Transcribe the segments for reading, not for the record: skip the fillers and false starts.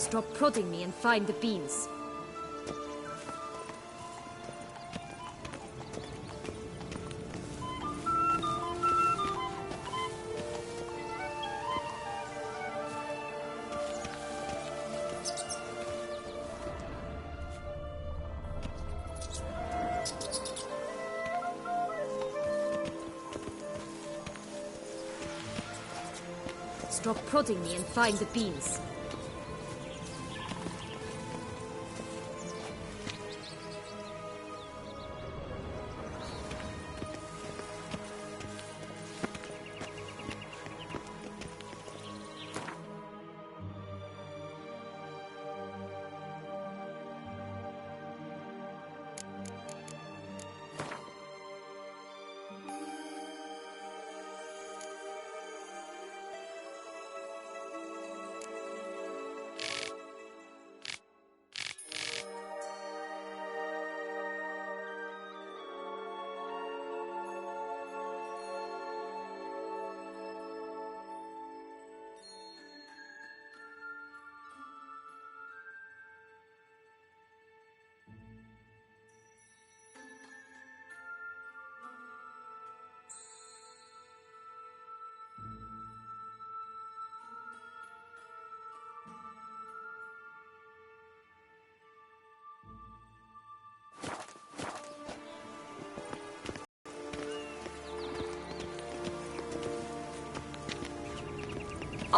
Stop prodding me and find the beans. Stop prodding me and find the beans.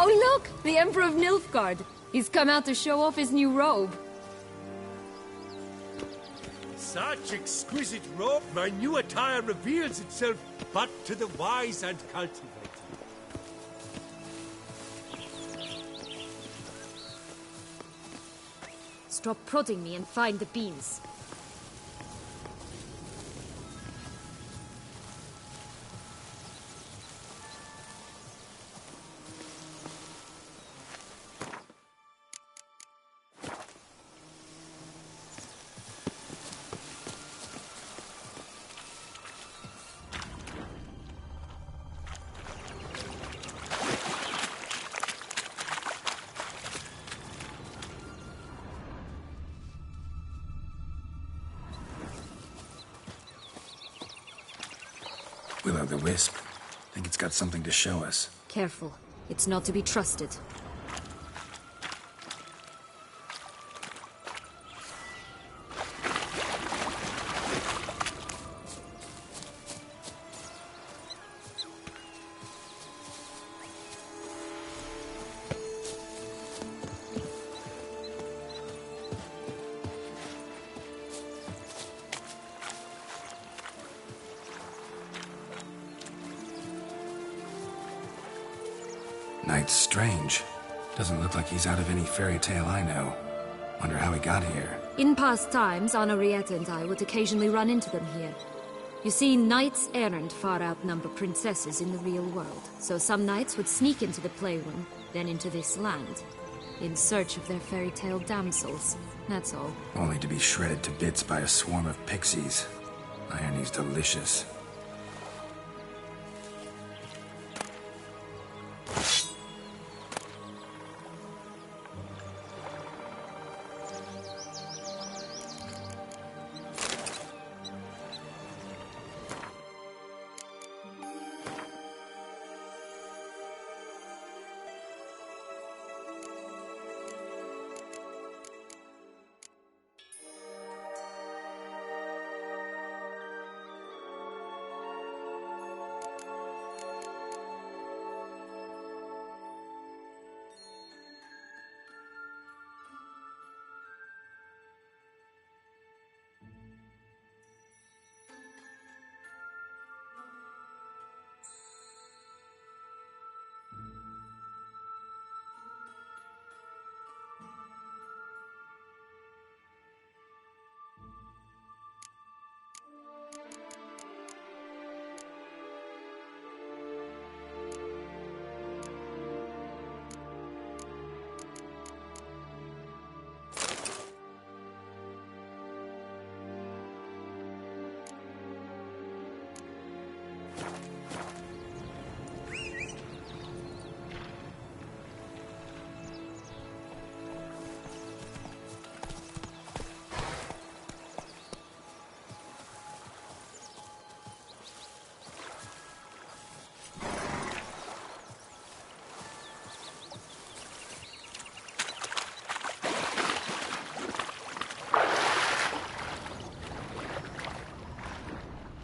Oh look! The Emperor of Nilfgaard! He's come out to show off his new robe. Such exquisite robe, my new attire reveals itself but to the wise and cultivated. Stop prodding me and find the beans. Will-o'-the-wisp. Think it's got something to show us. Careful. It's not to be trusted. Knight's strange. Doesn't look like he's out of any fairy tale I know. Wonder how he got here. In past times, Anarietta and I would occasionally run into them here. You see, knights errant far outnumber princesses in the real world. So some knights would sneak into the playroom, then into this land, in search of their fairy tale damsels. That's all. Only to be shredded to bits by a swarm of pixies. Irony's delicious.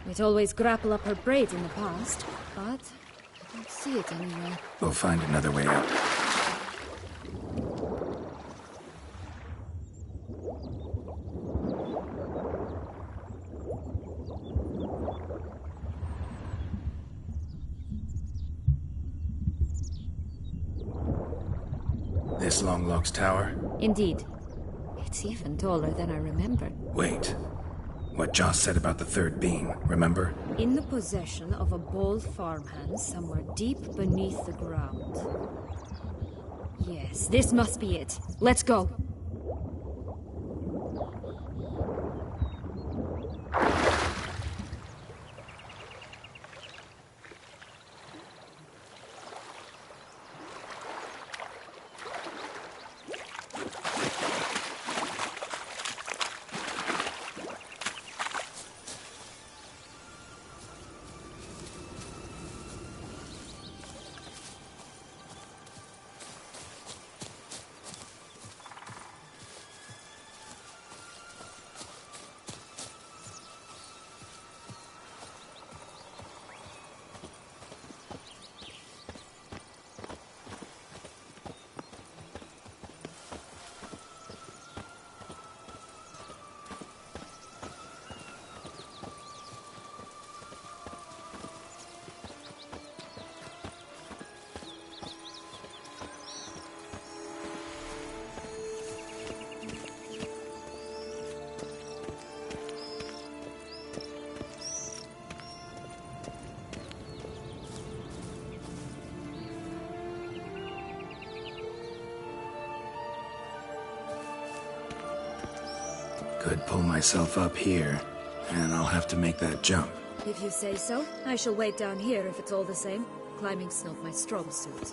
We'd always grapple up her braid in the past, but I don't see it anywhere. We'll find another way out. This Longlock's tower? Indeed. It's even taller than I remembered. Wait. What Joss said about the third being, remember? In the possession of a bold farmhand somewhere deep beneath the ground. Yes, this must be it. Let's go. Could pull myself up here, and I'll have to make that jump. If you say so, I shall wait down here if it's all the same. Climbing's not my strong suit.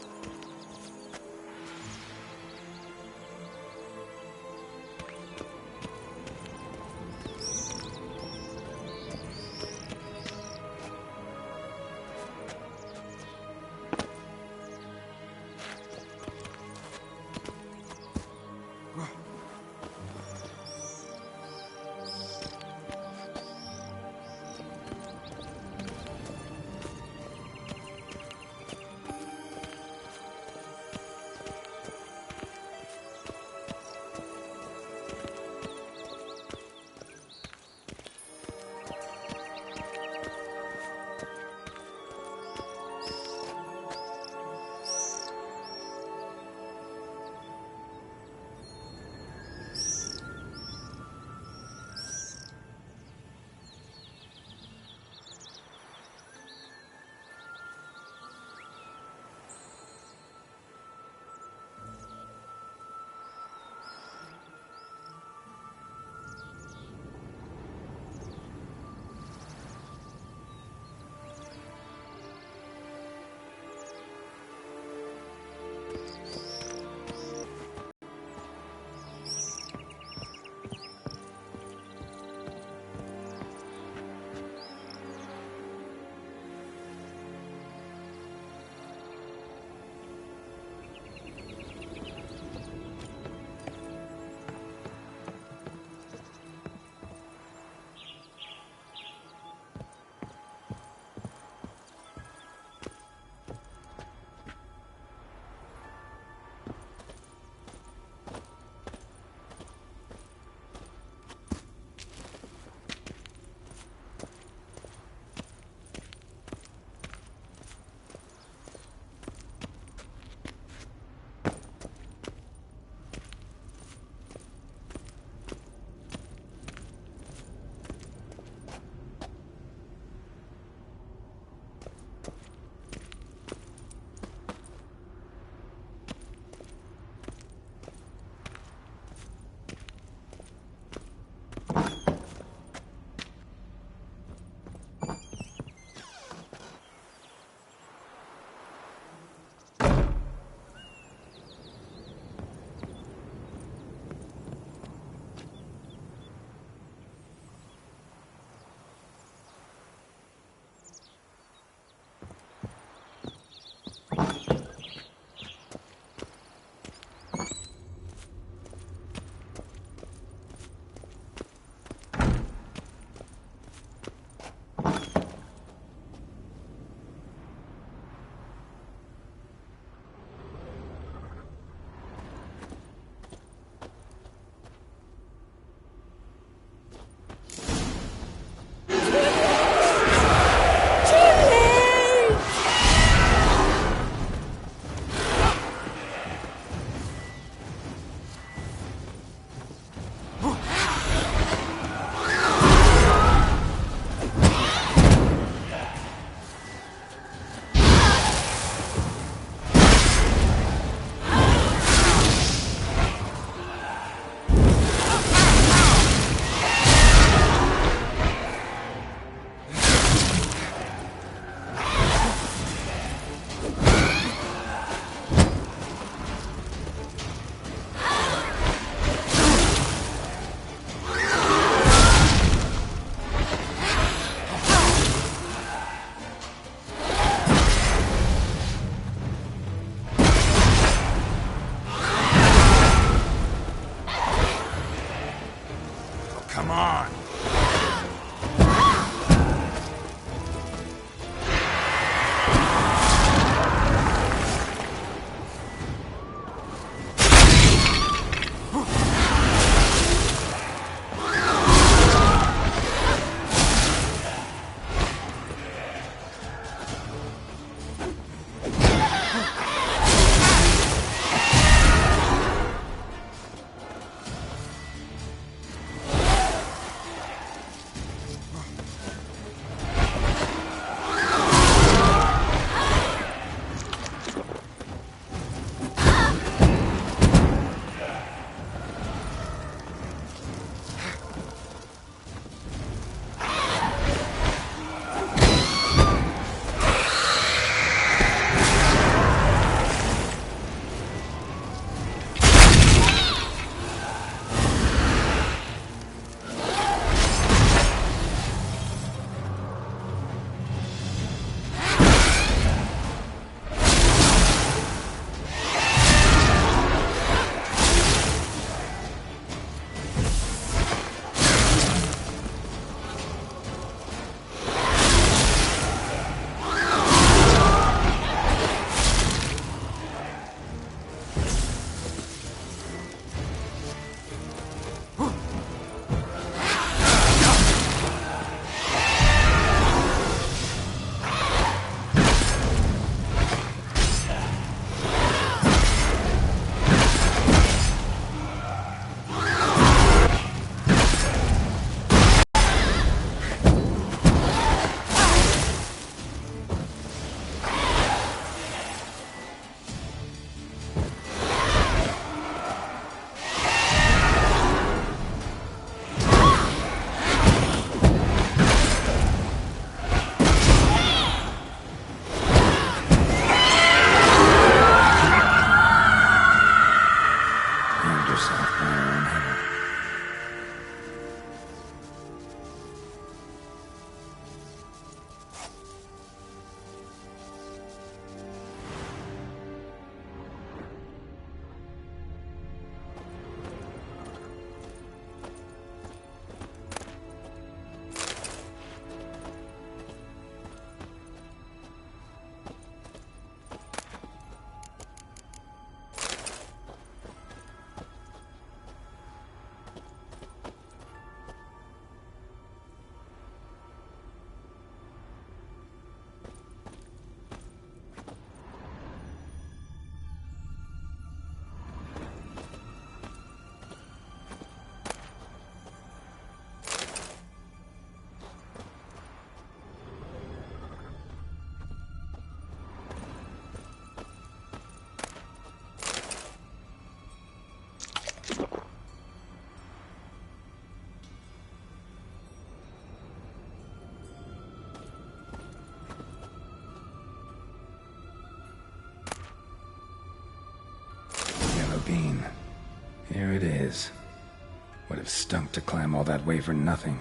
have stunk to climb all that way for nothing.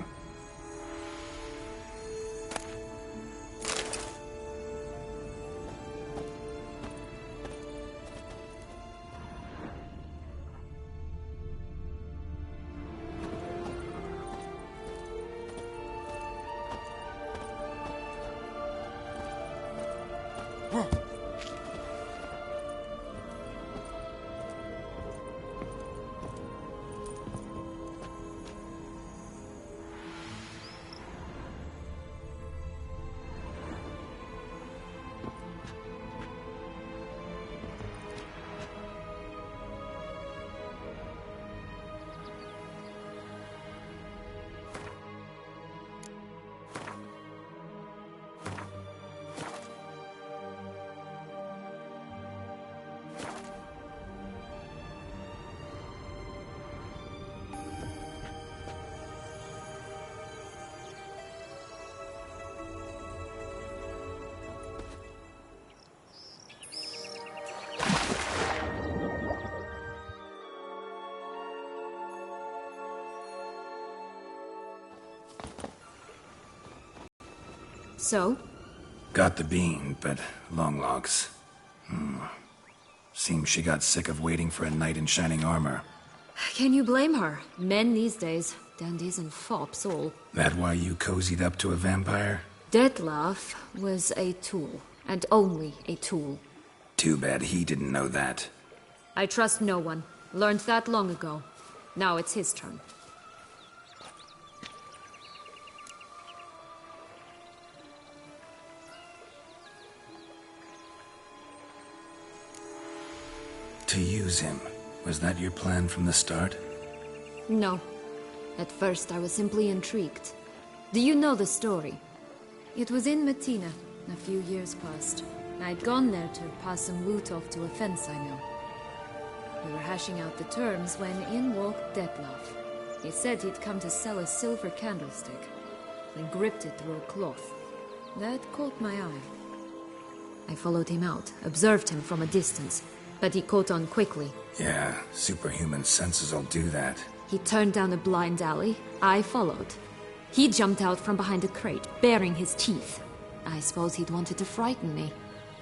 So? Got the bean, but Longlocks. Seems she got sick of waiting for a knight in shining armor. Can you blame her? Men these days, dandies and fops all. That why you cozied up to a vampire? Dettlaff was a tool, and only a tool. Too bad he didn't know that. I trust no one. Learned that long ago. Now it's his turn. To use him. Was that your plan from the start? No. At first I was simply intrigued. Do you know the story? It was in Metina, a few years past. I'd gone there to pass some loot off to a fence I know. We were hashing out the terms when in walked Dettlaff. He said he'd come to sell a silver candlestick, then gripped it through a cloth. That caught my eye. I followed him out, observed him from a distance, but he caught on quickly. Yeah, superhuman senses will do that. He turned down a blind alley. I followed. He jumped out from behind a crate, baring his teeth. I suppose he'd wanted to frighten me.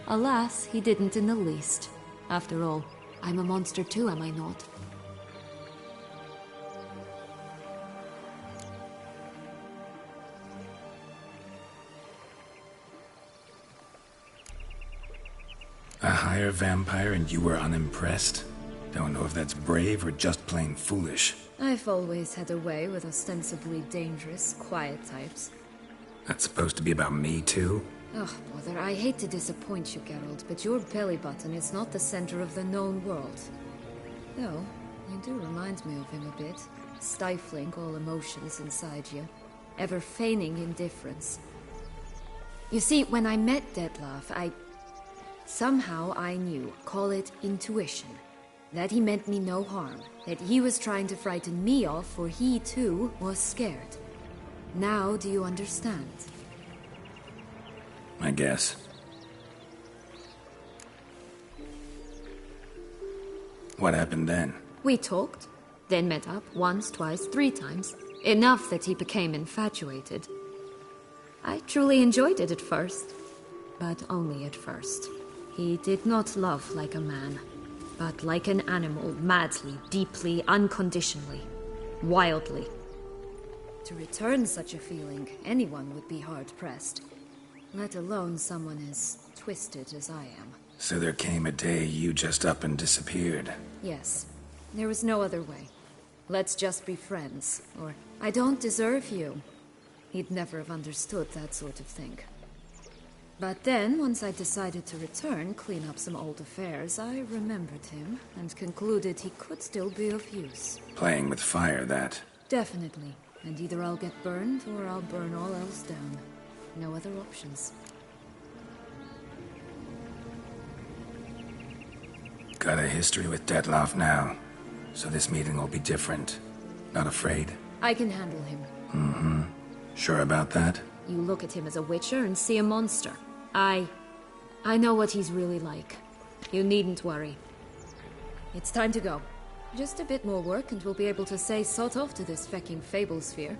Alas, he didn't in the least. After all, I'm a monster too, am I not? A higher vampire and you were unimpressed? Don't know if that's brave or just plain foolish. I've always had a way with ostensibly dangerous, quiet types. That's supposed to be about me too? Ugh, brother, I hate to disappoint you, Geralt, but your belly button is not the center of the known world. Though, you do remind me of him a bit. Stifling all emotions inside you. Ever feigning indifference. You see, when I met Dettlaff, somehow I knew, call it intuition, that he meant me no harm, that he was trying to frighten me off, for he too was scared. Now do you understand? I guess. What happened then? We talked, then met up once, twice, 3 times. Enough that he became infatuated. I truly enjoyed it at first, but only at first. He did not love like a man, but like an animal, madly, deeply, unconditionally, wildly. To return such a feeling, anyone would be hard-pressed, let alone someone as twisted as I am. So there came a day you just up and disappeared. Yes, there was no other way. Let's just be friends, or I don't deserve you. He'd never have understood that sort of thing. But then, once I decided to return, clean up some old affairs, I remembered him and concluded he could still be of use. Playing with fire, that. Definitely. And either I'll get burned or I'll burn all else down. No other options. Got a history with Dettlaff now, so this meeting will be different. Not afraid? I can handle him. Mm-hmm. Sure about that? You look at him as a witcher and see a monster. I know what he's really like. You needn't worry. It's time to go. Just a bit more work and we'll be able to say sod off to this fecking fable sphere.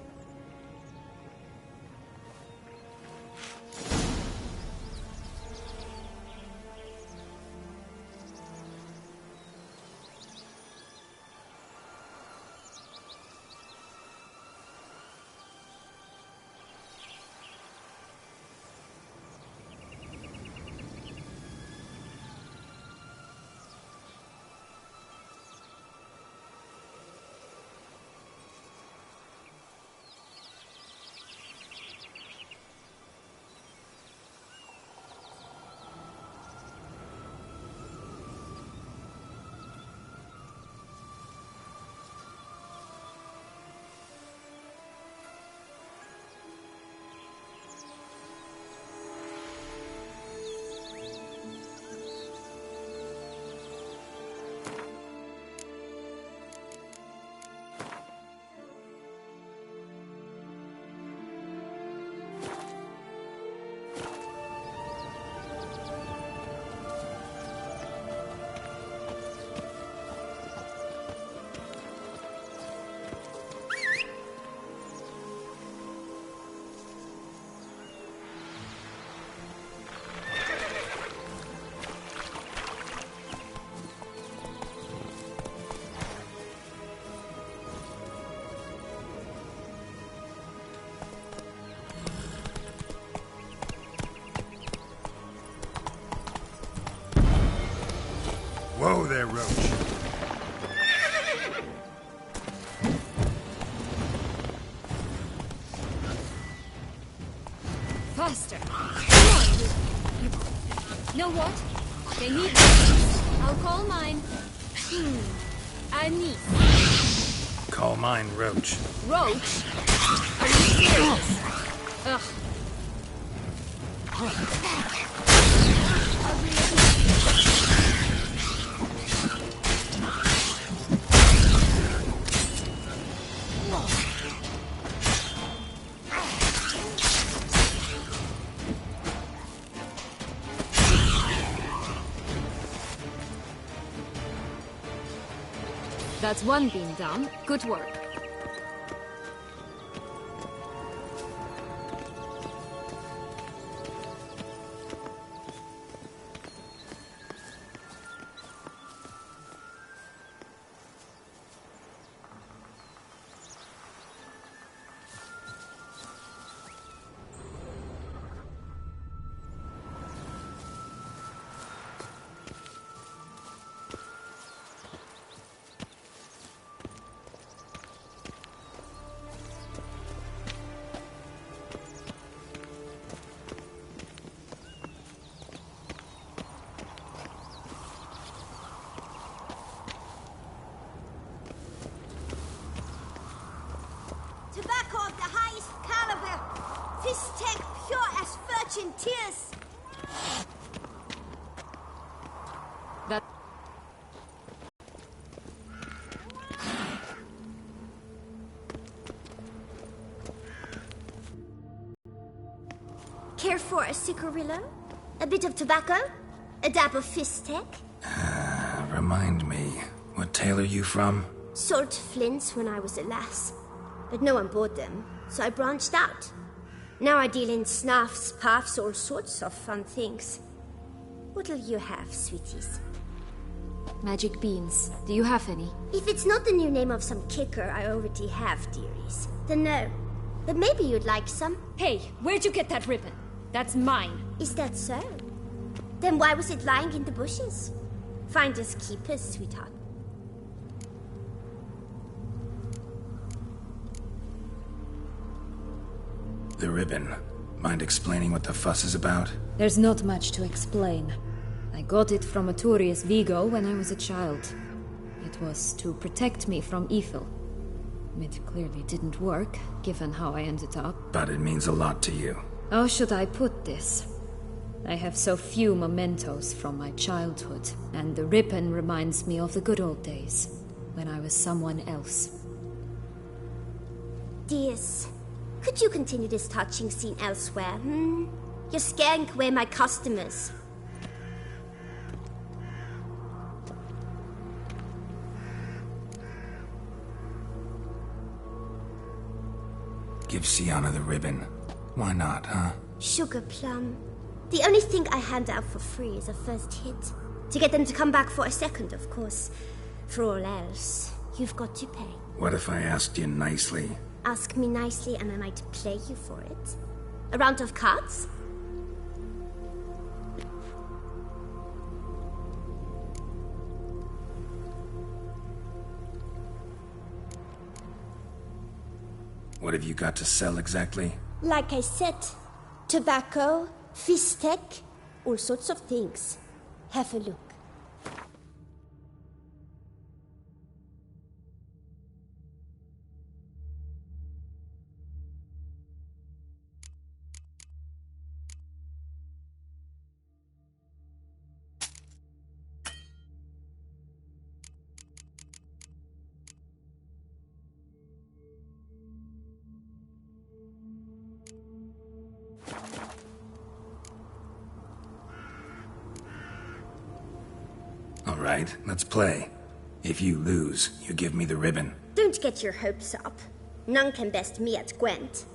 Whoa there, Roach. Faster! Come on! Know what? They need me. I'll call mine. Annie. Call mine Roach. Roach? Are you serious? Ugh. That's one beam down. Good work. Tobacco of the highest caliber. Fistech pure as virgin tears. That... Care for a cigarillo? A bit of tobacco? A dab of Fistech? Remind me, what tale are you from? Sold flints when I was a lass. But no one bought them, so I branched out. Now I deal in snuffs, puffs, all sorts of fun things. What'll you have, sweeties? Magic beans. Do you have any? If it's not the new name of some kicker I already have, dearies, then no. But maybe you'd like some. Hey, where'd you get that ribbon? That's mine. Is that so? Then why was it lying in the bushes? Finders keepers, sweetheart. The ribbon. Mind explaining what the fuss is about? There's not much to explain. I got it from Arturius Vigo when I was a child. It was to protect me from evil. It clearly didn't work, given how I ended up. But it means a lot to you. How should I put this? I have so few mementos from my childhood, and the ribbon reminds me of the good old days, when I was someone else. Dears, could you continue this touching scene elsewhere, You're scaring away my customers. Give Sienna the ribbon. Why not, huh? Sugar plum. The only thing I hand out for free is a first hit. To get them to come back for a second, of course. For all else, you've got to pay. What if I asked you nicely? Ask me nicely and I might play you for it. A round of cards? What have you got to sell exactly? Like I said, tobacco, fistek, all sorts of things. Have a look. All right, let's play. If you lose, you give me the ribbon. Don't get your hopes up. None can best me at Gwent.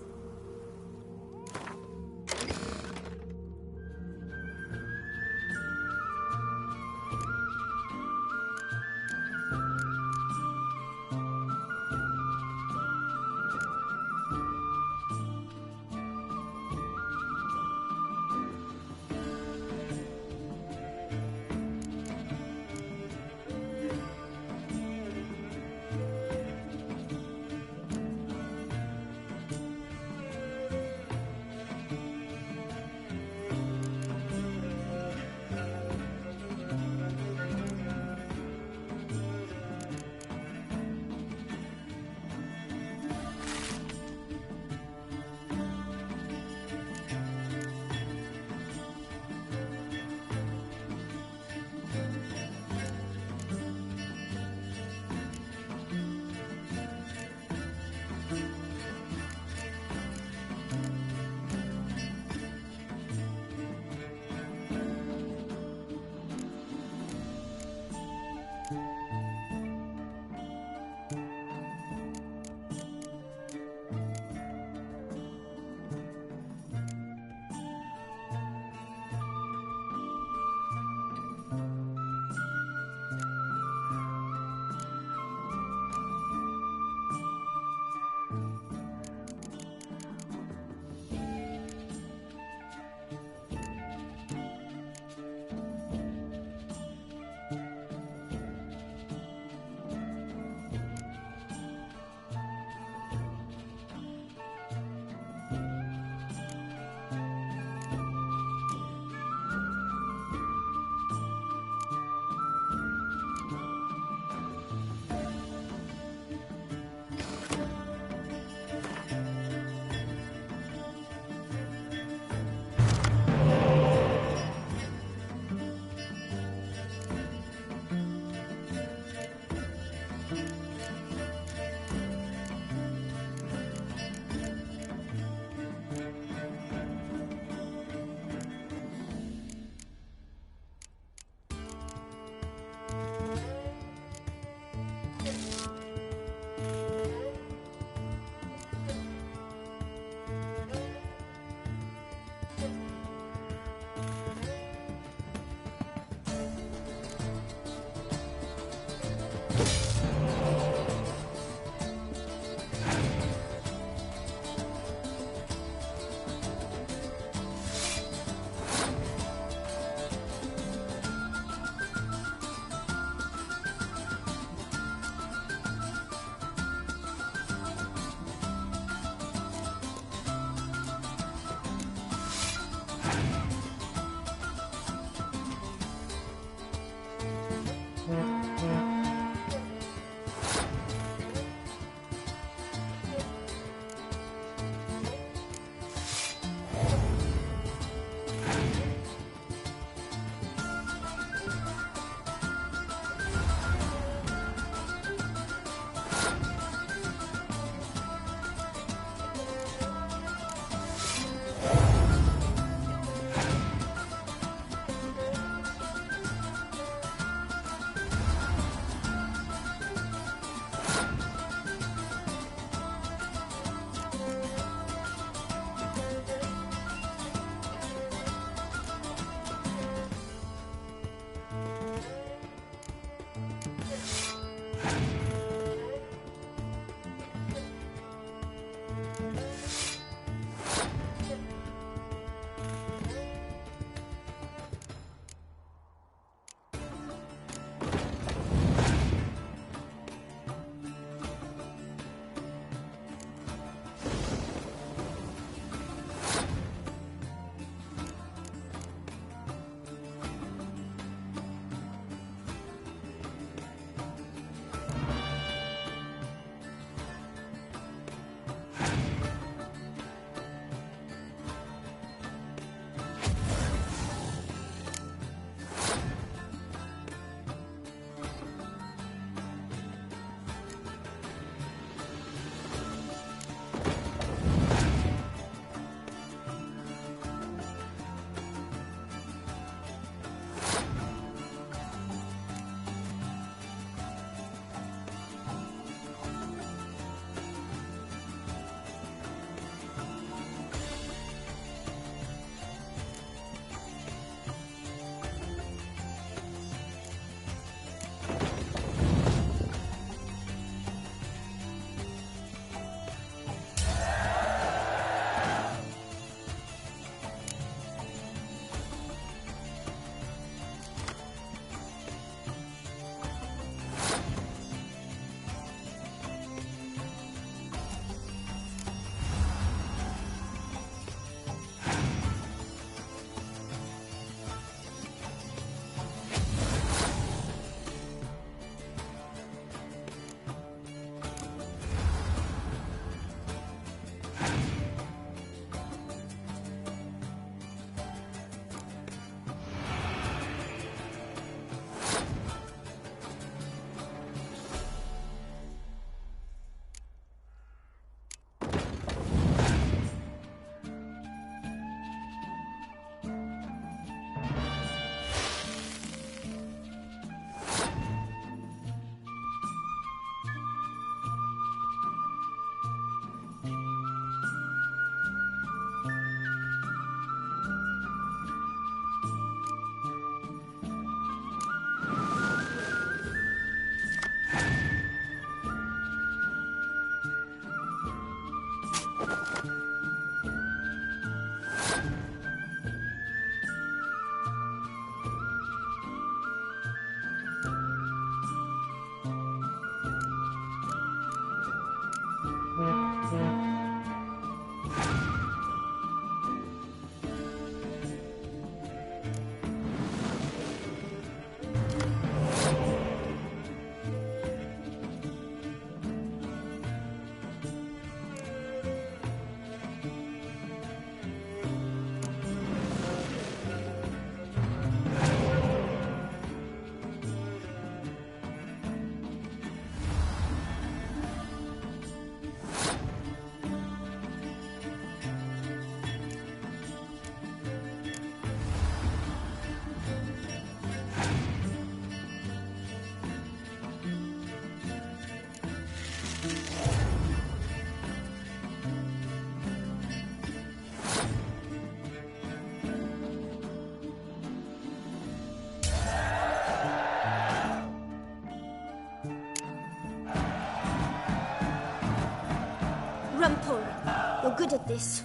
Rumpole, you're good at this.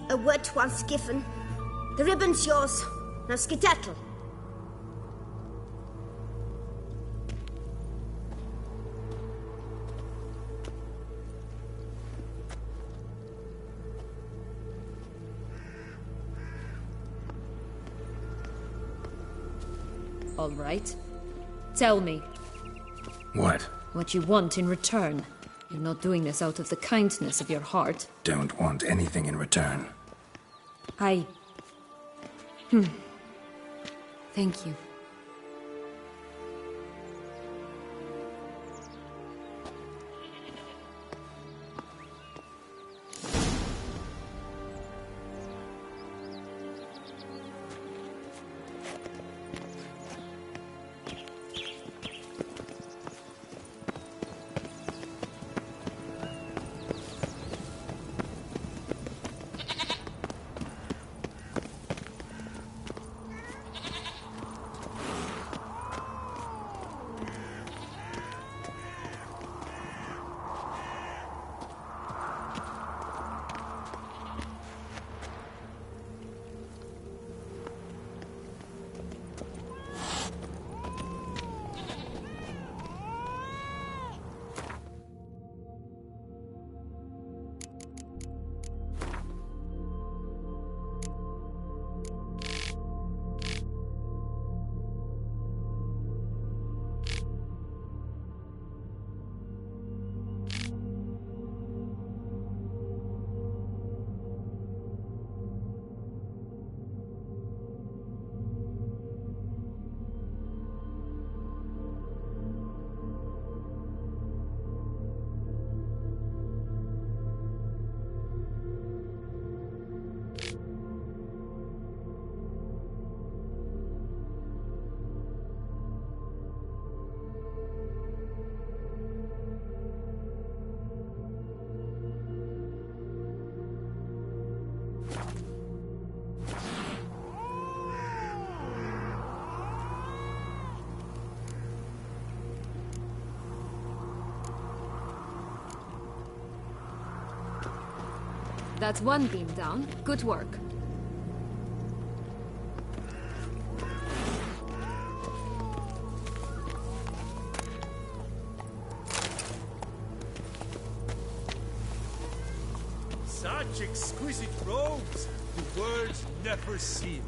A word once given. The ribbon's yours. Now skedaddle. All right. Tell me. What? What you want in return. You're not doing this out of the kindness of your heart. Don't want anything in return. Thank you. That's one beam down. Good work. Such exquisite robes, the world's never seen.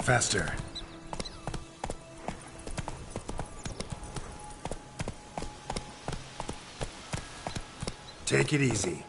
Faster. Take it easy.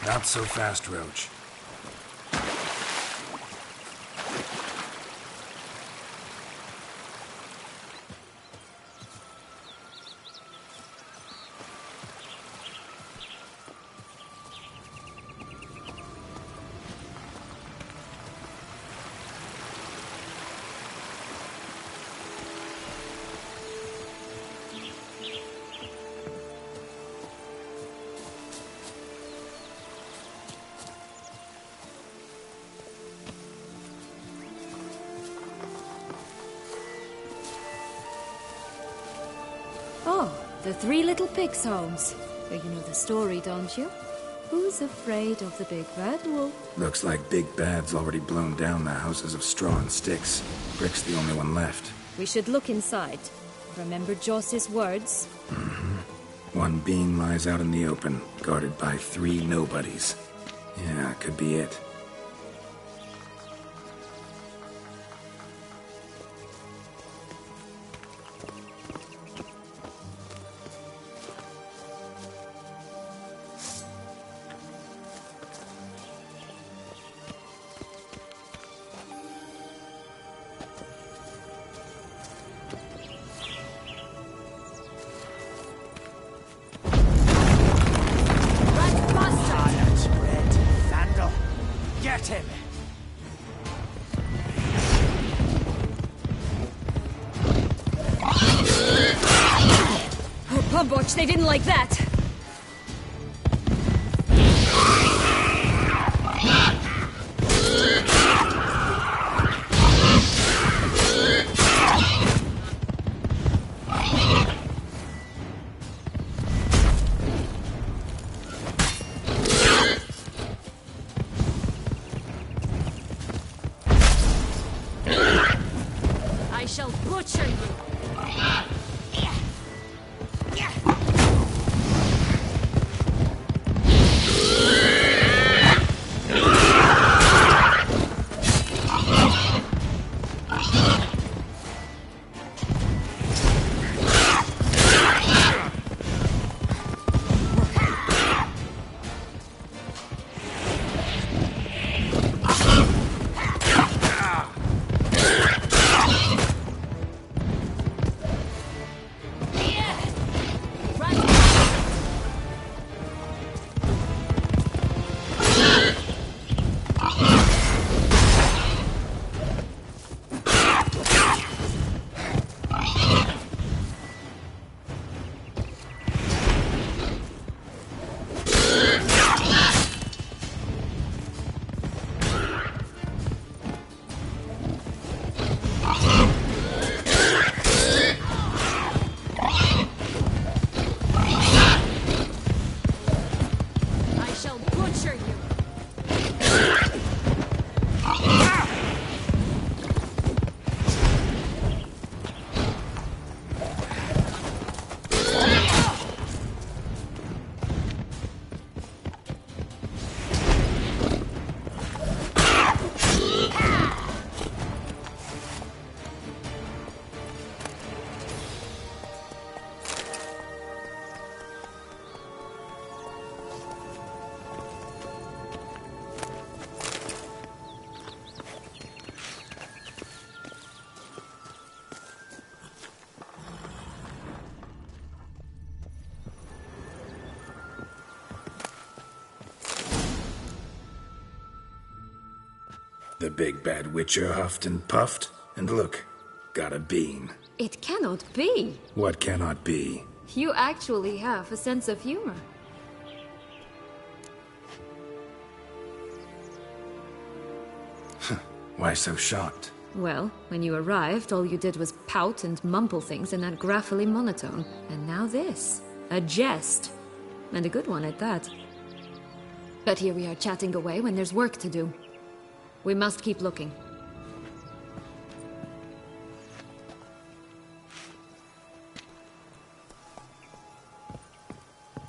Not so fast, Roach. Oh, the Three Little Pigs' homes. Well, you know the story, don't you? Who's afraid of the big bad wolf? Looks like Big Bad's already blown down the houses of straw and sticks. Brick's the only one left. We should look inside. Remember Joss's words? Mm-hmm. One beam lies out in the open, guarded by 3 nobodies. Yeah, could be it. Butch, they didn't like that. butcher you! The big bad witcher huffed and puffed, and look, got a bean. It cannot be! What cannot be? You actually have a sense of humor. Why so shocked? Well, when you arrived, all you did was pout and mumble things in that graphically monotone. And now this. A jest. And a good one at that. But here we are chatting away when there's work to do. We must keep looking.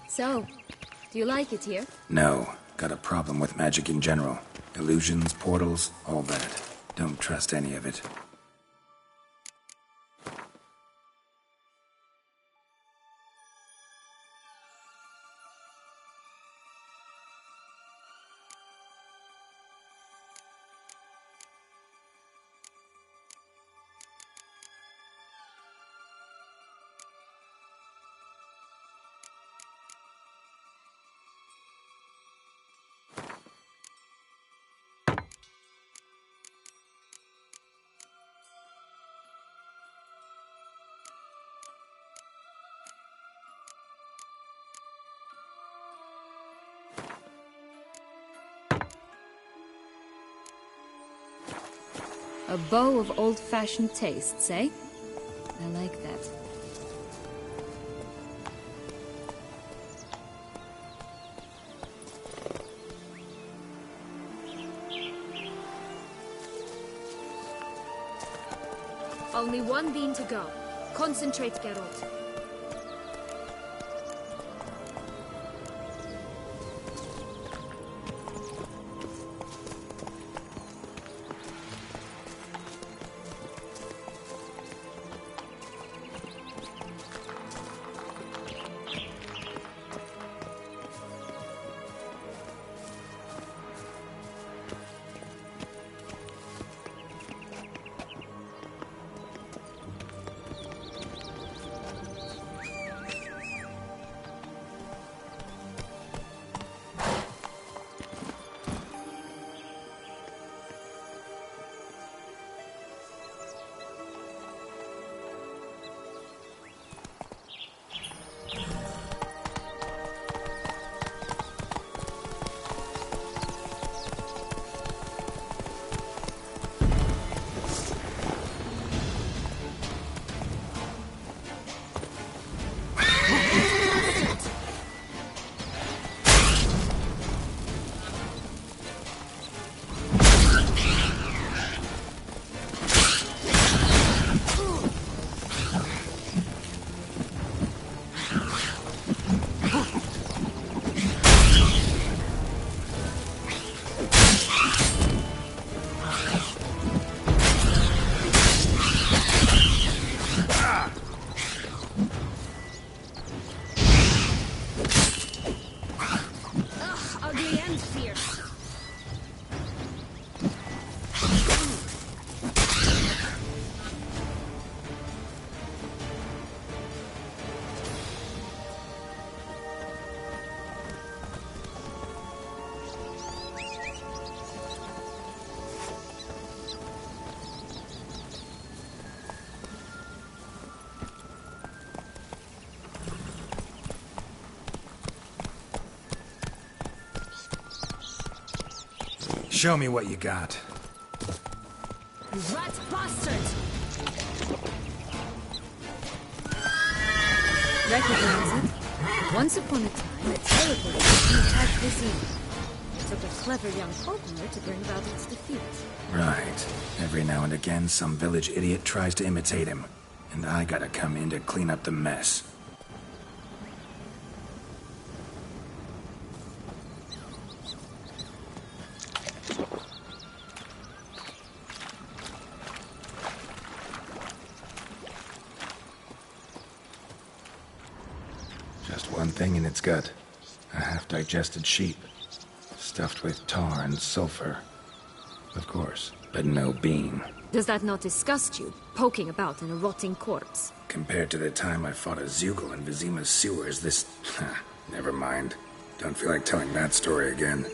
So, do you like it here? No. Got a problem with magic in general. Illusions, portals, all that. Don't trust any of it. A bow of old-fashioned tastes, eh? I like that. Only one bean to go. Concentrate, Geralt. Show me what you got. You rat bastard! Recognize it? Once upon a time, it teleported to attack Vizima. It took a clever young partner to bring about its defeat. Right. Every now and again, some village idiot tries to imitate him. And I gotta come in to clean up the mess. Just one thing in its gut. A half-digested sheep. Stuffed with tar and sulfur. Of course, but no bean. Does that not disgust you, poking about in a rotting corpse? Compared to the time I fought a Zeugl in Vizima's sewers, this... never mind. Don't feel like telling that story again.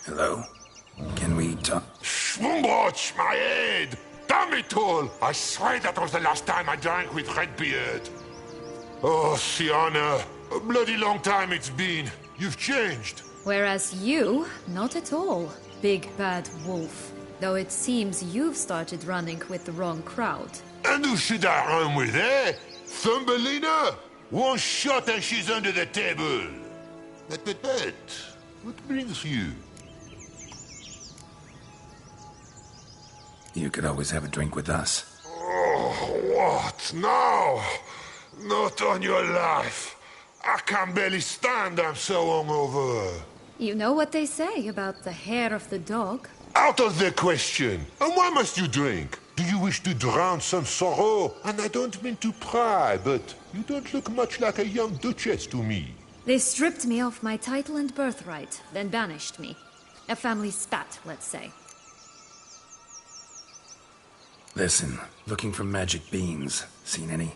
Hello? Can we talk? Schwumbotch, my head! Damn it all! I swear that was the last time I drank with Redbeard. Oh, Sienna, a bloody long time it's been. You've changed. Whereas you, not at all, big bad wolf. Though it seems you've started running with the wrong crowd. And who should I run with, eh? Thumbelina? One shot and she's under the table. But, what brings you? You could always have a drink with us. Oh, what now? Not on your life. I can barely stand, I'm so hungover. You know what they say about the hair of the dog? Out of the question. And why must you drink? Do you wish to drown some sorrow? And I don't mean to pry, but you don't look much like a young duchess to me. They stripped me of my title and birthright, then banished me. A family spat, let's say. Listen, looking for magic beans. Seen any?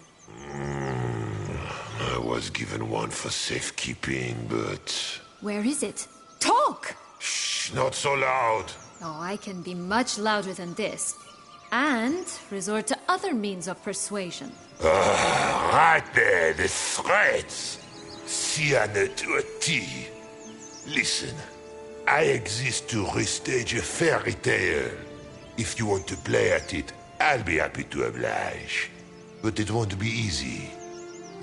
I was given one for safekeeping, but... Where is it? Talk! Shh, not so loud. Oh, I can be much louder than this. And resort to other means of persuasion. Right there, the threats. Sienna to a T. Listen, I exist to restage a fairy tale. If you want to play at it, I'll be happy to oblige. But it won't be easy.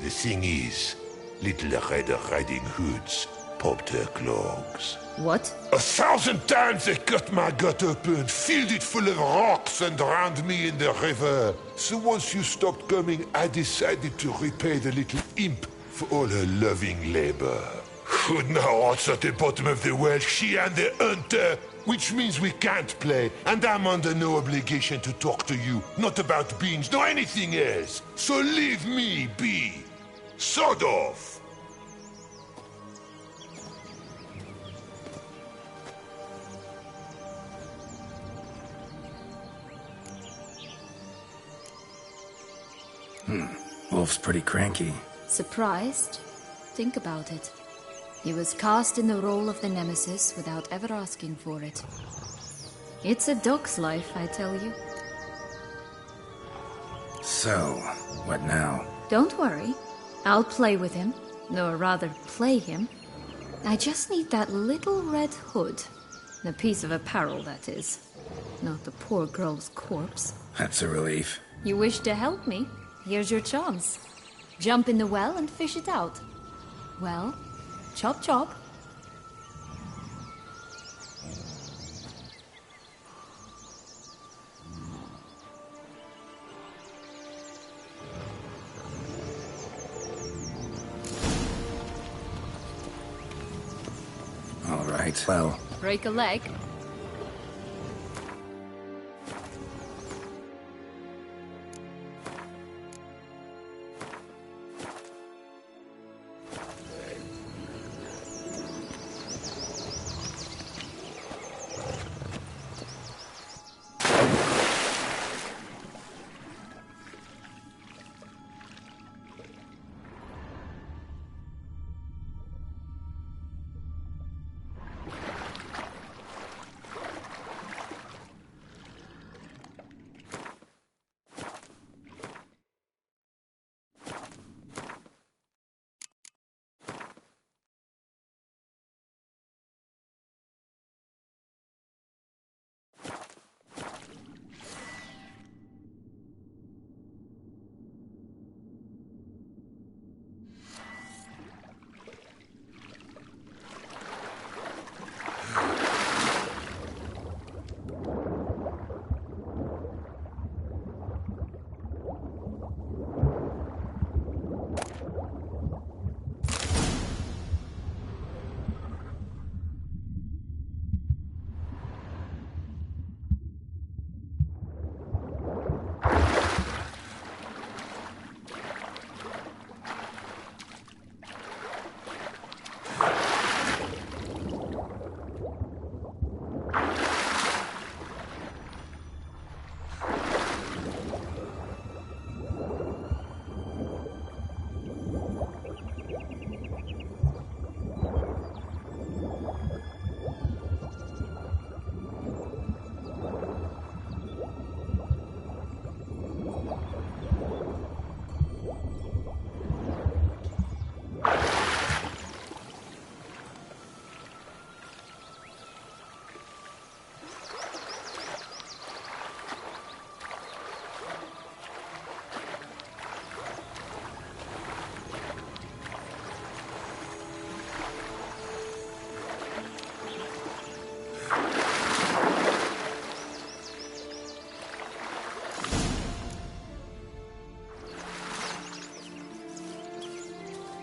The thing is, Little Red Riding Hoods popped her clogs. What? 1,000 times they cut my gut open, filled it full of rocks and drowned me in the river. So once you stopped coming, I decided to repay the little imp for all her loving labor. Who now what's at the bottom of the well, she and the hunter, which means we can't play, and I'm under no obligation to talk to you, not about beans, nor anything else. So leave me be. Sod off. Wolf's pretty cranky. Surprised? Think about it. He was cast in the role of the Nemesis without ever asking for it. It's a duck's life, I tell you. So, what now? Don't worry. I'll play with him. Or rather, play him. I just need that little red hood. The piece of apparel, that is. Not the poor girl's corpse. That's a relief. You wish to help me? Here's your chance. Jump in the well and fish it out. Well, chop chop. All right, well... Break a leg.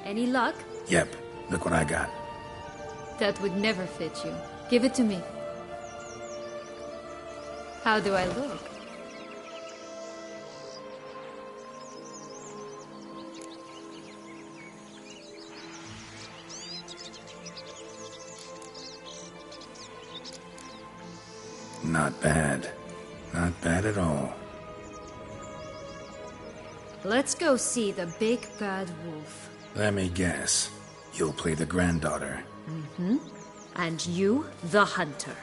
Any luck? Yep, look what I got. That would never fit you. Give it to me. How do I look? Not bad. Not bad at all. Let's go see the big bad wolf. Let me guess. You'll play the granddaughter. Mm-hmm. And you, the hunter.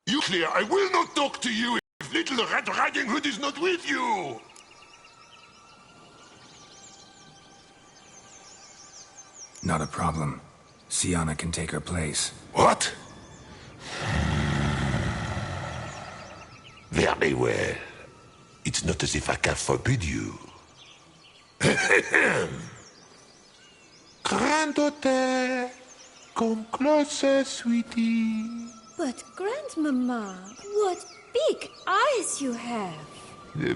You clear, I will not talk to you if little Red Riding Hood is not with you! Not a problem. Sienna can take her place. What? Very well. It's not as if I can forbid you. Granddaughter, come closer, sweetie. But, Grandmama, what big eyes you have!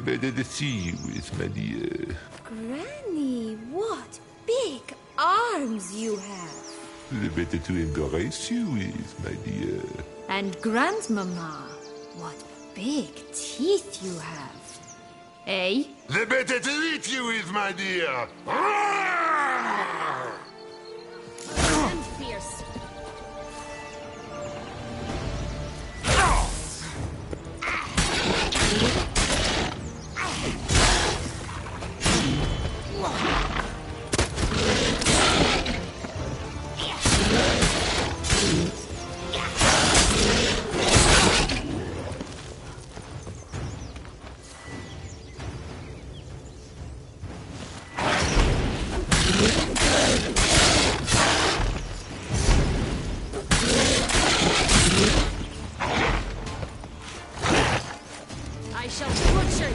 Better to see you with, my dear. Granny, what big arms you have! The better to embrace you with, my dear. And Grandmama, what big teeth you have. Eh? The better to eat you with, my dear. And fierce. I shall butcher you!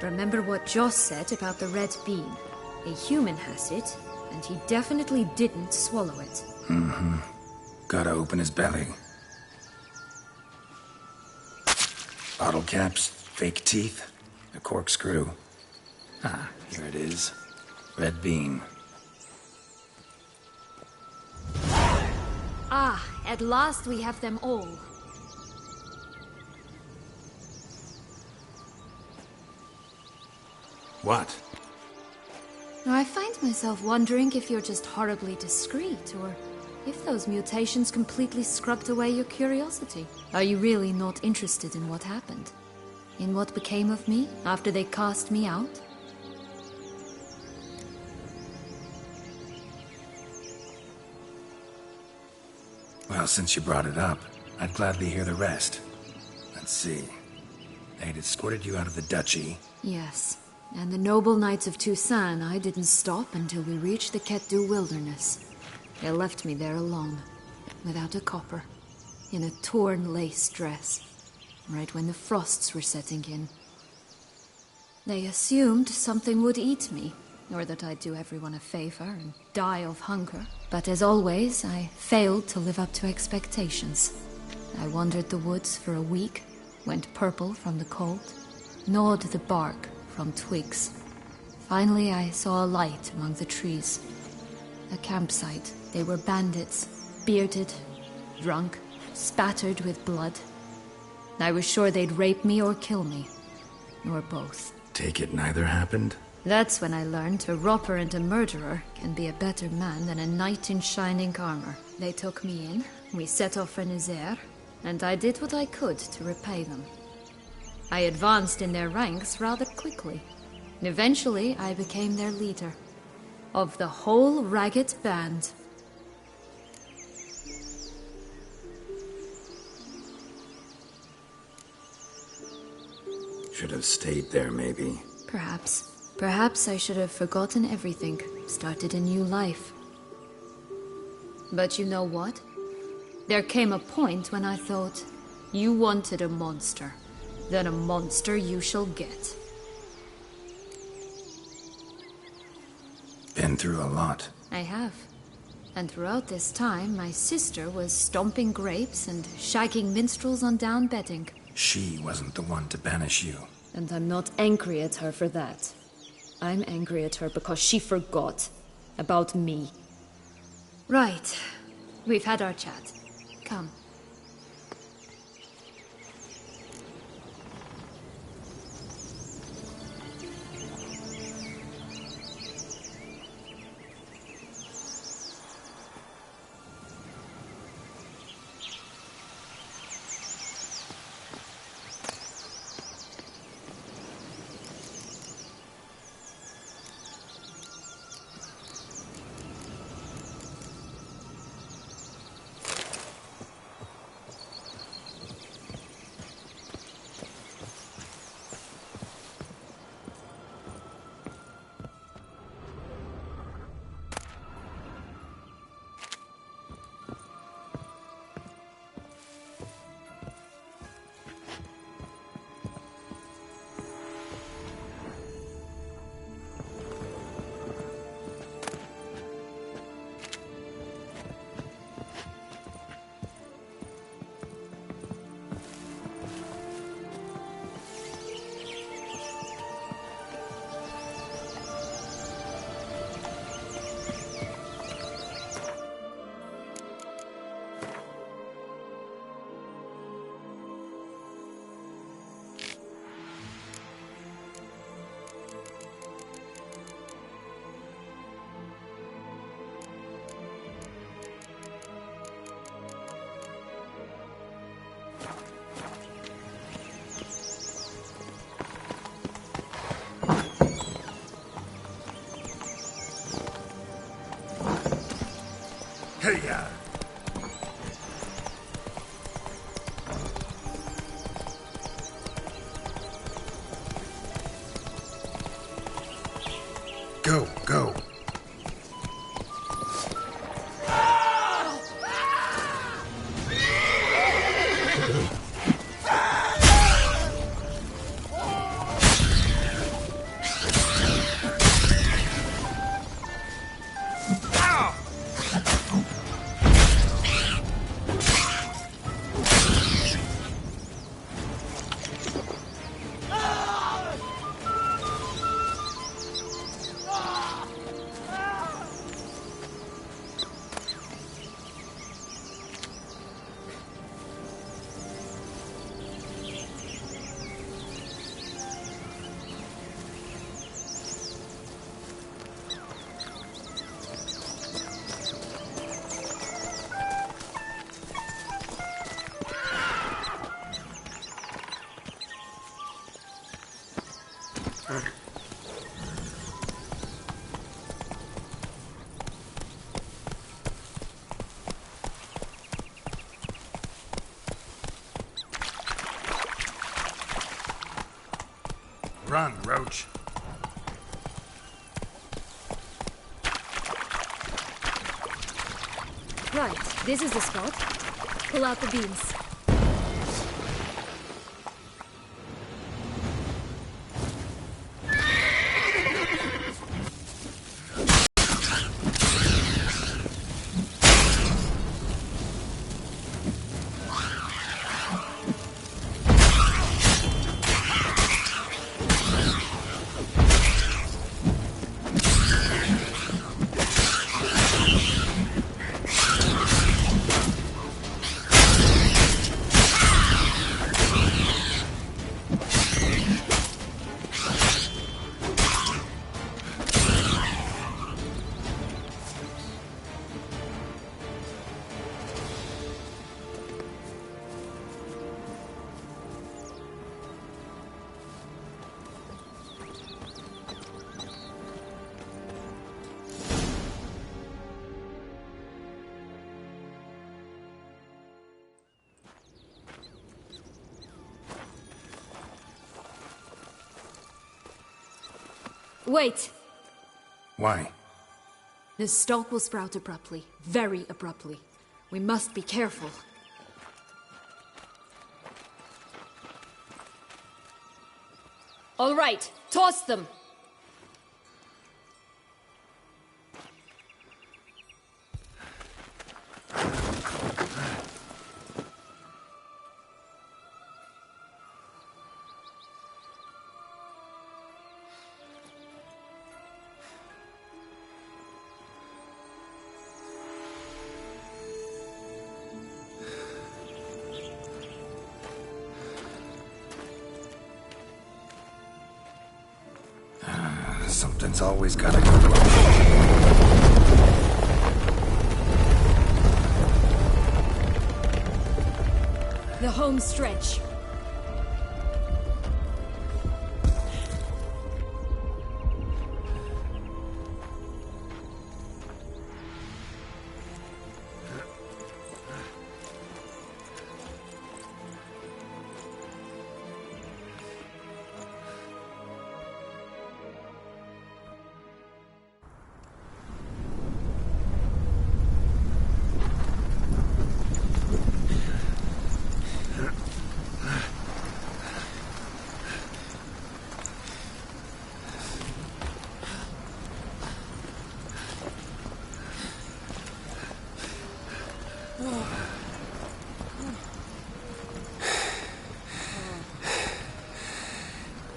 Remember what Joss said about the red bean. A human has it, and he definitely didn't swallow it. Mm-hmm. Gotta open his belly. Bottle caps, fake teeth, a corkscrew. Ah, here it is. Red bean. Ah, at last we have them all. What? I find myself wondering if you're just horribly discreet, or if those mutations completely scrubbed away your curiosity. Are you really not interested in what happened? In what became of me after they cast me out? Well, since you brought it up, I'd gladly hear the rest. Let's see. They'd escorted you out of the duchy. Yes. And the noble knights of Toussaint, I didn't stop until we reached the Ketdu wilderness. They left me there alone, without a copper, in a torn lace dress, right when the frosts were setting in. They assumed something would eat me, or that I'd do everyone a favor and die of hunger. But as always, I failed to live up to expectations. I wandered the woods for a week, went purple from the cold, gnawed the bark from twigs. Finally, I saw a light among the trees. A campsite. They were bandits, bearded, drunk, spattered with blood. I was sure they'd rape me or kill me, or both. Take it neither happened? That's when I learned a robber and a murderer can be a better man than a knight in shining armor. They took me in, we set off for Nazaire, and I did what I could to repay them. I advanced in their ranks rather quickly. Eventually, I became their leader. Of the whole ragged band. Should have stayed there, maybe. Perhaps. Perhaps I should have forgotten everything, started a new life. But you know what? There came a point when I thought, you wanted a monster. Then a monster you shall get. Been through a lot. I have. And throughout this time, my sister was stomping grapes and shagging minstrels on down bedding. She wasn't the one to banish you. And I'm not angry at her for that. I'm angry at her because she forgot about me. Right. We've had our chat. Come. Hey-ya! Go, go. Run, Roach. Right, this is the spot. Pull out the beams. Wait! Why? The stalk will sprout abruptly. Very abruptly. We must be careful. All right, toss them! Something's always gotta go wrong. The home stretch.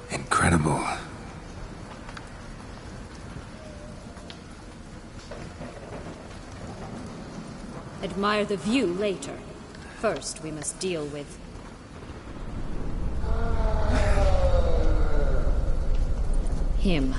Incredible. Admire the view later. First, we must deal with... him.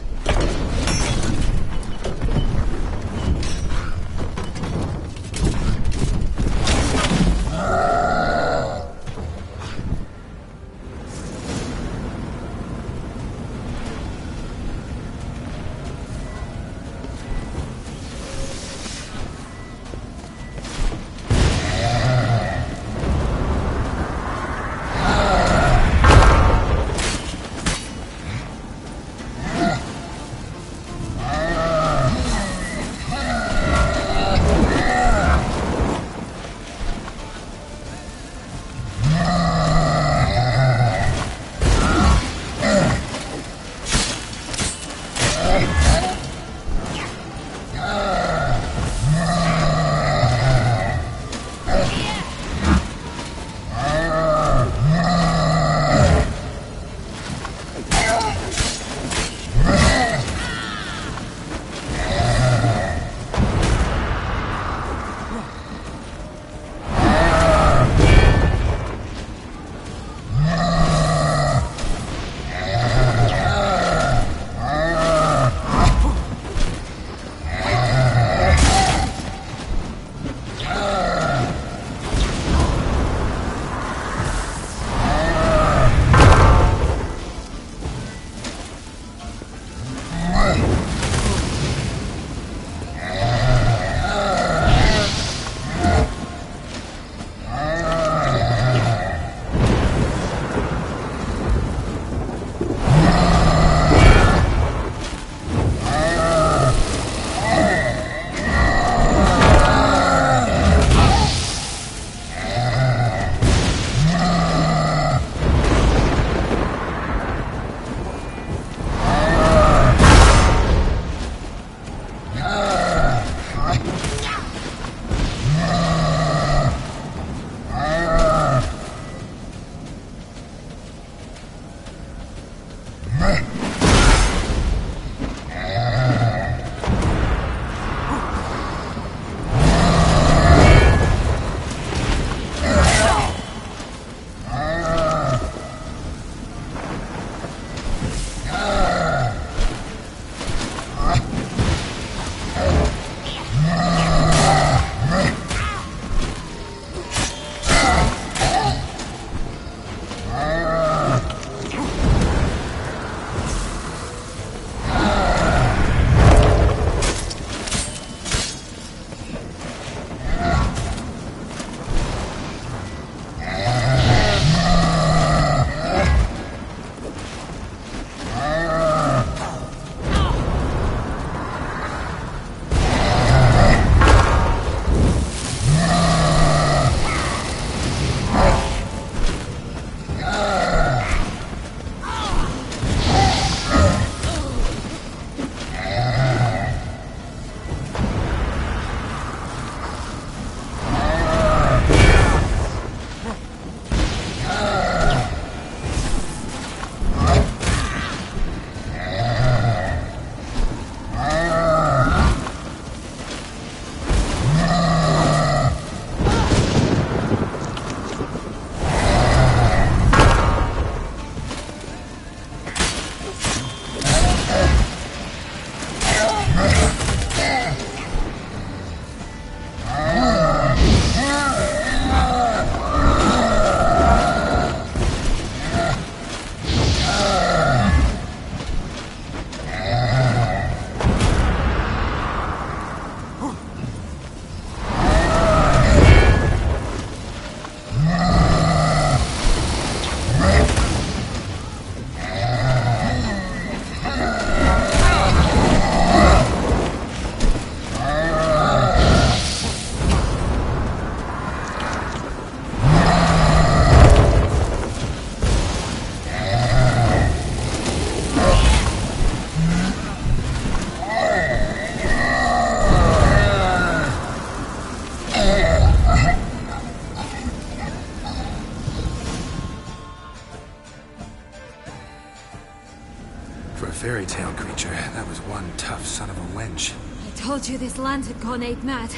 fairy tale creature. That was one tough son of a wench. I told you this land had gone ape mad,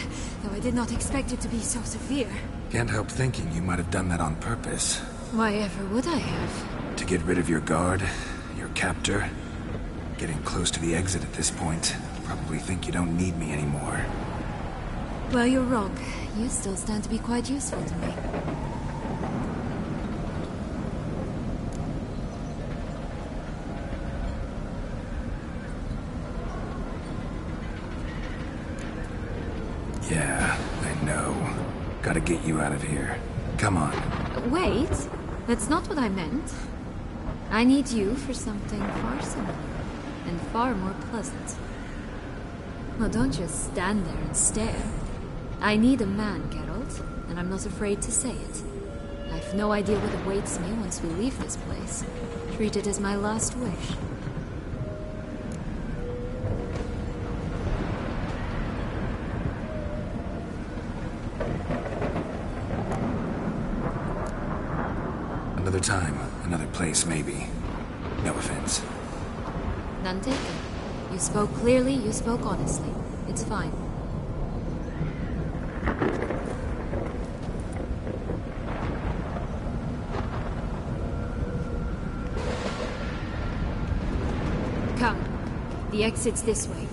though I did not expect it to be so severe. Can't help thinking you might have done that on purpose. Why ever would I have? To get rid of your guard, your captor. Getting close to the exit at this point. Probably think you don't need me anymore. Well, you're wrong. You still stand to be quite useful to me. Yeah, I know. Gotta get you out of here. Come on. Wait, that's not what I meant. I need you for something far simpler and far more pleasant. Well, don't just stand there and stare. I need a man, Geralt, and I'm not afraid to say it. I've no idea what awaits me once we leave this place. Treat it as my last wish. Another time, another place, maybe. No offense. None taken. You spoke clearly, you spoke honestly. It's fine. Come. The exit's this way.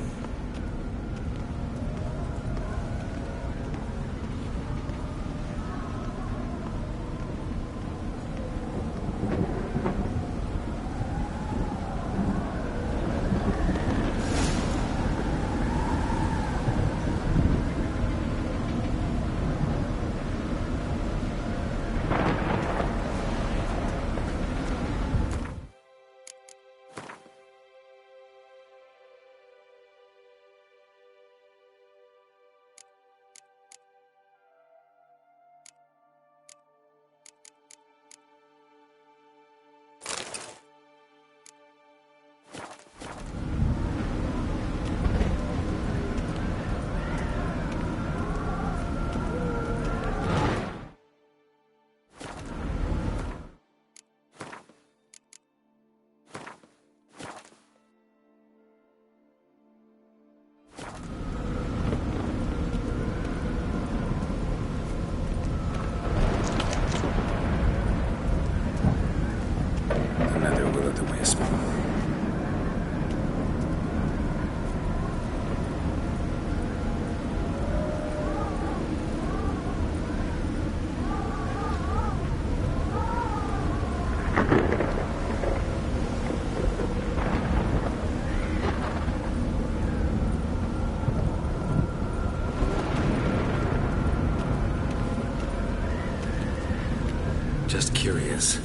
Just curious.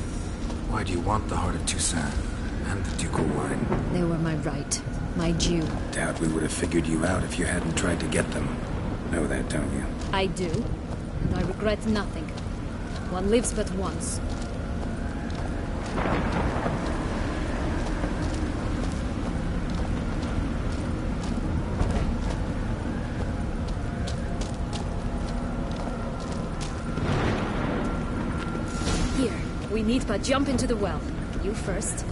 Why do you want the Heart of Toussaint and the ducal wine? They were my right. My due. Doubt we would have figured you out if you hadn't tried to get them. Know that, don't you? I do, and I regret nothing. One lives but once. Here, we need but jump into the well. You first.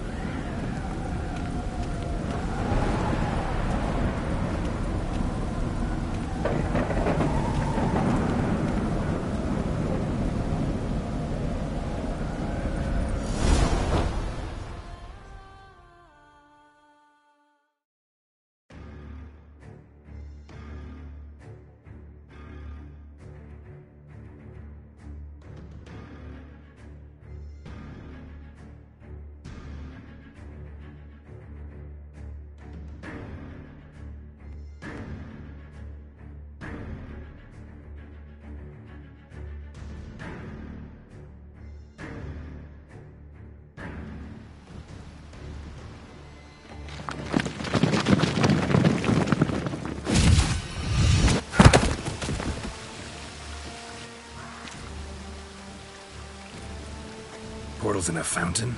Portals in a fountain?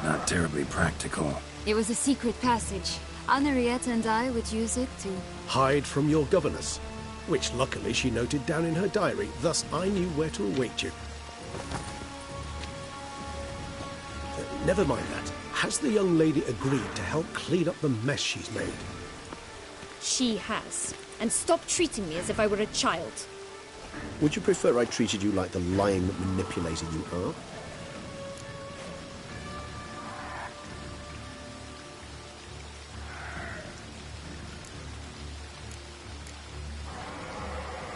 Not terribly practical. It was a secret passage. Henriette and I would use it to... Hide from your governess, which luckily she noted down in her diary, thus I knew where to await you. Never mind that. Has the young lady agreed to help clean up the mess she's made? She has. And stop treating me as if I were a child. Would you prefer I treated you like the lying manipulator you are?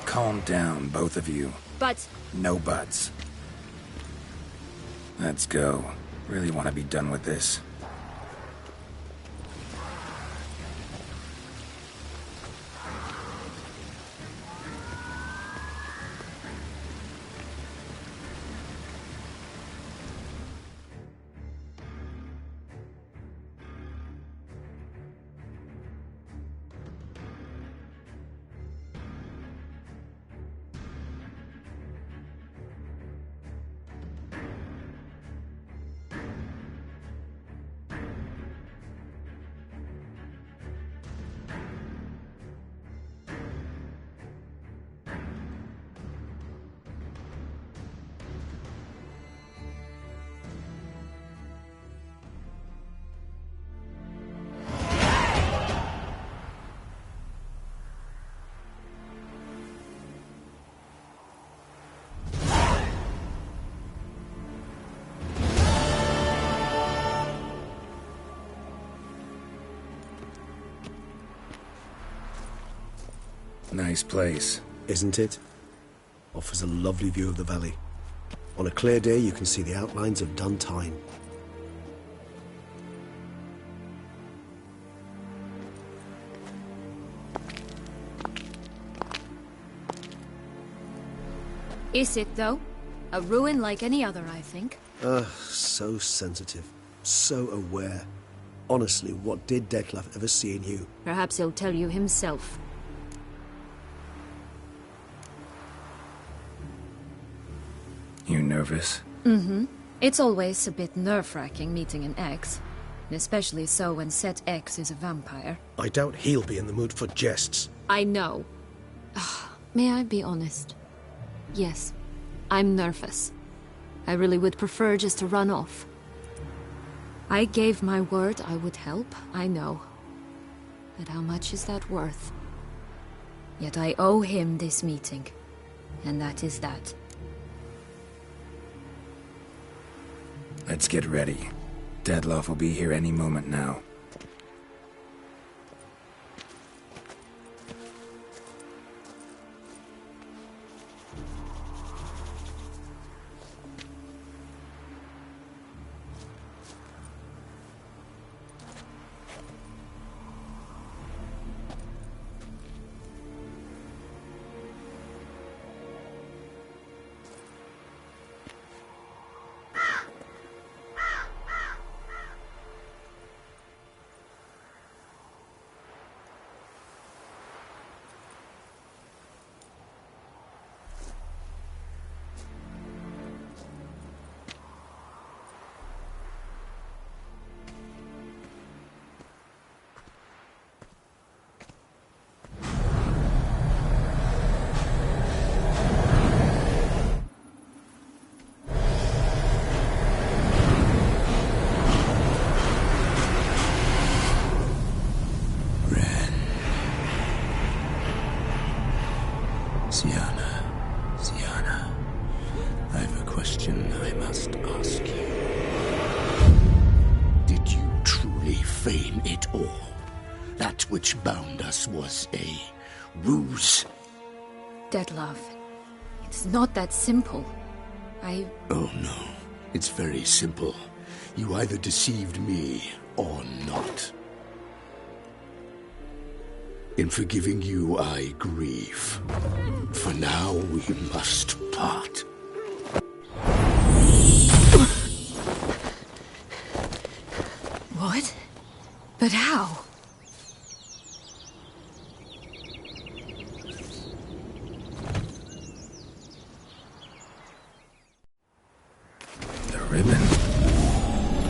Calm down, both of you. But... No buts. Let's go. Really want to be done with this. Nice place. Isn't it? Offers a lovely view of the valley. On a clear day, you can see the outlines of Dun Time. Is it, though? A ruin like any other, I think. So sensitive. So aware. Honestly, what did Dettlaff ever see in you? Perhaps he'll tell you himself. You nervous? Mm-hmm. It's always a bit nerve-wracking meeting an ex. And especially so when said ex is a vampire. I doubt he'll be in the mood for jests. I know. May I be honest? Yes, I'm nervous. I really would prefer just to run off. I gave my word I would help, I know. But how much is that worth? Yet I owe him this meeting. And that is that. Let's get ready. Dettlaff will be here any moment now. Syanna, I've a question I must ask you. Did you truly feign it all? That which bound us was a ruse? Dettlaff, it's not that simple. Oh no, it's very simple. You either deceived me or not. In forgiving you, I grieve. For now, we must part. What? But how? The ribbon.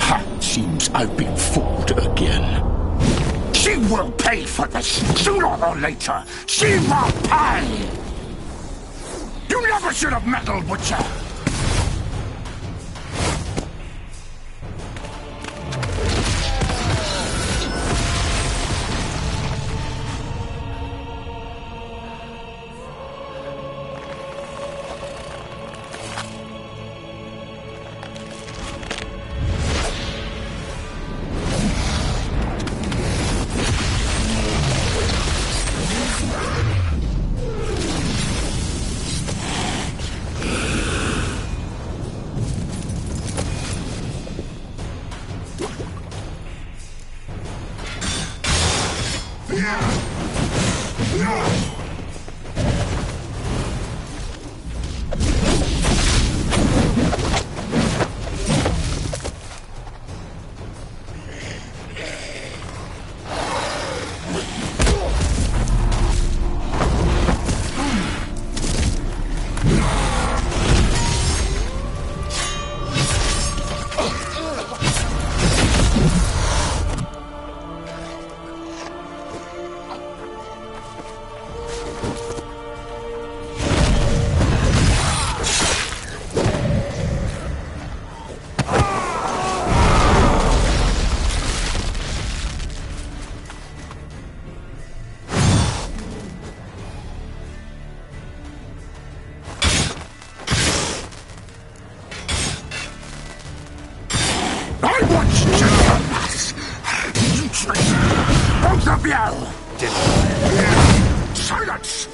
Ha! Seems I've been fooled again. She will pay for this, sooner or later. She will pay! You never should have meddled with her! What's gentleness? You traitor! Both of you! Silence!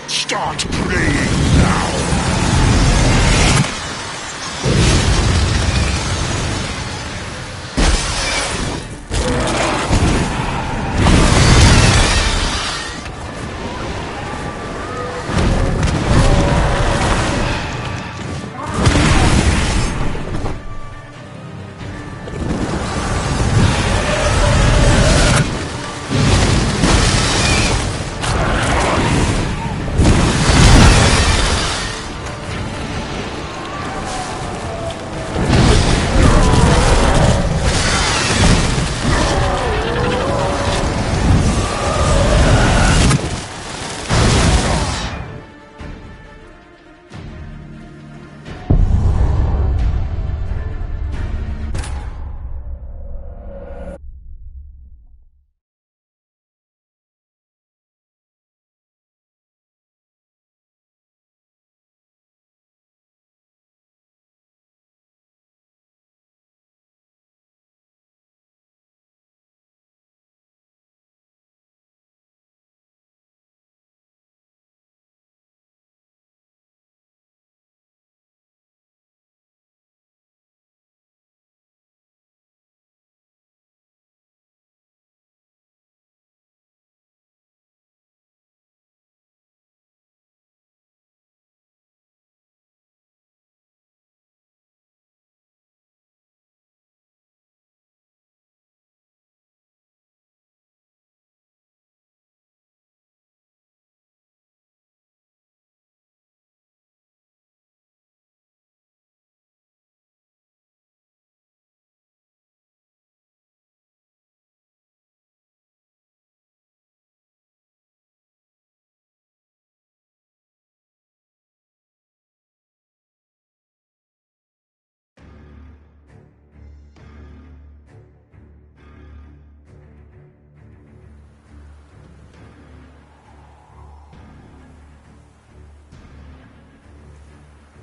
Start praying now!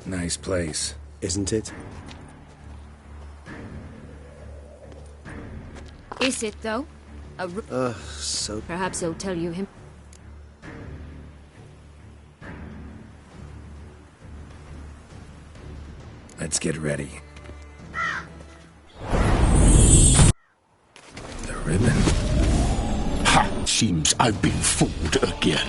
Nice place. Isn't it? Is it, though? So... Perhaps he'll tell you him. Let's get ready. The ribbon. Ha! Seems I've been fooled again.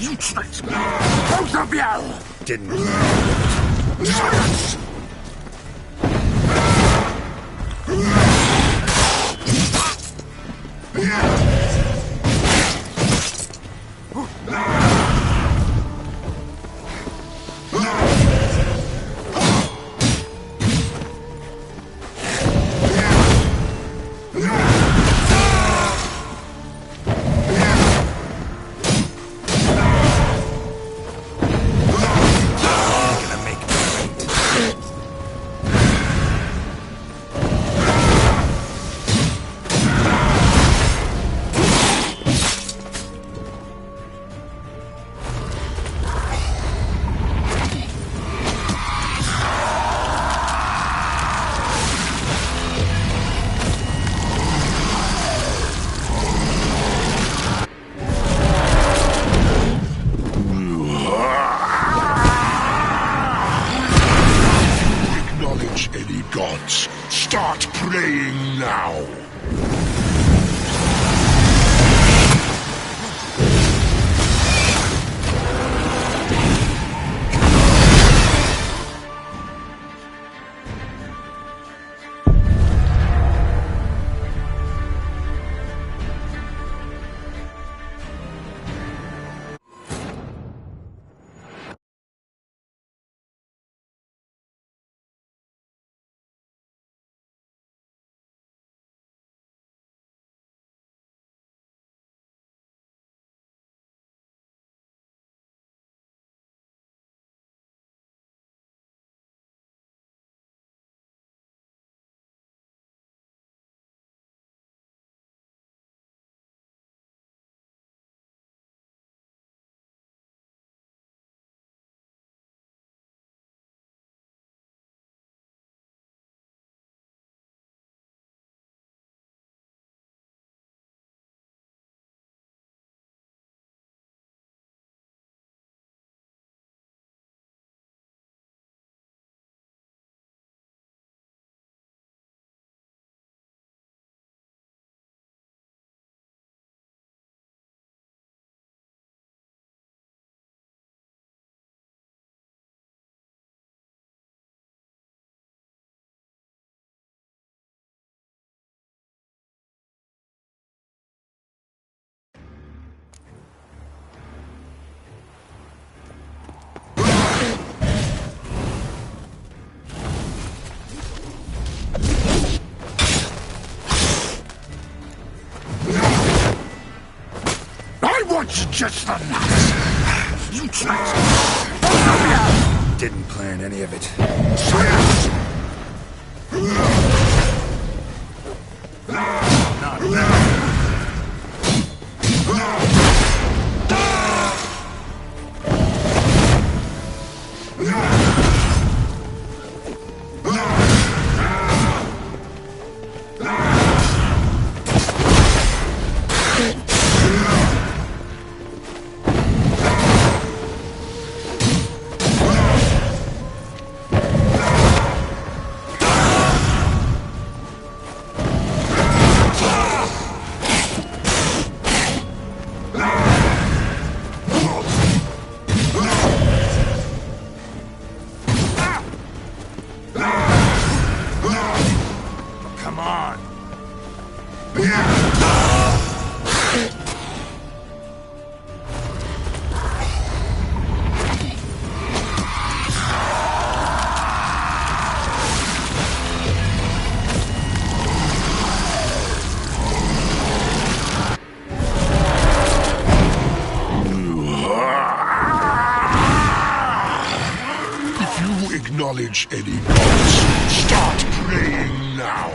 You tricked me! Both of you! Didn't. Silence! Any gods, start praying now! Just the nuts! You tricked me! Both of you! Didn't plan any of it. Silence! Not now. Acknowledge any gods. Start praying now.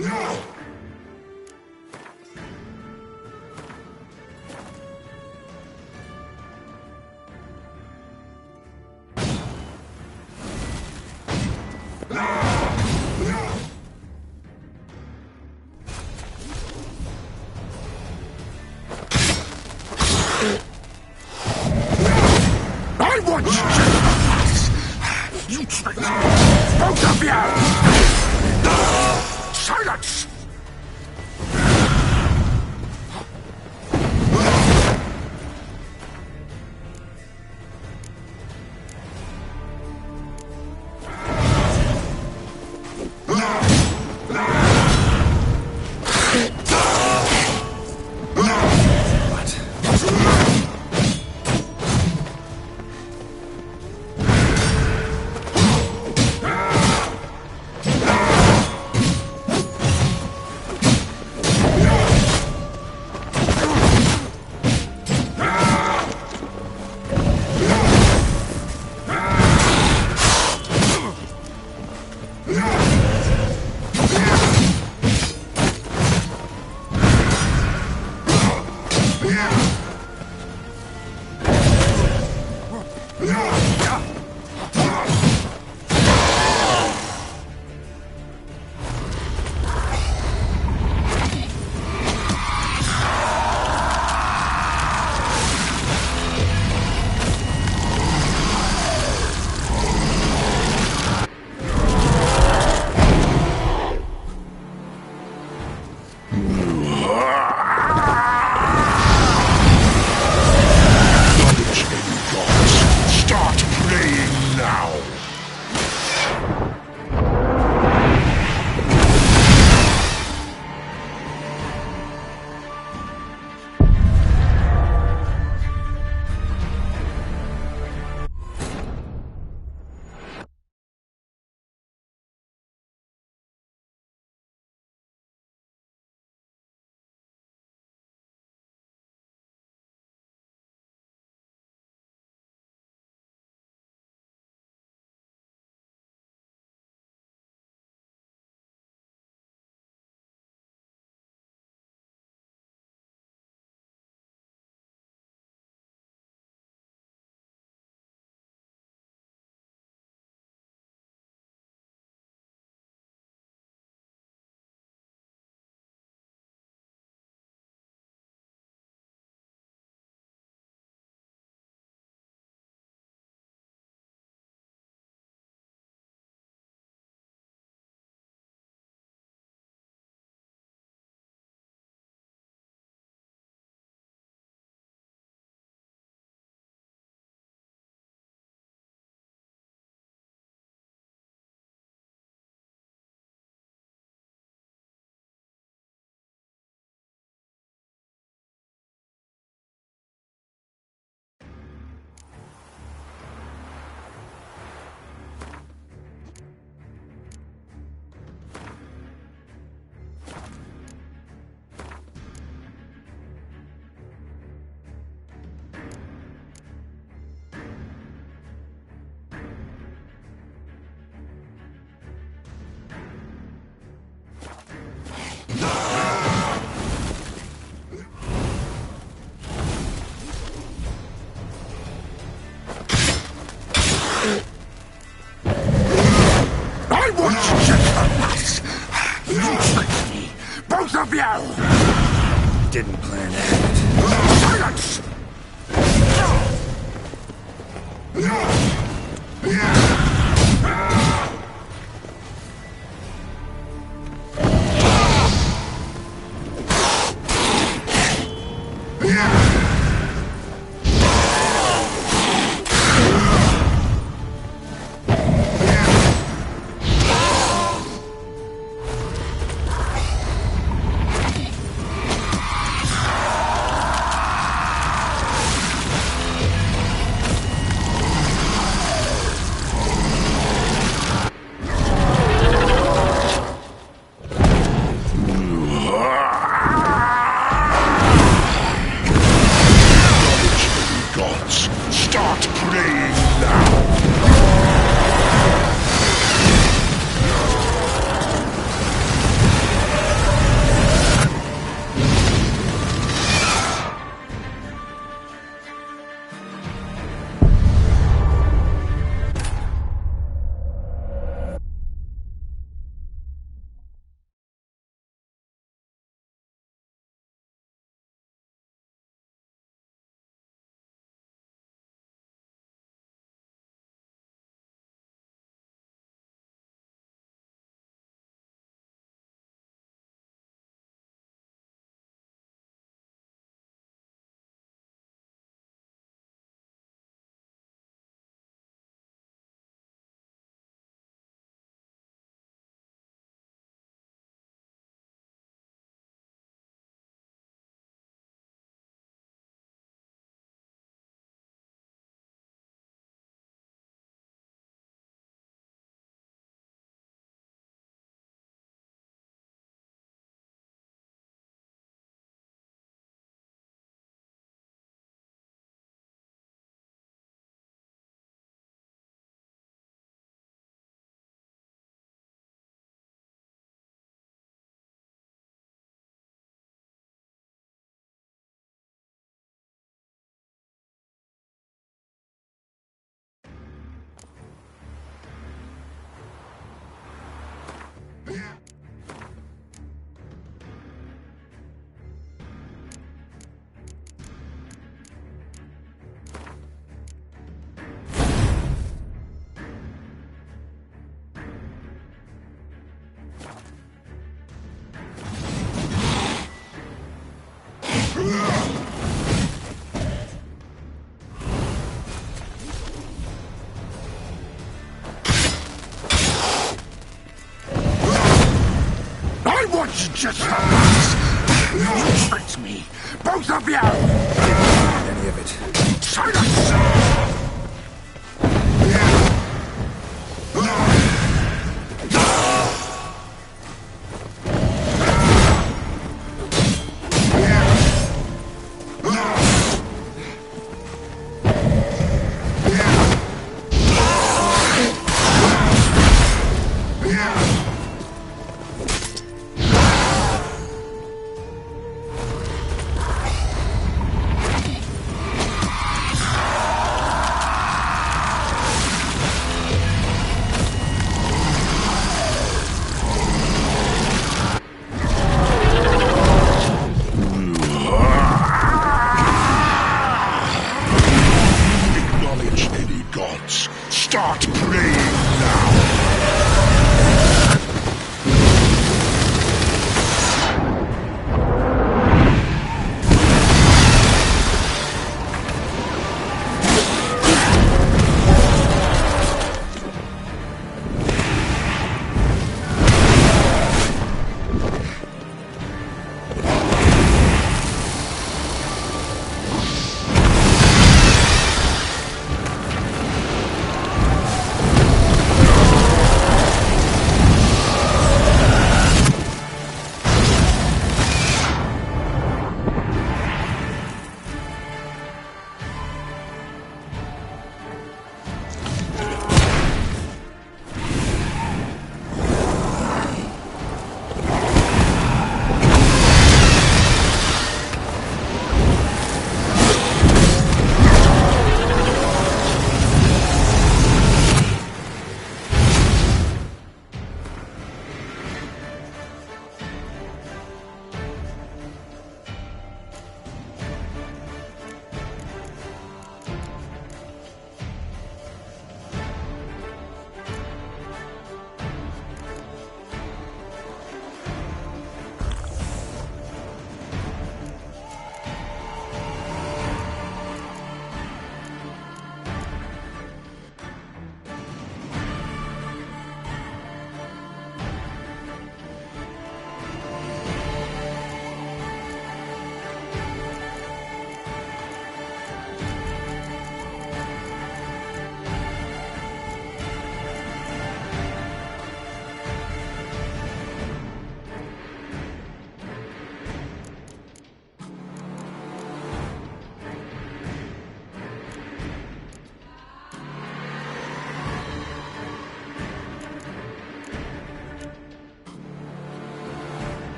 I want you! You traitors! Both of you! Silence! Start playing now! I want you to you tricked me! Both of you! Didn't plan it. Silence! It's just for once. You tricked me. Both of you! Any of it. Silence!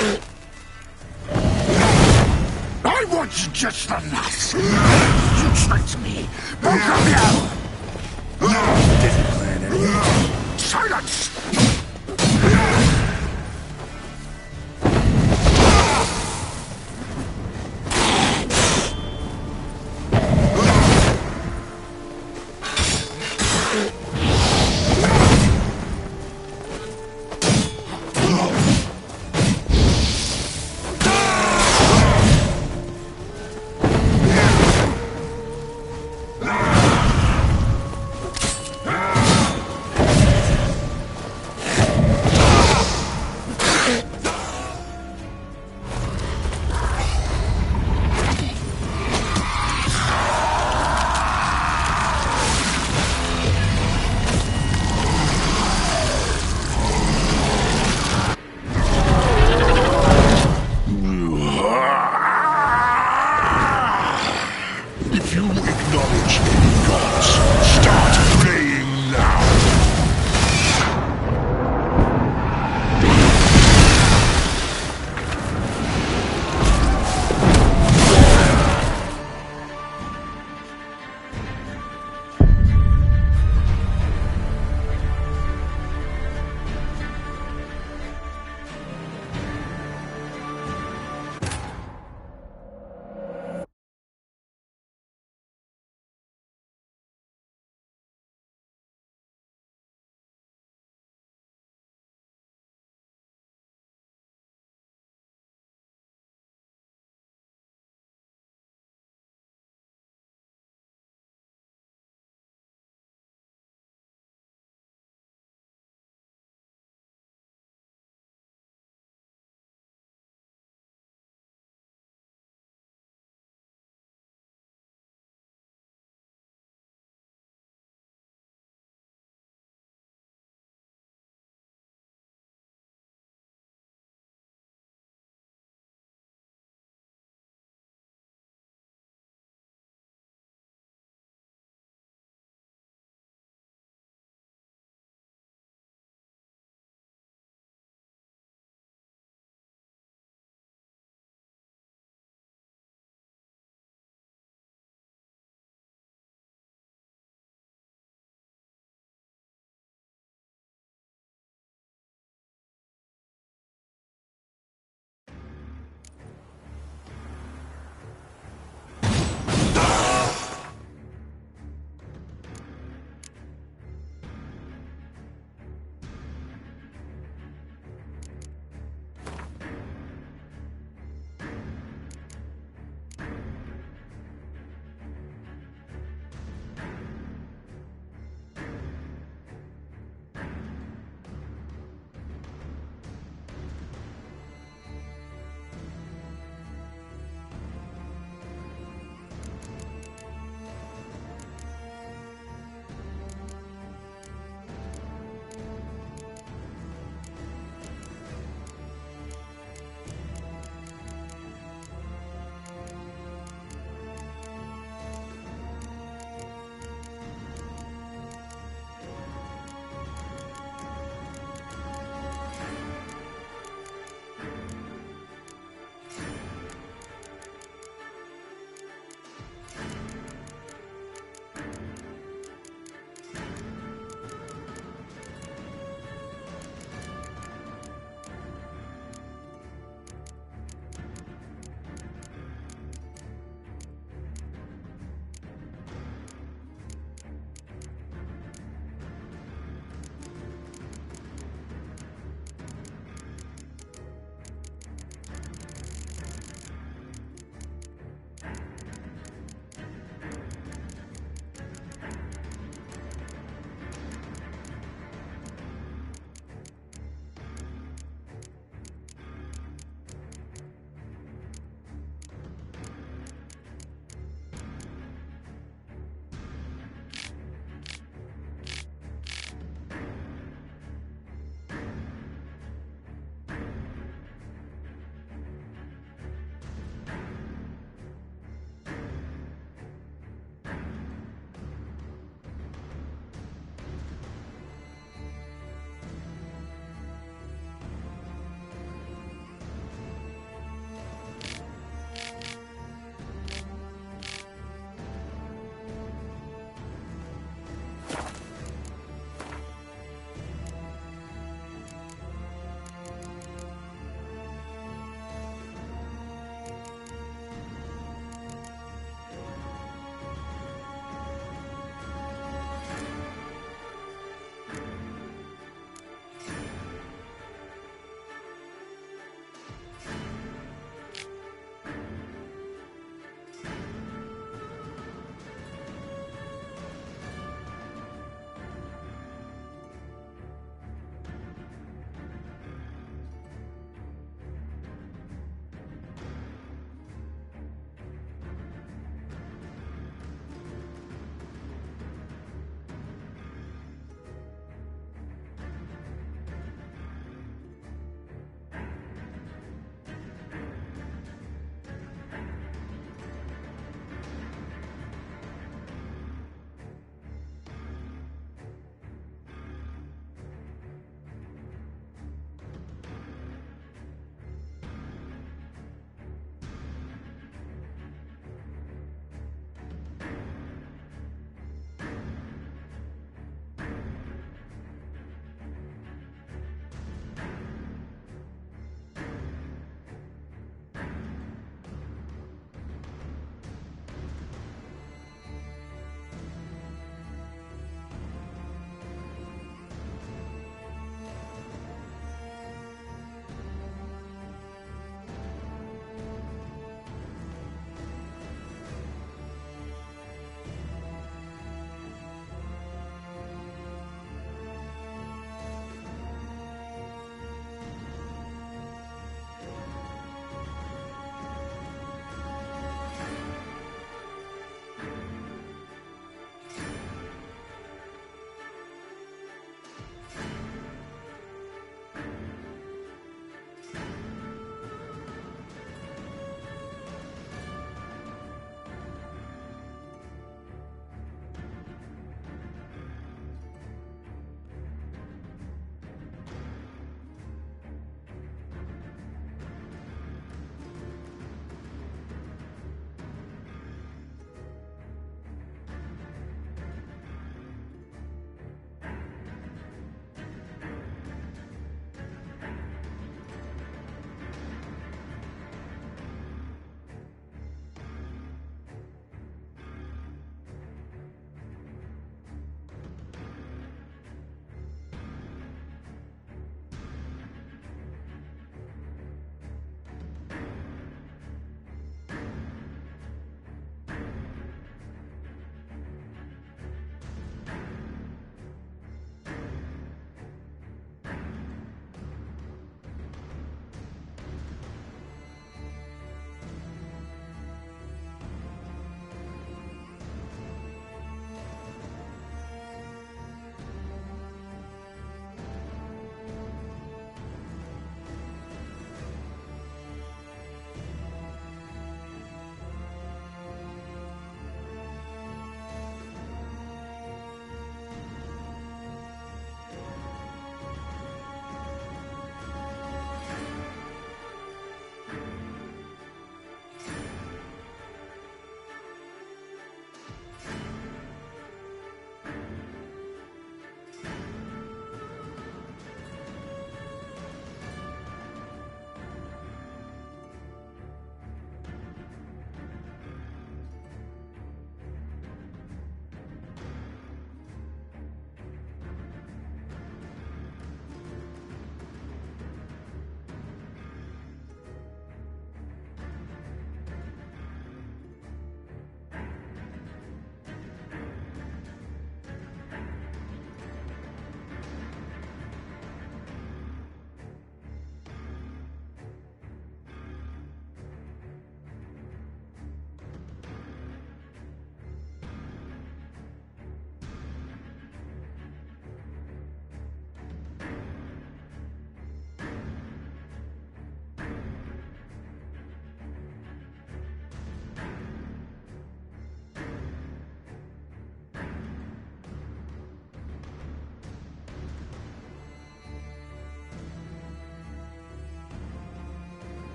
I want you just enough. You tricked me. Both of you! Didn't plan anything. Silence!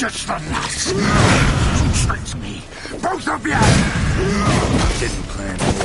just the last. You tricked me, both of you! Didn't plan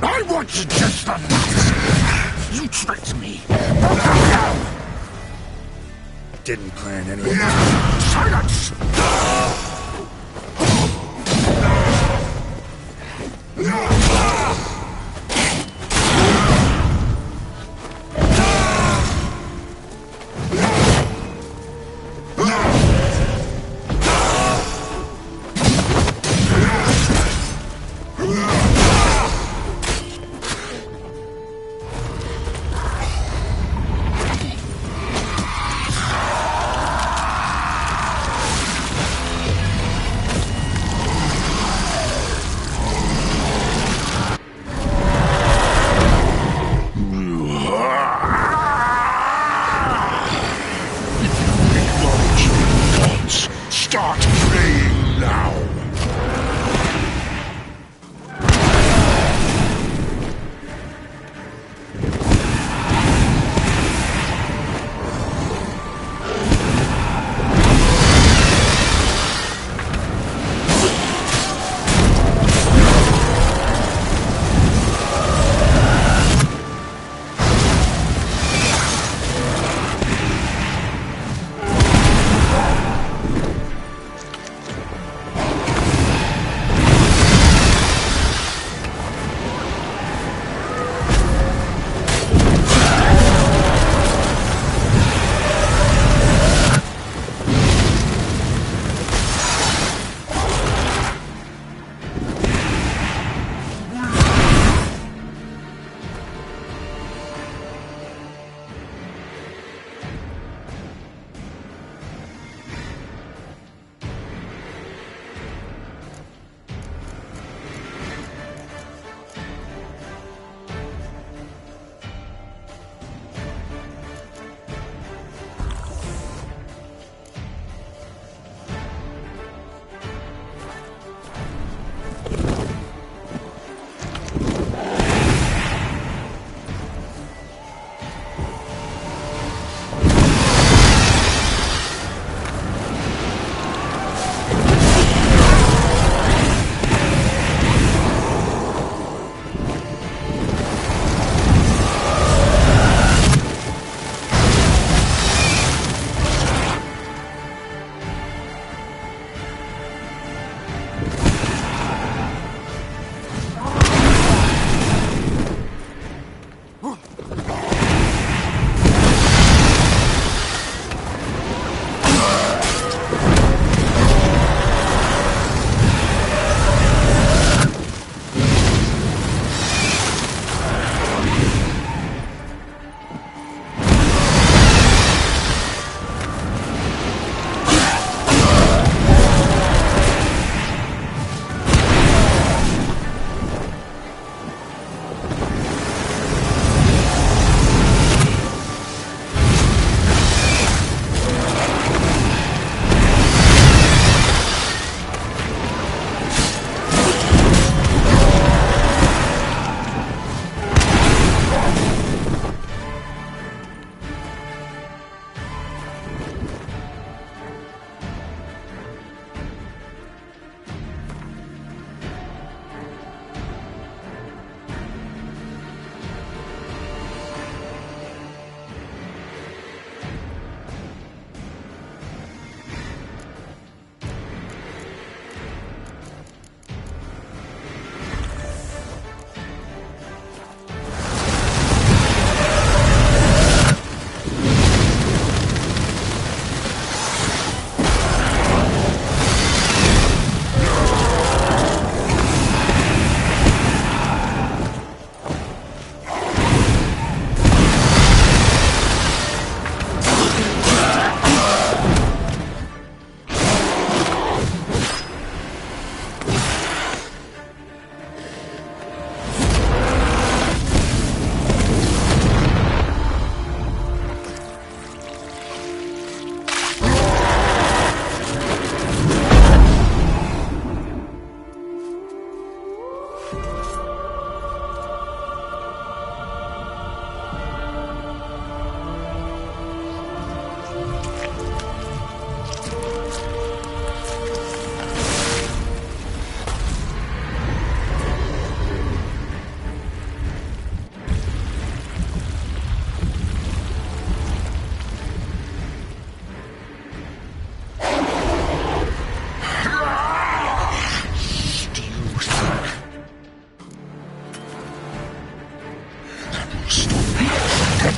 I want you just enough. You tricked me. Didn't plan any. Silence!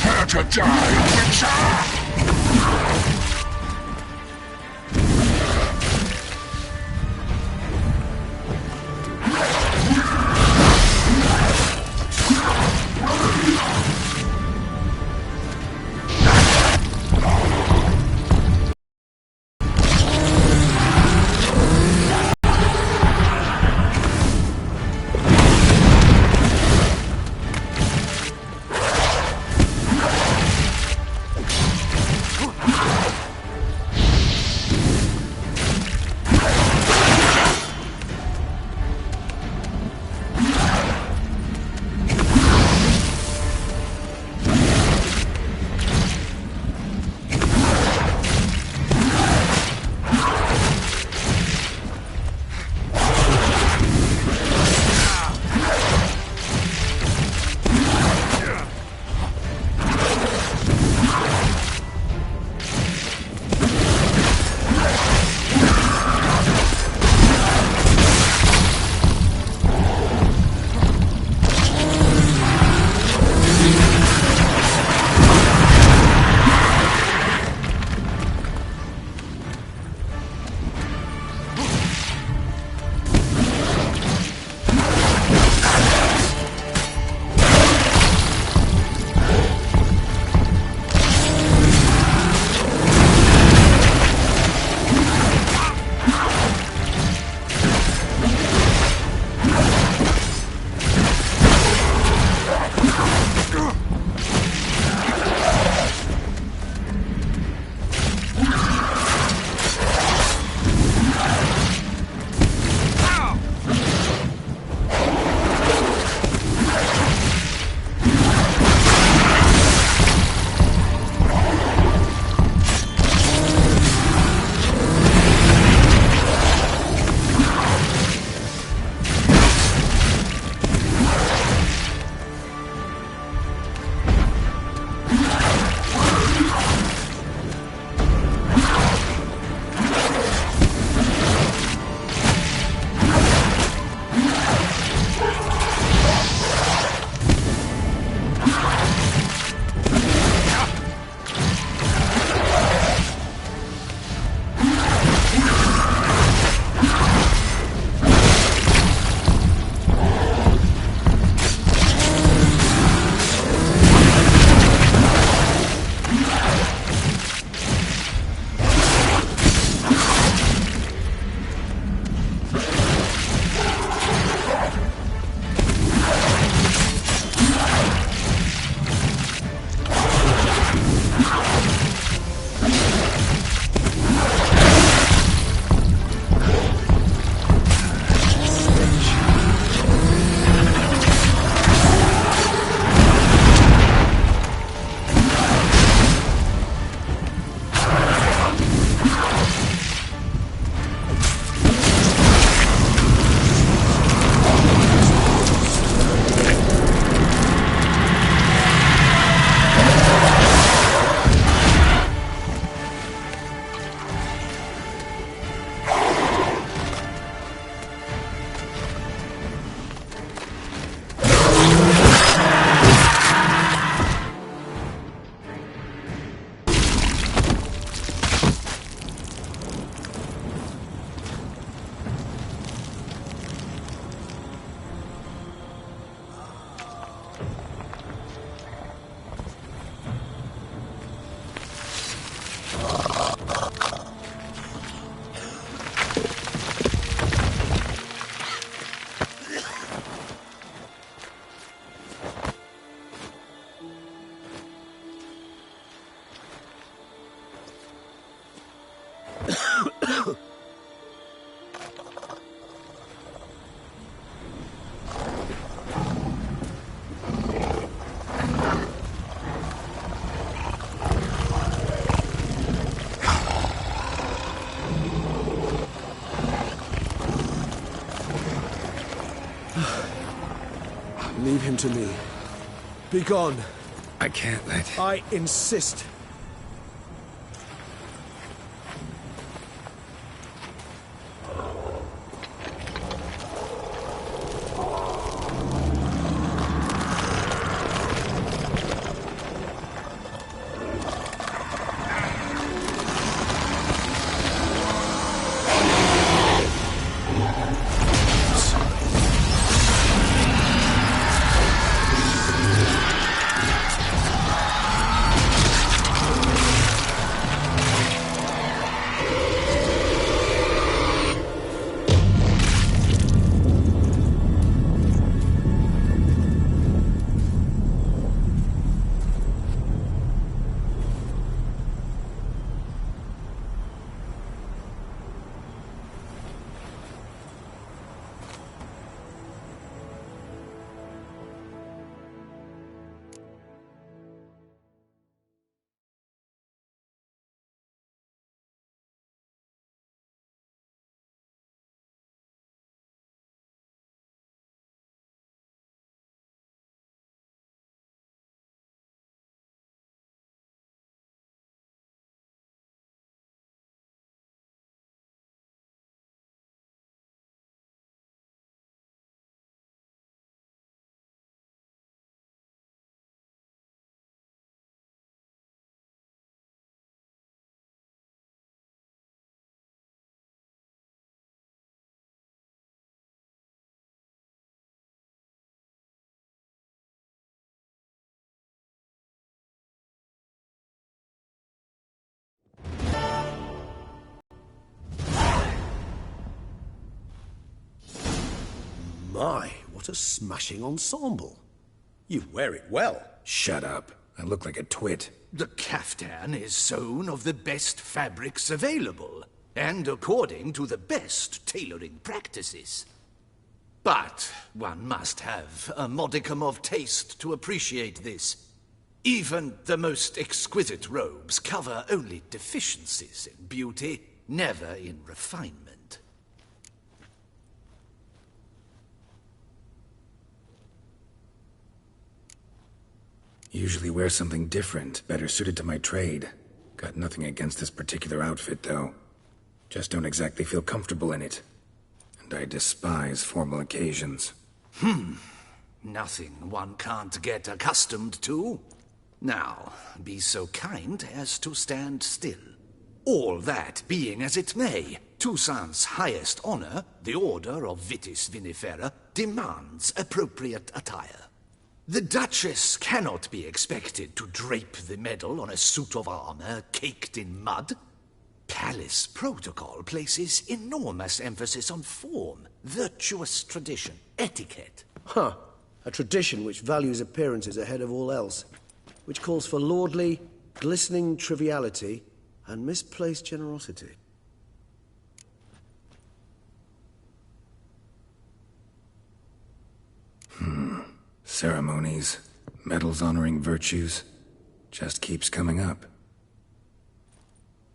Prepare to die, Witcher! Leave him to me. Be gone. I can't let... I insist. My, what a smashing ensemble. You wear it well. Shut up. I look like a twit. The caftan is sewn of the best fabrics available, and according to the best tailoring practices. But one must have a modicum of taste to appreciate this. Even the most exquisite robes cover only deficiencies in beauty, never in refinement. Usually wear something different, better suited to my trade. Got nothing against this particular outfit, though. Just don't exactly feel comfortable in it. And I despise formal occasions. Nothing one can't get accustomed to. Now, be so kind as to stand still. All that being as it may, Toussaint's highest honor, the Order of Vitis Vinifera, demands appropriate attire. The Duchess cannot be expected to drape the medal on a suit of armor caked in mud. Palace protocol places enormous emphasis on form, virtuous tradition, etiquette. Huh. A tradition which values appearances ahead of all else. Which calls for lordly, glistening triviality and misplaced generosity. Ceremonies, medals honoring virtues, just keeps coming up.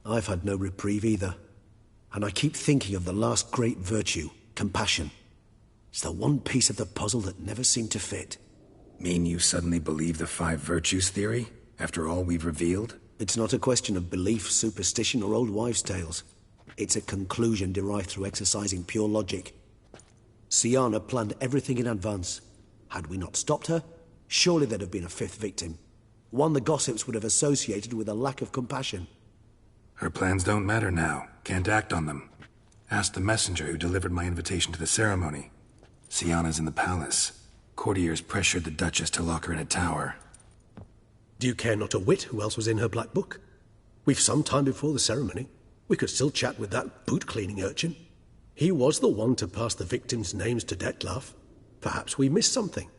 I've had no reprieve either. And I keep thinking of the last great virtue, compassion. It's the one piece of the puzzle that never seemed to fit. Mean you suddenly believe the 5 virtues theory, after all we've revealed? It's not a question of belief, superstition, or old wives' tales. It's a conclusion derived through exercising pure logic. Syanna planned everything in advance. Had we not stopped her, surely there'd have been a 5th victim. One the gossips would have associated with a lack of compassion. Her plans don't matter now. Can't act on them. Ask the messenger who delivered my invitation to the ceremony. Syanna's in the palace. Courtiers pressured the Duchess to lock her in a tower. Do you care not a whit who else was in her black book? We've some time before the ceremony. We could still chat with that boot-cleaning urchin. He was the one to pass the victims' names to Dettlaff. Perhaps we missed something.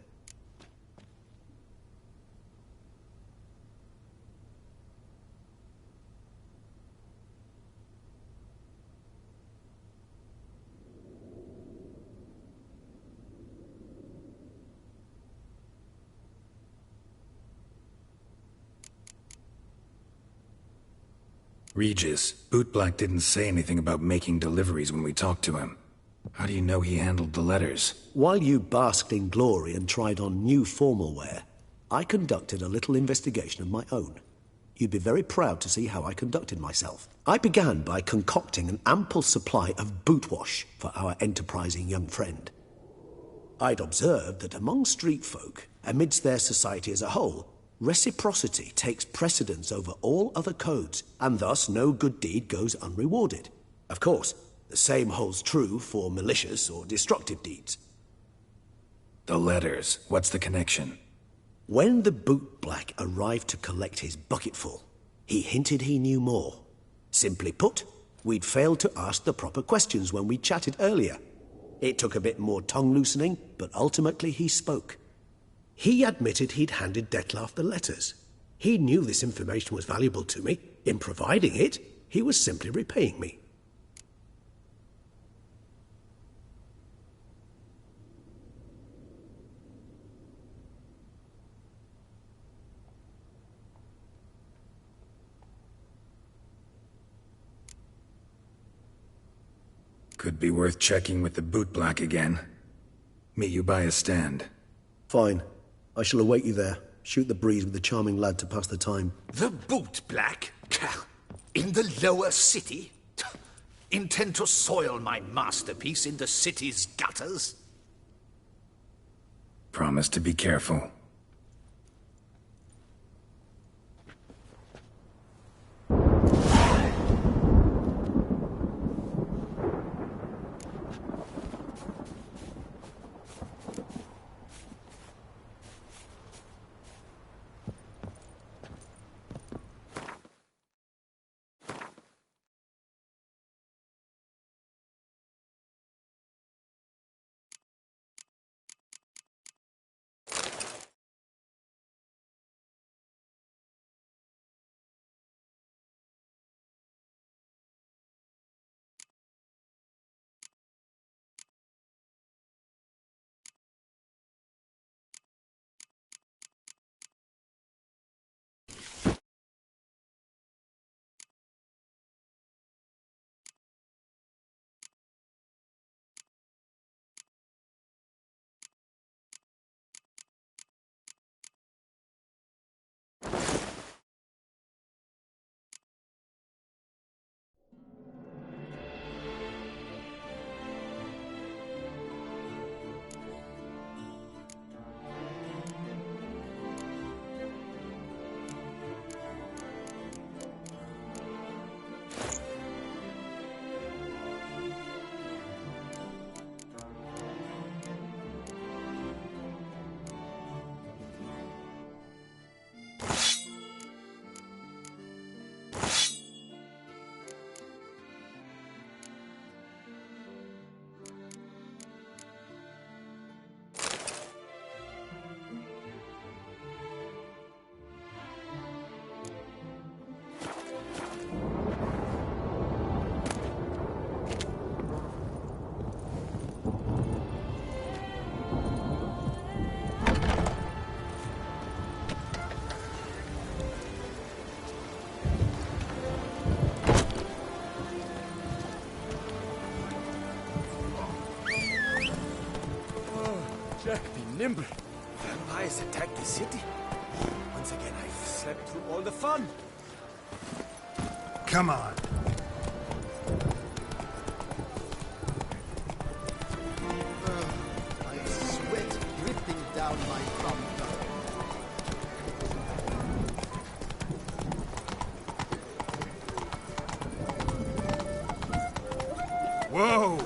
Regis, Bootblack didn't say anything about making deliveries when we talked to him. How do you know he handled the letters? While you basked in glory and tried on new formal wear, I conducted a little investigation of my own. You'd be very proud to see how I conducted myself. I began by concocting an ample supply of boot wash for our enterprising young friend. I'd observed that among street folk, amidst their society as a whole, reciprocity takes precedence over all other codes, and thus no good deed goes unrewarded. Of course, the same holds true for malicious or destructive deeds. The letters, what's the connection? When the bootblack arrived to collect his bucketful, he hinted he knew more. Simply put, we'd failed to ask the proper questions when we chatted earlier. It took a bit more tongue-loosening, but ultimately he spoke. He admitted he'd handed Dettlaff the letters. He knew this information was valuable to me. In providing it, he was simply repaying me. Could be worth checking with the bootblack again. Meet you by a stand. Fine. I shall await you there. Shoot the breeze with the charming lad to pass the time. The bootblack? In the lower city? Intend to soil my masterpiece in the city's gutters? Promise to be careful. nimble. Vampires attacked the city. Once again, I've slept through all the fun. Come on. I sweat dripping down my thumb. Whoa!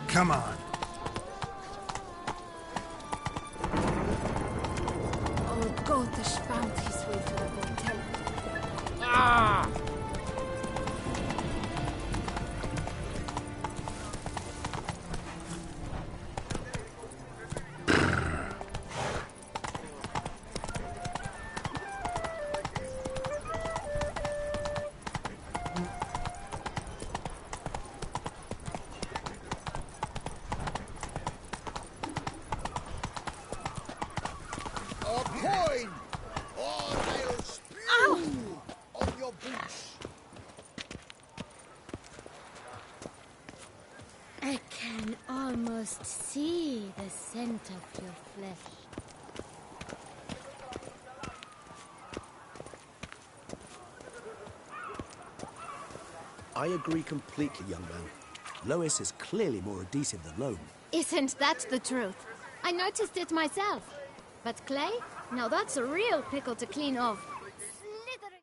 Come on. Oh, Gotish found his way to the hotel. Ah! I can almost see the scent of your flesh. I agree completely, young man. Lois is clearly more adhesive than Loam. Isn't that the truth? I noticed it myself. But clay? Now that's a real pickle to clean off. Slithering.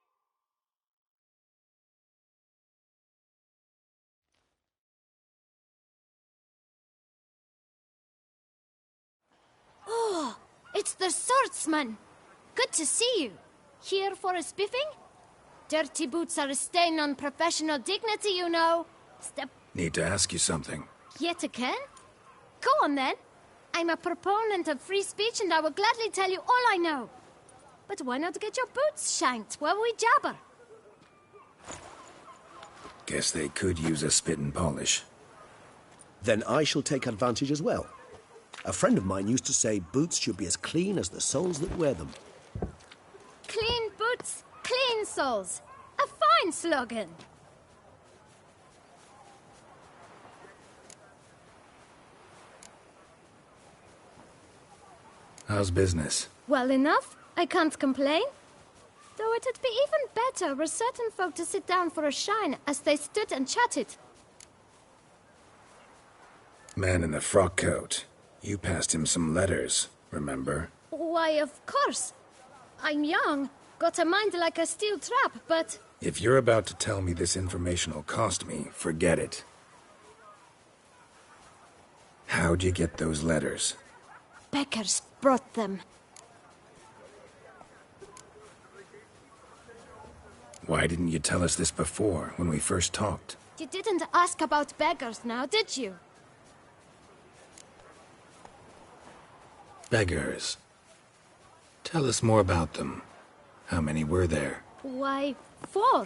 Oh, it's the swordsman. Good to see you. Here for a spiffing? Dirty boots are a stain on professional dignity, you know. Step. Need to ask you something. Yet again? Go on then. I'm a proponent of free speech and I will gladly tell you all I know. But why not get your boots shanked while we jabber? Guess they could use a spit and polish. Then I shall take advantage as well. A friend of mine used to say boots should be as clean as the soles that wear them. Clean boots, clean soles. A fine slogan. How's business? Well enough. I can't complain. Though it'd be even better were certain folk to sit down for a shine as they stood and chatted. Man in the frock coat. You passed him some letters, remember? Why, of course. I'm young, got a mind like a steel trap, but... If you're about to tell me this information will cost me, forget it. How'd you get those letters? Beggars brought them. Why didn't you tell us this before, when we first talked? You didn't ask about beggars now, did you? Beggars. Tell us more about them. How many were there? Why, 4.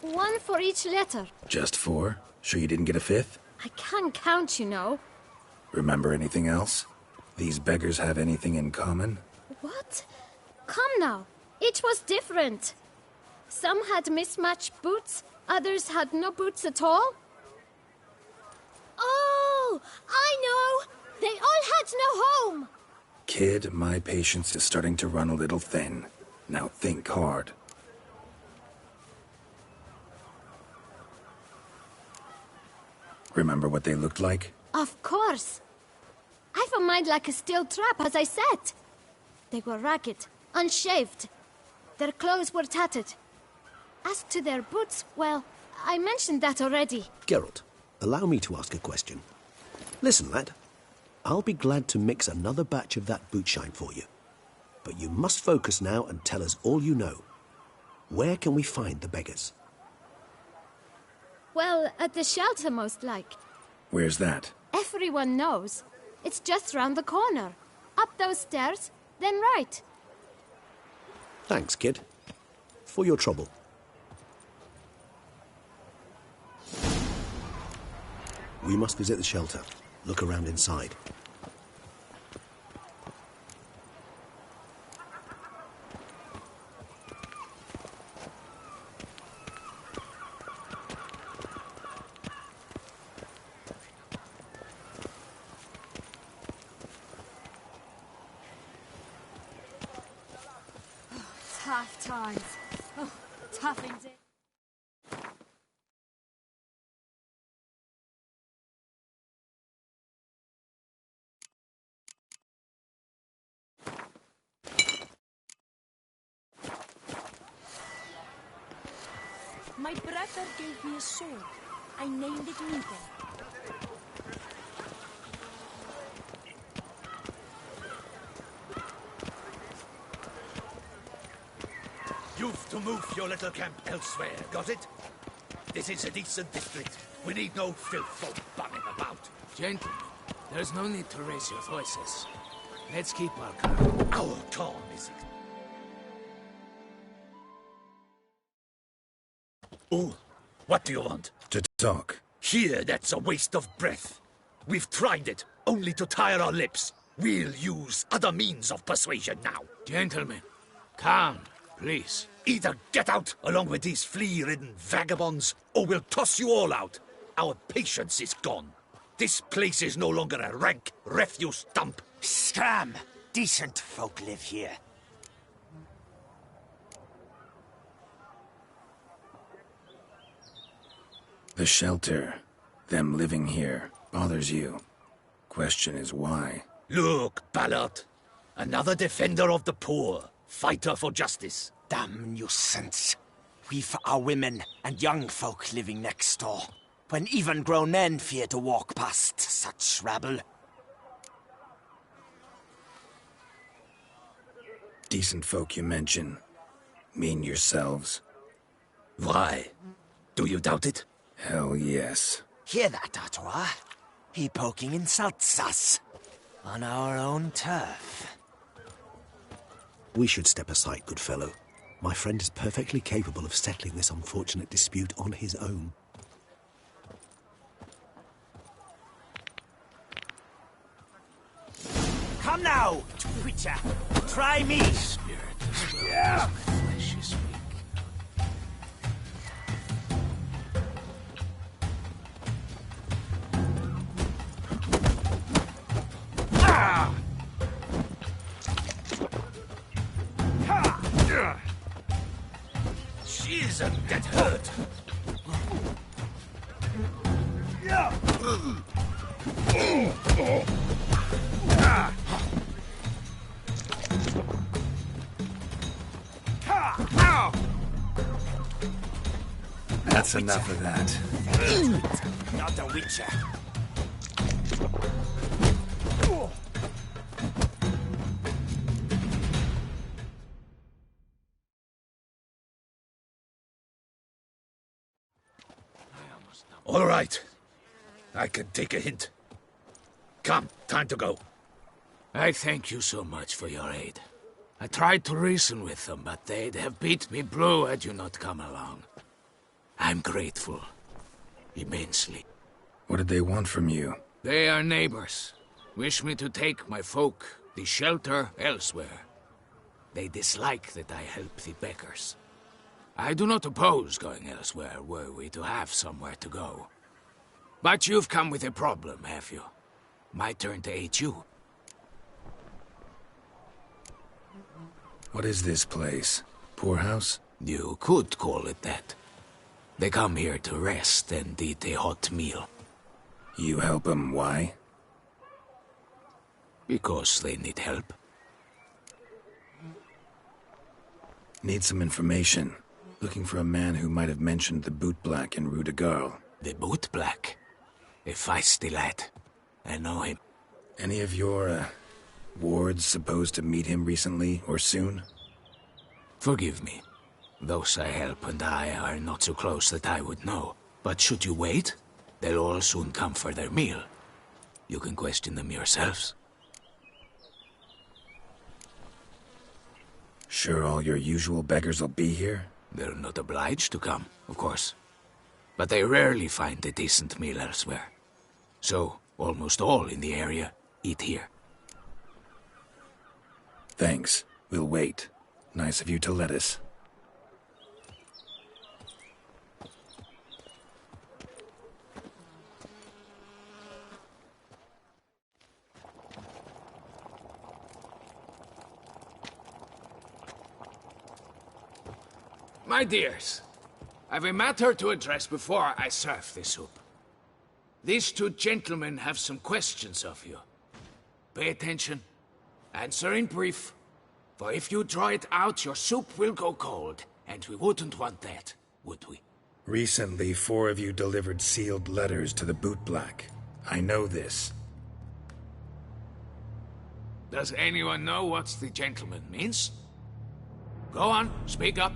1 for each letter. Just 4? Sure you didn't get a 5th? I can't count, you know. Remember anything else? These beggars have anything in common? What? Come now. Each was different. Some had mismatched boots, others had no boots at all. Oh, I know! They all had no home! Kid, my patience is starting to run a little thin. Now think hard. Remember what they looked like? Of course. I've a mind like a steel trap, as I said. They were ragged, unshaved. Their clothes were tattered. As to their boots, well, I mentioned that already. Geralt, allow me to ask a question. Listen, lad. I'll be glad to mix another batch of that boot shine for you. But you must focus now and tell us all you know. Where can we find the beggars? Well, at the shelter, most like. Where's that? Everyone knows. It's just round the corner. Up those stairs, then right. Thanks, kid. For your trouble. We must visit the shelter. Look around inside. Tough times. Oh, tough indeed. My brother gave me a sword. I named it Negan. You've to move your little camp elsewhere, got it? This is a decent district. We need no filth folk bumming about. Gentlemen, there's no need to raise your voices. Let's keep our calm. Our calm, is it? Oh, what do you want? To talk. Here, that's a waste of breath. We've tried it, only to tire our lips. We'll use other means of persuasion now. Gentlemen, calm, please. Either get out along with these flea-ridden vagabonds, or we'll toss you all out. Our patience is gone. This place is no longer a rank refuse dump. Scram! Decent folk live here. The shelter, them living here, bothers you. Question is why? Look, Ballard. Another defender of the poor. Fighter for justice. Damn nuisance. We've our women and young folk living next door, when even grown men fear to walk past such rabble. Decent folk you mention. Mean yourselves. Why? Do you doubt it? Hell yes. Hear that, Artois? He poking insults us. On our own turf. We should step aside, good fellow. My friend is perfectly capable of settling this unfortunate dispute on his own. Come now, Witcher. Try me. Spirit as well as my flesh is weak. She isn't that hurt. That's enough of that. Not a Witcher. All right. I can take a hint. Come, time to go. I thank you so much for your aid. I tried to reason with them, but they'd have beat me blue had you not come along. I'm grateful. Immensely. What did they want from you? They are neighbors. Wish me to take my folk, the shelter, elsewhere. They dislike that I help the beggars. I do not oppose going elsewhere, were we to have somewhere to go. But you've come with a problem, have you? My turn to aid you. What is this place? Poorhouse? You could call it that. They come here to rest and eat a hot meal. You help them, why? Because they need help. Need some information. Looking for a man who might have mentioned the bootblack in Rue de Garl. The bootblack? A feisty lad. I know him. Any of your, wards supposed to meet him recently or soon? Forgive me. Those I help and I are not so close that I would know. But should you wait, they'll all soon come for their meal. You can question them yourselves. Sure all your usual beggars will be here? They're not obliged to come, of course. But they rarely find a decent meal elsewhere. So, almost all in the area eat here. Thanks. We'll wait. Nice of you to let us. My dears, I've a matter to address before I serve the soup. These two gentlemen have some questions of you. Pay attention. Answer in brief. For if you draw it out, your soup will go cold. And we wouldn't want that, would we? Recently, 4 of you delivered sealed letters to the Bootblack. I know this. Does anyone know what the gentleman means? Go on, speak up.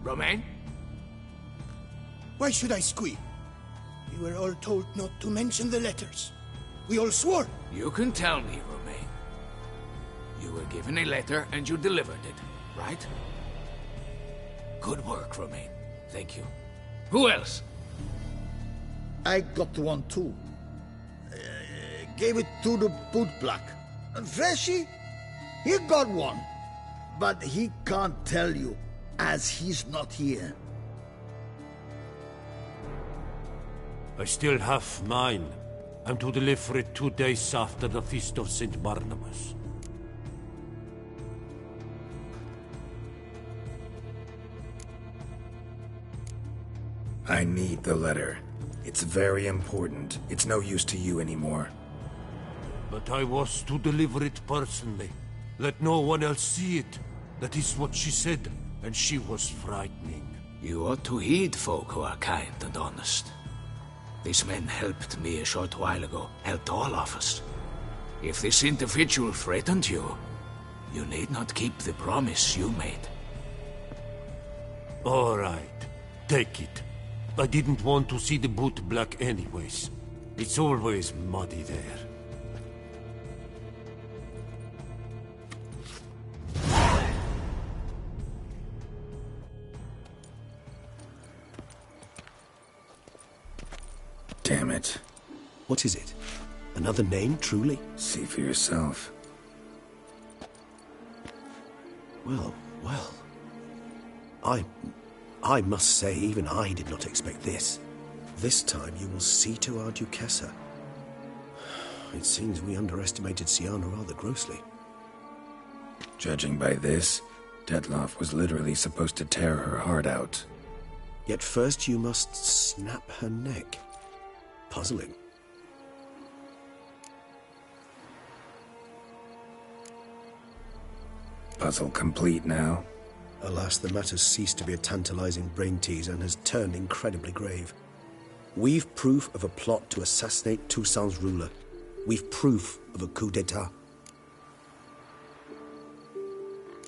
Romain? Why should I squeal? We were all told not to mention the letters. We all swore. You can tell me, Romain. You were given a letter and you delivered it, right? Good work, Romain. Thank you. Who else? I got one too. Gave it to the Bootblack. And Freshy, he got one. But he can't tell you, as he's not here. I still have mine. I'm to deliver it 2 days after the Feast of St. Barnabas. I need the letter. It's very important. It's no use to you anymore. But I was to deliver it personally. Let no one else see it. That is what she said, and she was frightening. You ought to heed folk who are kind and honest. These men helped me a short while ago, helped all of us. If this individual threatened you, you need not keep the promise you made. All right, take it. I didn't want to see the Bootblack anyways. It's always muddy there. Damn it. What is it? Another name, truly? See for yourself. Well, well. I must say, even I did not expect this. This time you will see to our Duquesa. It seems we underestimated Syanna rather grossly. Judging by this, Detloff was literally supposed to tear her heart out. Yet first you must snap her neck. Puzzling. Puzzle complete now? Alas, the matter's ceased to be a tantalizing brain teaser and has turned incredibly grave. We've proof of a plot to assassinate Toussaint's ruler. We've proof of a coup d'etat.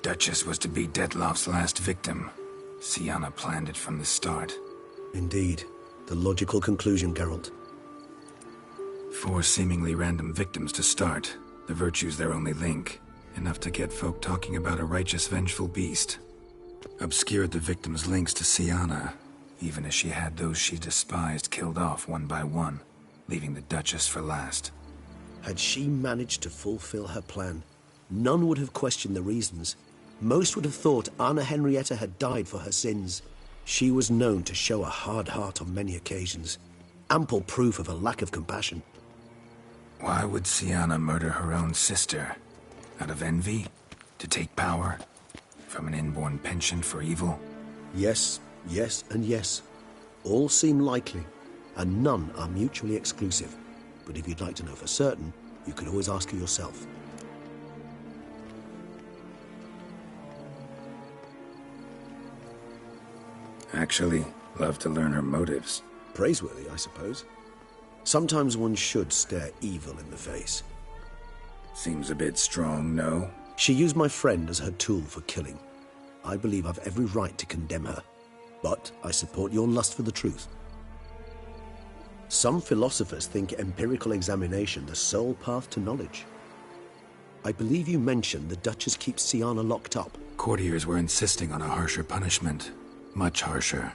Duchess was to be Detloff's last victim. Syanna planned it from the start. Indeed. The logical conclusion, Geralt. 4 seemingly random victims to start. The virtue's their only link. Enough to get folk talking about a righteous, vengeful beast. Obscured the victims' links to Syanna, even as she had those she despised killed off one by one, leaving the Duchess for last. Had she managed to fulfill her plan, none would have questioned the reasons. Most would have thought Anna Henrietta had died for her sins. She was known to show a hard heart on many occasions. Ample proof of a lack of compassion. Why would Syanna murder her own sister? Out of envy? To take power? From an inborn penchant for evil? Yes, yes, and yes. All seem likely, and none are mutually exclusive. But if you'd like to know for certain, you could always ask her yourself. Actually, love to learn her motives. Praiseworthy, I suppose. Sometimes one should stare evil in the face. Seems a bit strong, no? She used my friend as her tool for killing. I believe I've every right to condemn her, but I support your lust for the truth. Some philosophers think empirical examination the sole path to knowledge. I believe you mentioned the Duchess keeps Siana locked up. Courtiers were insisting on a harsher punishment. Much harsher.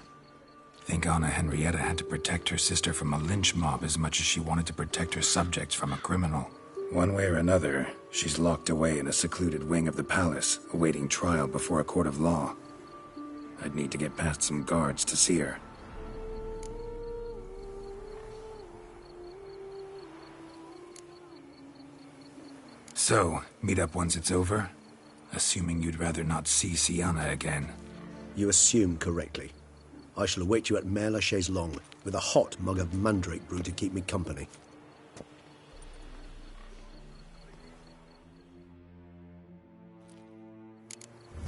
Think Anna Henrietta had to protect her sister from a lynch mob as much as she wanted to protect her subjects from a criminal. One way or another, she's locked away in a secluded wing of the palace, awaiting trial before a court of law. I'd need to get past some guards to see her. So, meet up once it's over? Assuming you'd rather not see Siana again. You assume correctly. I shall await you at Mare la Chaise-Longue with a hot mug of mandrake brew to keep me company.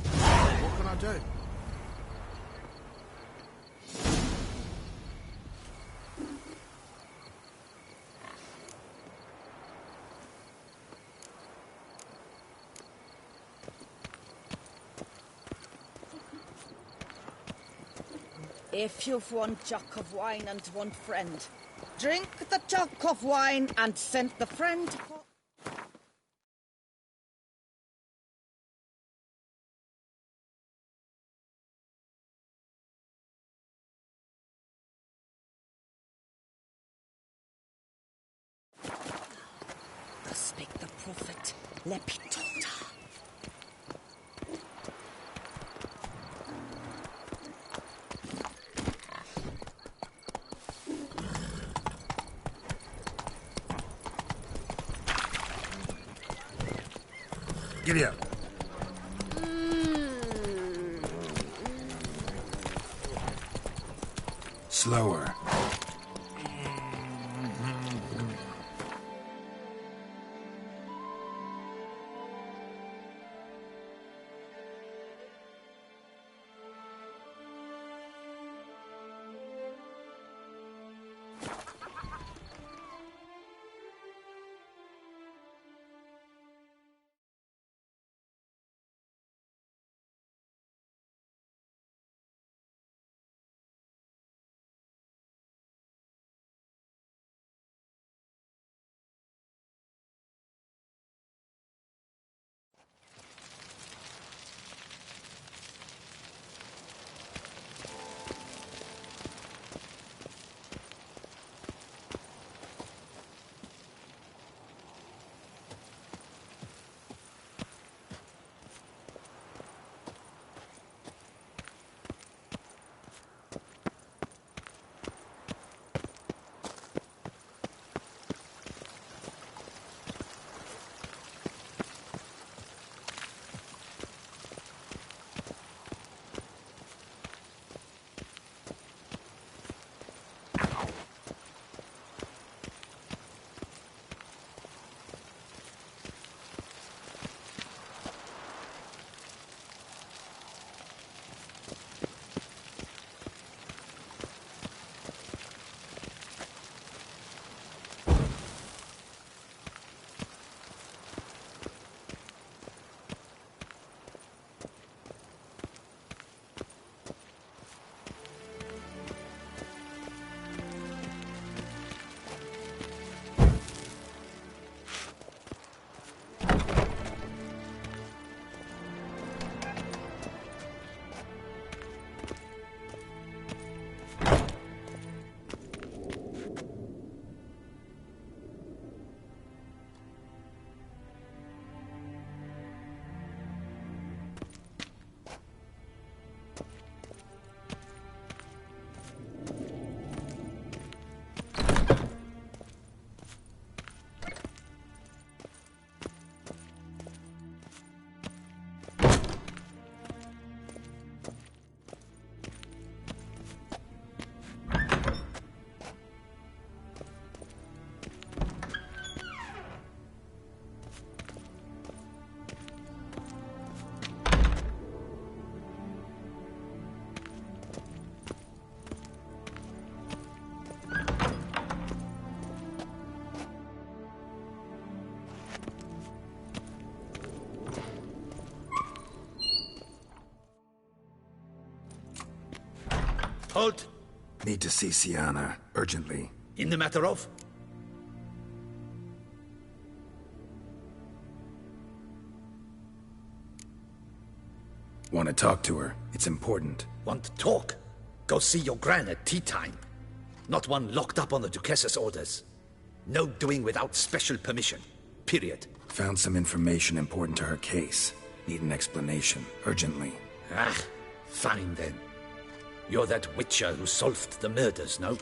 What can I do? If you've one jug of wine and one friend, drink the jug of wine and send the friend for... Thus spake the prophet Lepidota. Giddy up. Slower. Halt! Need to see Siana, urgently. In the matter of? Want to talk to her. It's important. Want to talk? Go see your gran at tea time. Not one locked up on the Duquess's orders. No doing without special permission. Period. Found some information important to her case. Need an explanation, urgently. Ah, fine then. You're that witcher who solved the murders, no?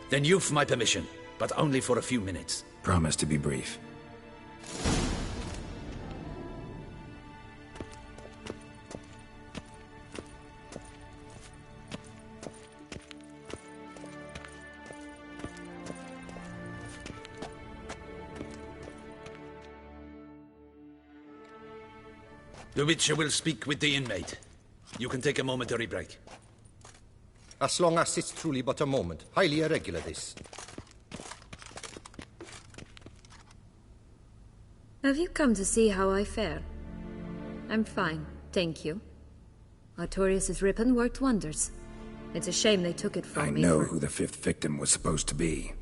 Then you've my permission, but only for a few minutes. Promise to be brief. The Witcher will speak with the inmate. You can take a momentary break. As long as it's truly but a moment. Highly irregular, this. Have you come to see how I fare? I'm fine, thank you. Artorius' ribbon worked wonders. It's a shame they took it from me. I know who the 5th victim was supposed to be.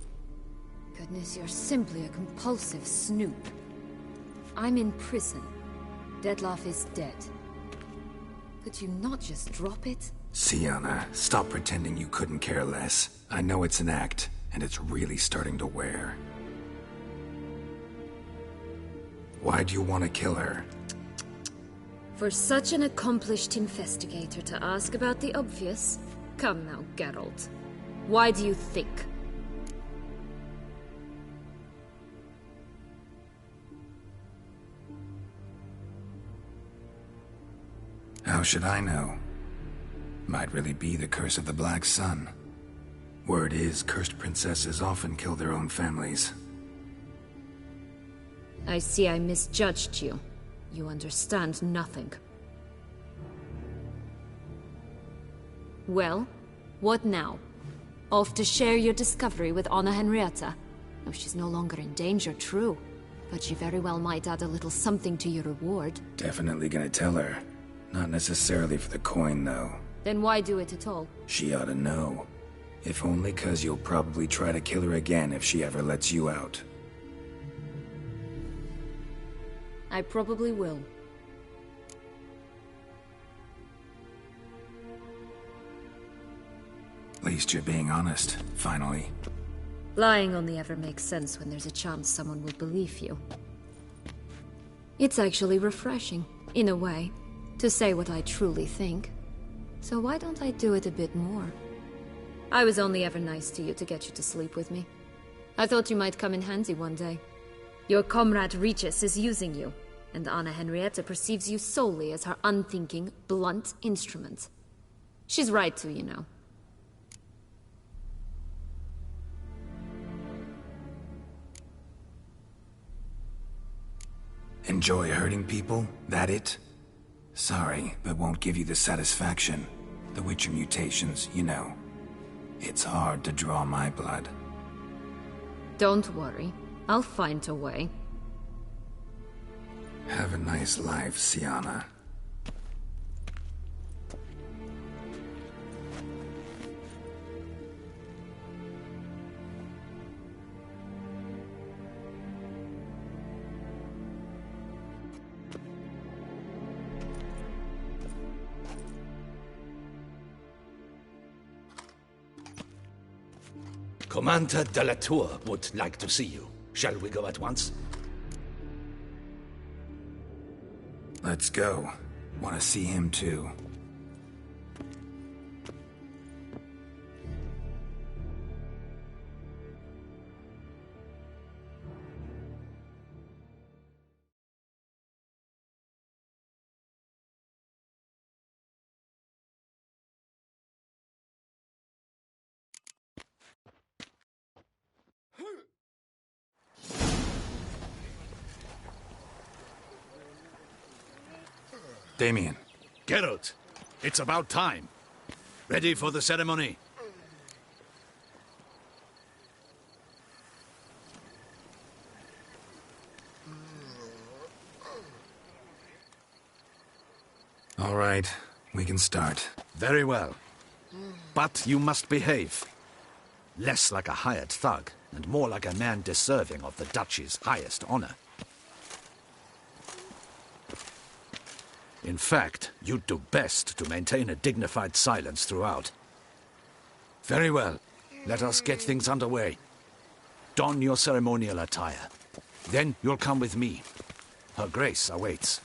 Goodness, you're simply a compulsive snoop. I'm in prison. Dettlaff is dead. Could you not just drop it? Siana, stop pretending you couldn't care less. I know it's an act, and it's really starting to wear. Why do you want to kill her? For such an accomplished investigator to ask about the obvious? Come now, Geralt. Why do you think? How should I know? Might really be the curse of the Black Sun. Word is, cursed princesses often kill their own families. I see I misjudged you. You understand nothing. Well, what now? Off to share your discovery with Anna Henrietta? Oh, she's no longer in danger, true. But she very well might add a little something to your reward. Definitely gonna tell her. Not necessarily for the coin, though. Then why do it at all? She ought to know. If only 'cause you'll probably try to kill her again if she ever lets you out. I probably will. At least you're being honest, finally. Lying only ever makes sense when there's a chance someone will believe you. It's actually refreshing, in a way, to say what I truly think. So why don't I do it a bit more? I was only ever nice to you to get you to sleep with me. I thought you might come in handy one day. Your comrade Regis is using you, and Anna Henrietta perceives you solely as her unthinking, blunt instrument. She's right to, you know. Enjoy hurting people? That it? Sorry, but won't give you the satisfaction. The Witcher mutations, you know. It's hard to draw my blood. Don't worry. I'll find a way. Have a nice life, Siana. Commander de la Tour would like to see you. Shall we go at once? Let's go. Want to see him too. Damien. Geralt, it's about time. Ready for the ceremony? All right, we can start. Very well. But you must behave. Less like a hired thug, and more like a man deserving of the Duchy's highest honor. In fact, you'd do best to maintain a dignified silence throughout. Very well. Let us get things underway. Don your ceremonial attire. Then you'll come with me. Her Grace awaits.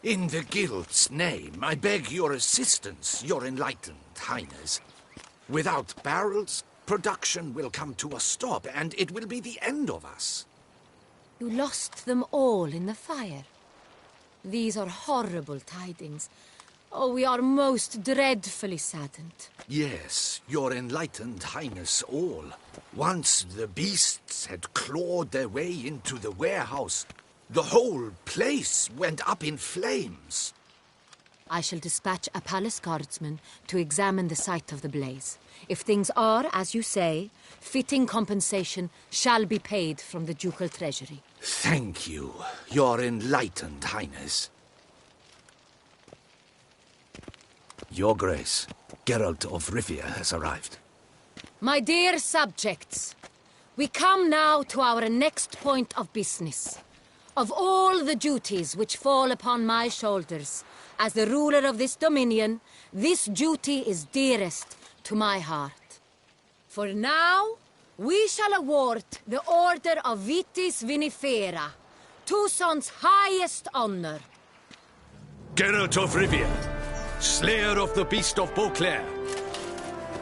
In the Guild's name, I beg your assistance, your enlightened highness. Without barrels, production will come to a stop, and it will be the end of us. You lost them all in the fire. These are horrible tidings. Oh, we are most dreadfully saddened. Yes, your enlightened highness all. Once the beasts had clawed their way into the warehouse, the whole place went up in flames. I shall dispatch a palace guardsman to examine the site of the blaze. If things are, as you say, fitting compensation shall be paid from the ducal treasury. Thank you, your enlightened highness. Your Grace, Geralt of Rivia has arrived. My dear subjects, we come now to our next point of business. Of all the duties which fall upon my shoulders, as the ruler of this dominion, this duty is dearest to my heart. For now, we shall award the Order of Vitis Vinifera, Toussaint's highest honor. Geralt of Rivia, Slayer of the Beast of Beauclair,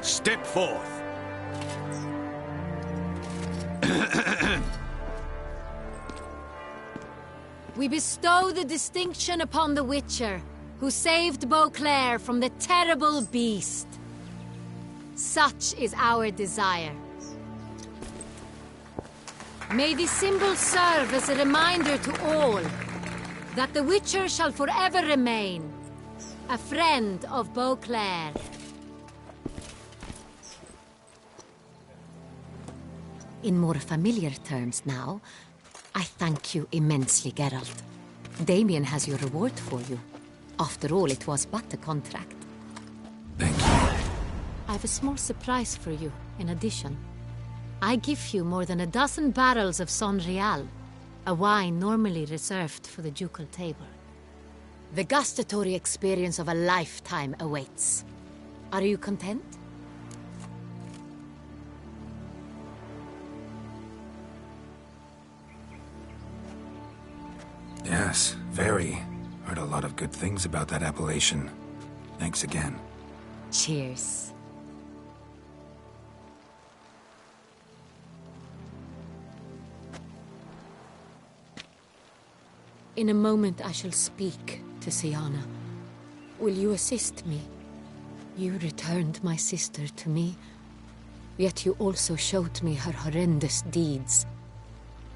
step forth. We bestow the distinction upon the Witcher, who saved Beauclair from the terrible beast. Such is our desire. May this symbol serve as a reminder to all that the Witcher shall forever remain a friend of Beauclair. In more familiar terms now, I thank you immensely, Geralt. Damien has your reward for you. After all, it was but a contract. Thank you. I have a small surprise for you, in addition. I give you more than a dozen barrels of Son Real, a wine normally reserved for the ducal table. The gustatory experience of a lifetime awaits. Are you content? Yes, very. Heard a lot of good things about that appellation. Thanks again. Cheers. In a moment I shall speak to Syanna. Will you assist me? You returned my sister to me, yet you also showed me her horrendous deeds.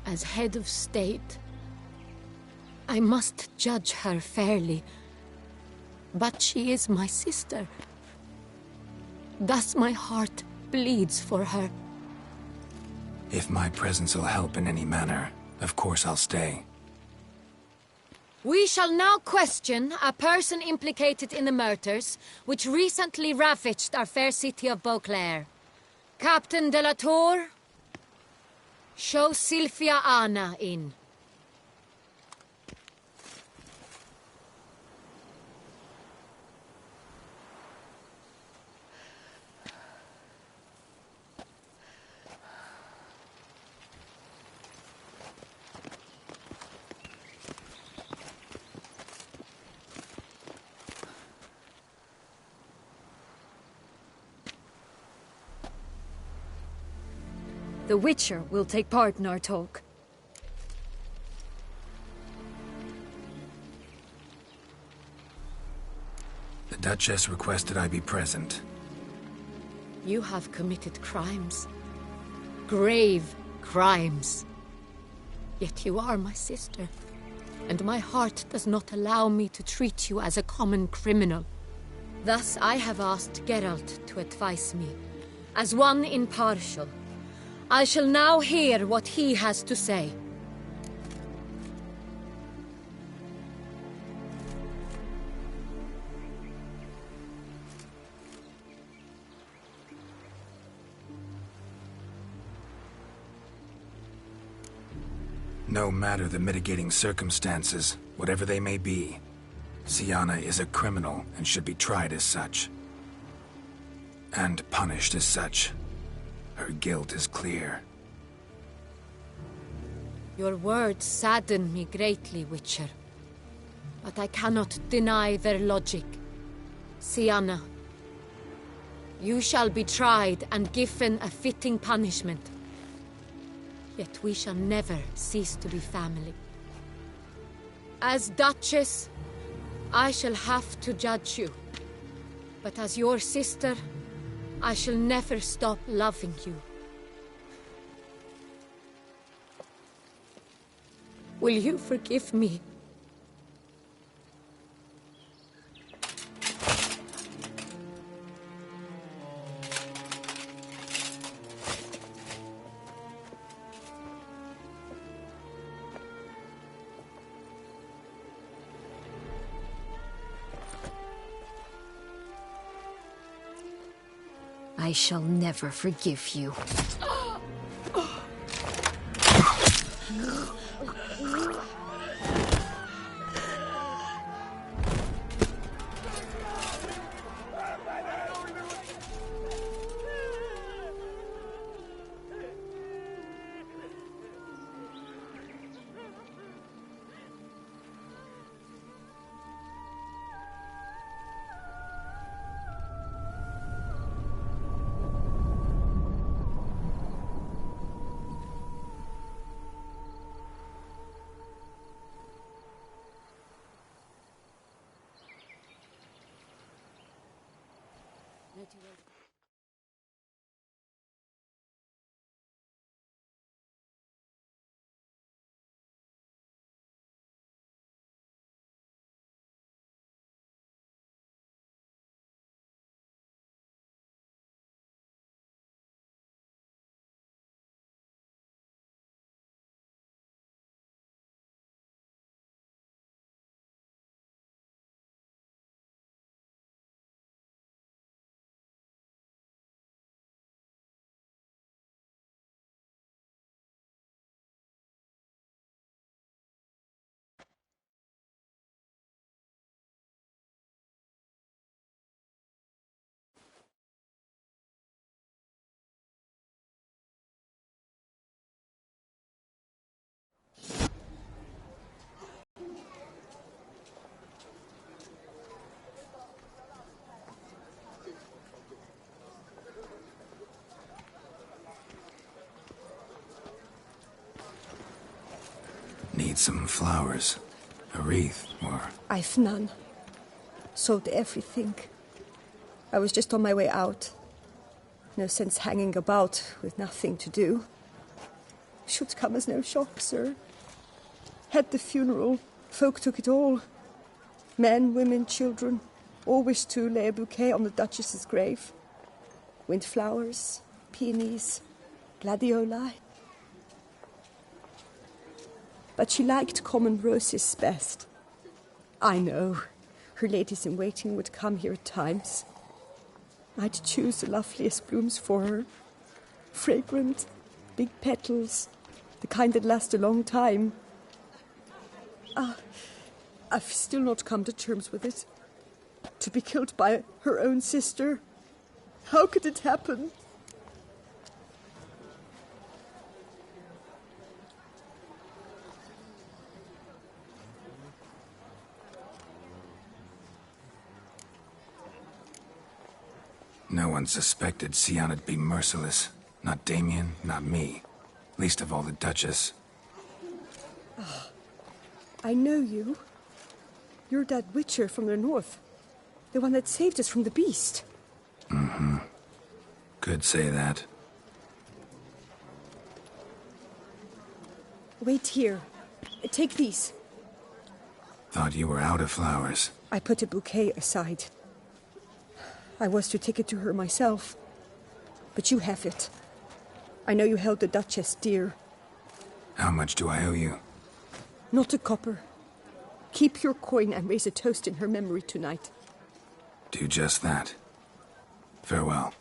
As head of state, I must judge her fairly, but she is my sister. Thus my heart bleeds for her. If my presence will help in any manner, of course I'll stay. We shall now question a person implicated in the murders which recently ravaged our fair city of Beauclair. Captain de la Tour, show Sylvia Anna in. The Witcher will take part in our talk. The Duchess requested I be present. You have committed crimes. Grave crimes. Yet you are my sister, and my heart does not allow me to treat you as a common criminal. Thus I have asked Geralt to advise me, as one impartial. I shall now hear what he has to say. No matter the mitigating circumstances, whatever they may be, Syanna is a criminal and should be tried as such. And punished as such. Her guilt is clear. Your words sadden me greatly, Witcher. But I cannot deny their logic. Syanna, you shall be tried and given a fitting punishment. Yet we shall never cease to be family. As Duchess, I shall have to judge you. But as your sister, I shall never stop loving you. Will you forgive me? I shall never forgive you. Need some flowers. A wreath, or... I've none. Sold everything. I was just on my way out. No sense hanging about with nothing to do. Should come as no shock, sir. Had the funeral. Folk took it all. Men, women, children. All wished to lay a bouquet on the Duchess's grave. Windflowers, peonies, gladioli. But she liked common roses best. I know. Her ladies-in-waiting would come here at times. I'd choose the loveliest blooms for her. Fragrant, big petals, the kind that last a long time. I've still not come to terms with it. To be killed by her own sister. How could it happen? No one suspected Syanna'd be merciless. Not Damien, not me. Least of all the Duchess. Oh, I know you. You're that Witcher from the north. The one that saved us from the beast. Mm-hmm. Could say that. Wait here. Take these. Thought you were out of flowers. I put a bouquet aside. I was to take it to her myself. But you have it. I know you held the Duchess dear. How much do I owe you? Not a copper. Keep your coin and raise a toast in her memory tonight. Do just that. Farewell.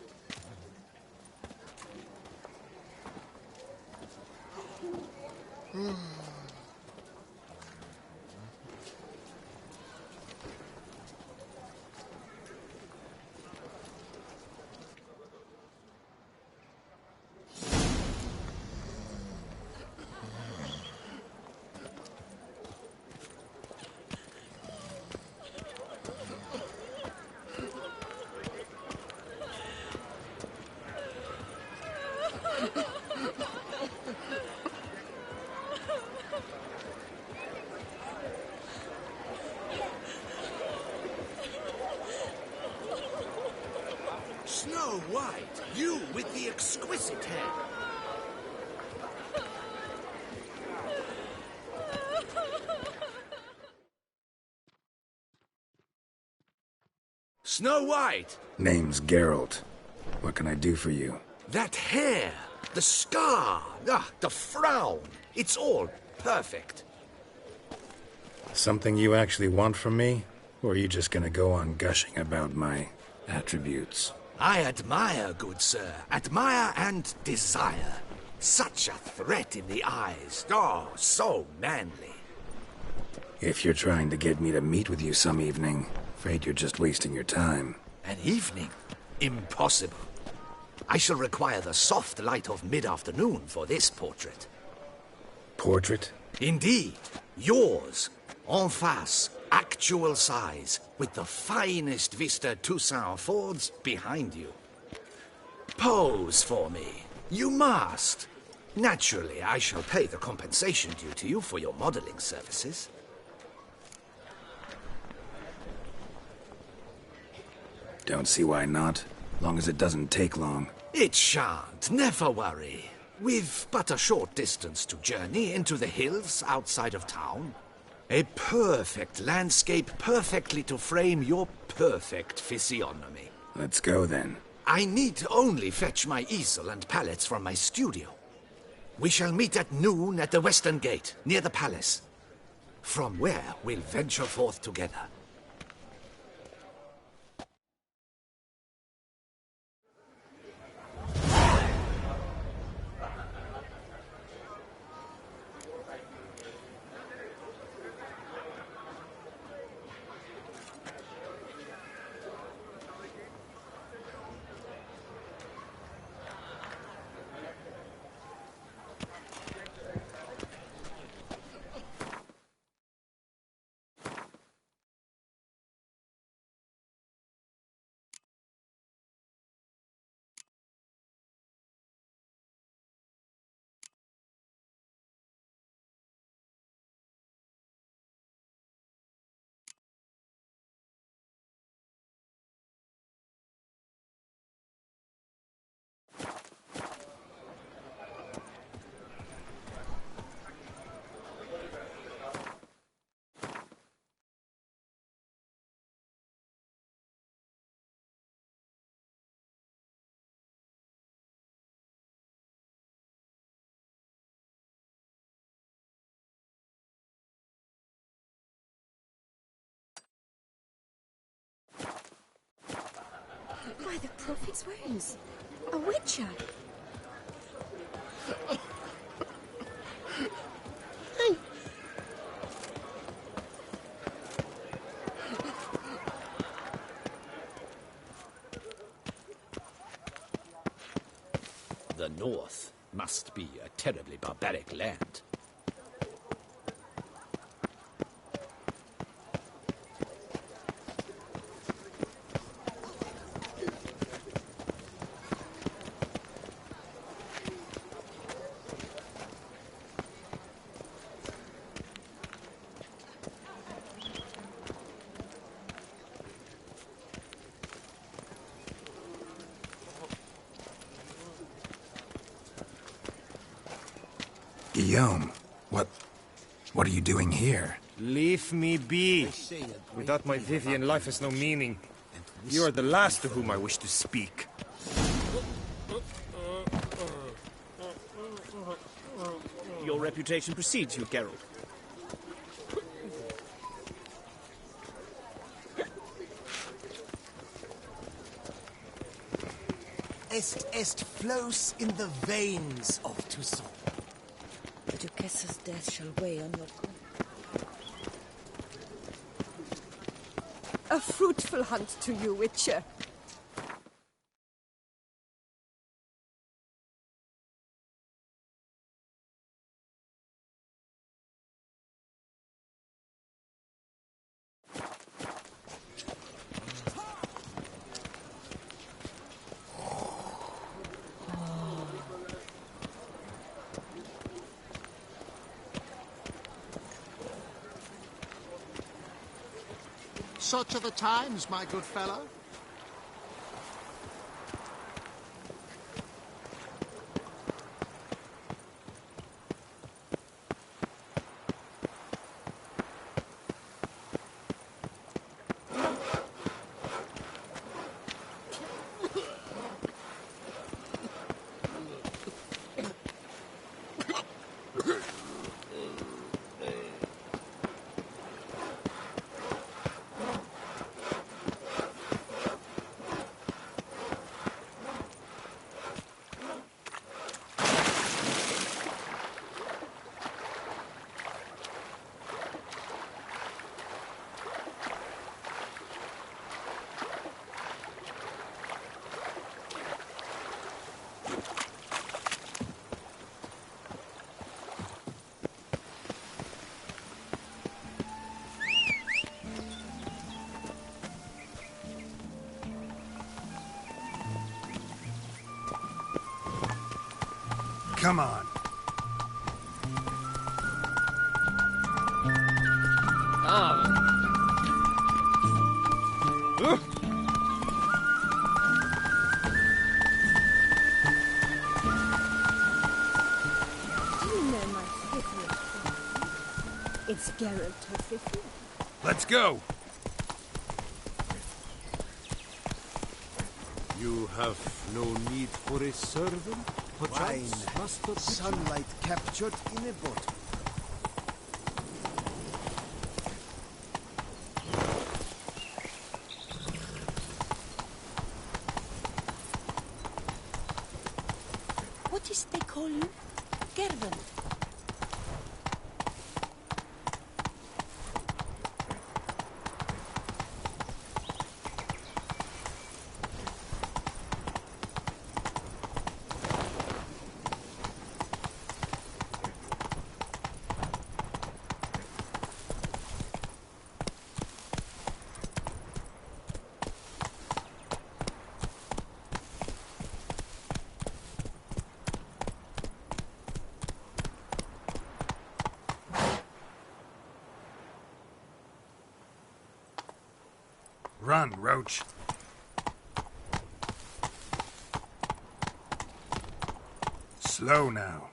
Snow White, you with the exquisite hair. Snow White! Name's Geralt. What can I do for you? That hair, the scar, the frown. It's all perfect. Something you actually want from me? Or are you just gonna go on gushing about my attributes? I admire, good sir. Admire and desire. Such a threat in the eyes. Oh, so manly. If you're trying to get me to meet with you some evening, afraid you're just wasting your time. An evening? Impossible. I shall require the soft light of mid-afternoon for this portrait. Portrait? Indeed. Yours. En face. Actual size. With the finest vista Toussaint affords behind you. Pose for me. You must. Naturally, I shall pay the compensation due to you for your modeling services. Don't see why not. Long as it doesn't take long. It shan't. Never worry. We've but a short distance to journey into the hills outside of town. A perfect landscape perfectly to frame your perfect physiognomy. Let's go then. I need only fetch my easel and palettes from my studio. We shall meet at noon at the western gate, near the palace. From where we'll venture forth together. By the prophet's wounds. A witcher. The North must be a terribly barbaric land. Guillaume, what are you doing here? Leave me be. Without my Vivian, life has no meaning. You are the last to whom I wish to speak. Your reputation precedes you, Geralt. Est flows in the veins of Toussaint. The Duchess's death shall weigh on your conscience. A fruitful hunt to you, Witcher. Such are the times, my good fellow. Come on. Do you know my favorite friend? It's Geralt of Rivia. Let's go. You have no need for a servant? Wine, sunlight captured in a bottle. What is they call you? Gervin. Run, Roach. Slow now.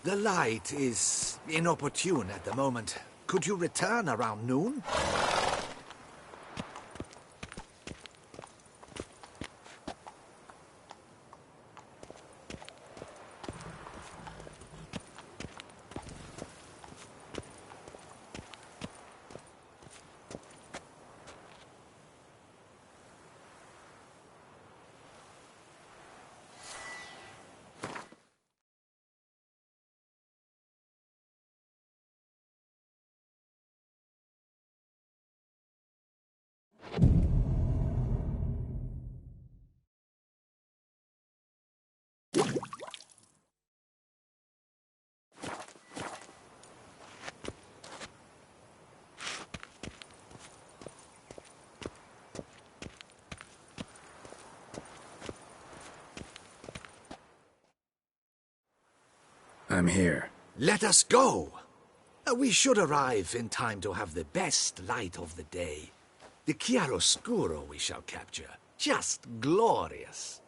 The light is inopportune at the moment. Could you return around noon? I'm here. Let us go! We should arrive in time to have the best light of the day. The chiaroscuro we shall capture. Just glorious.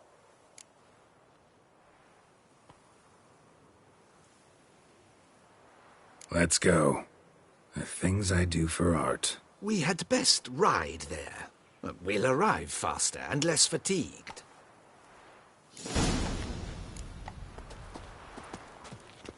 Let's go. The things I do for art. We had best ride there. We'll arrive faster and less fatigued.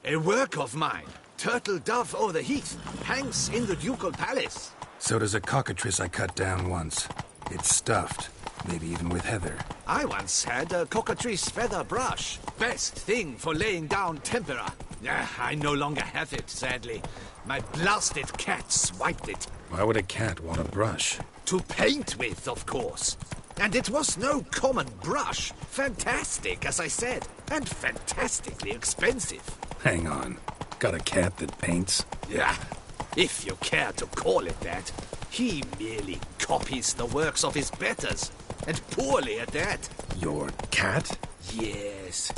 A work of mine, Turtle Dove O'er the Heath, hangs in the ducal palace. So does a cockatrice I cut down once. It's stuffed, maybe even with heather. I once had a cockatrice feather brush. Best thing for laying down tempera. I no longer have it, sadly. My blasted cat swiped it. Why would a cat want a brush? To paint with, of course. And it was no common brush. Fantastic, as I said, and fantastically expensive. Hang on. Got a cat that paints? Yeah, if you care to call it that. He merely copies the works of his betters, and poorly at that. Your cat? Yes.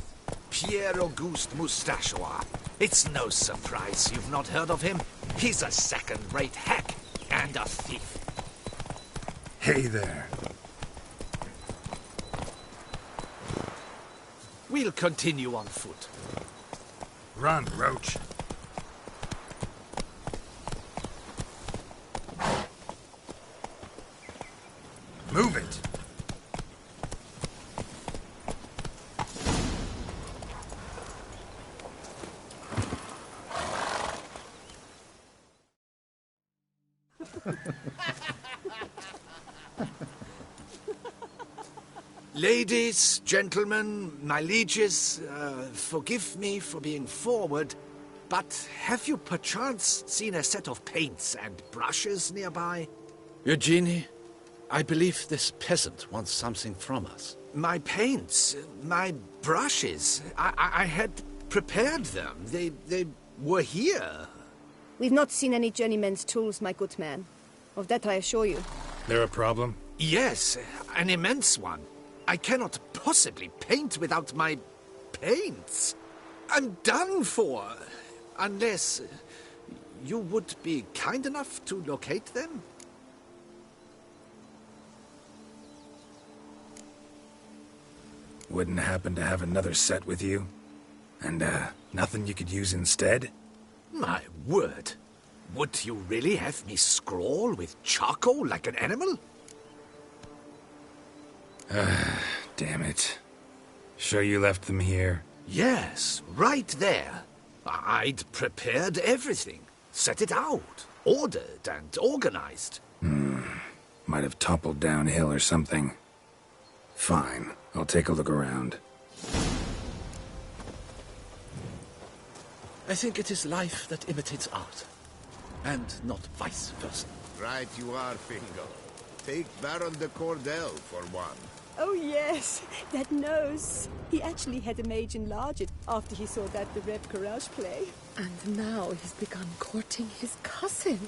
Pierre-Auguste Moustachois. It's no surprise you've not heard of him. He's a second-rate hack and a thief. Hey there. We'll continue on foot. Run, Roach. Move it! Ladies, gentlemen, my lieges, forgive me for being forward, but have you perchance seen a set of paints and brushes nearby? Eugenie, I believe this peasant wants something from us. My paints, my brushes, I had prepared them. They were here. We've not seen any journeyman's tools, my good man. Of that I assure you. There a problem? Yes, an immense one. I cannot possibly paint without my paints. I'm done for. Unless you would be kind enough to locate them? Wouldn't happen to have another set with you? And, nothing you could use instead? My word. Would you really have me scrawl with charcoal like an animal? Damn it. Sure you left them here? Yes, right there. I'd prepared everything. Set it out. Ordered and organized. Might have toppled downhill or something. Fine. I'll take a look around. I think it is life that imitates art, and not vice versa. Right you are, Fingal. Take Baron de Cordel for one. Oh yes, that nose. He actually had a mage enlarge it after he saw that the Rev Courage play. And now he's begun courting his cousin.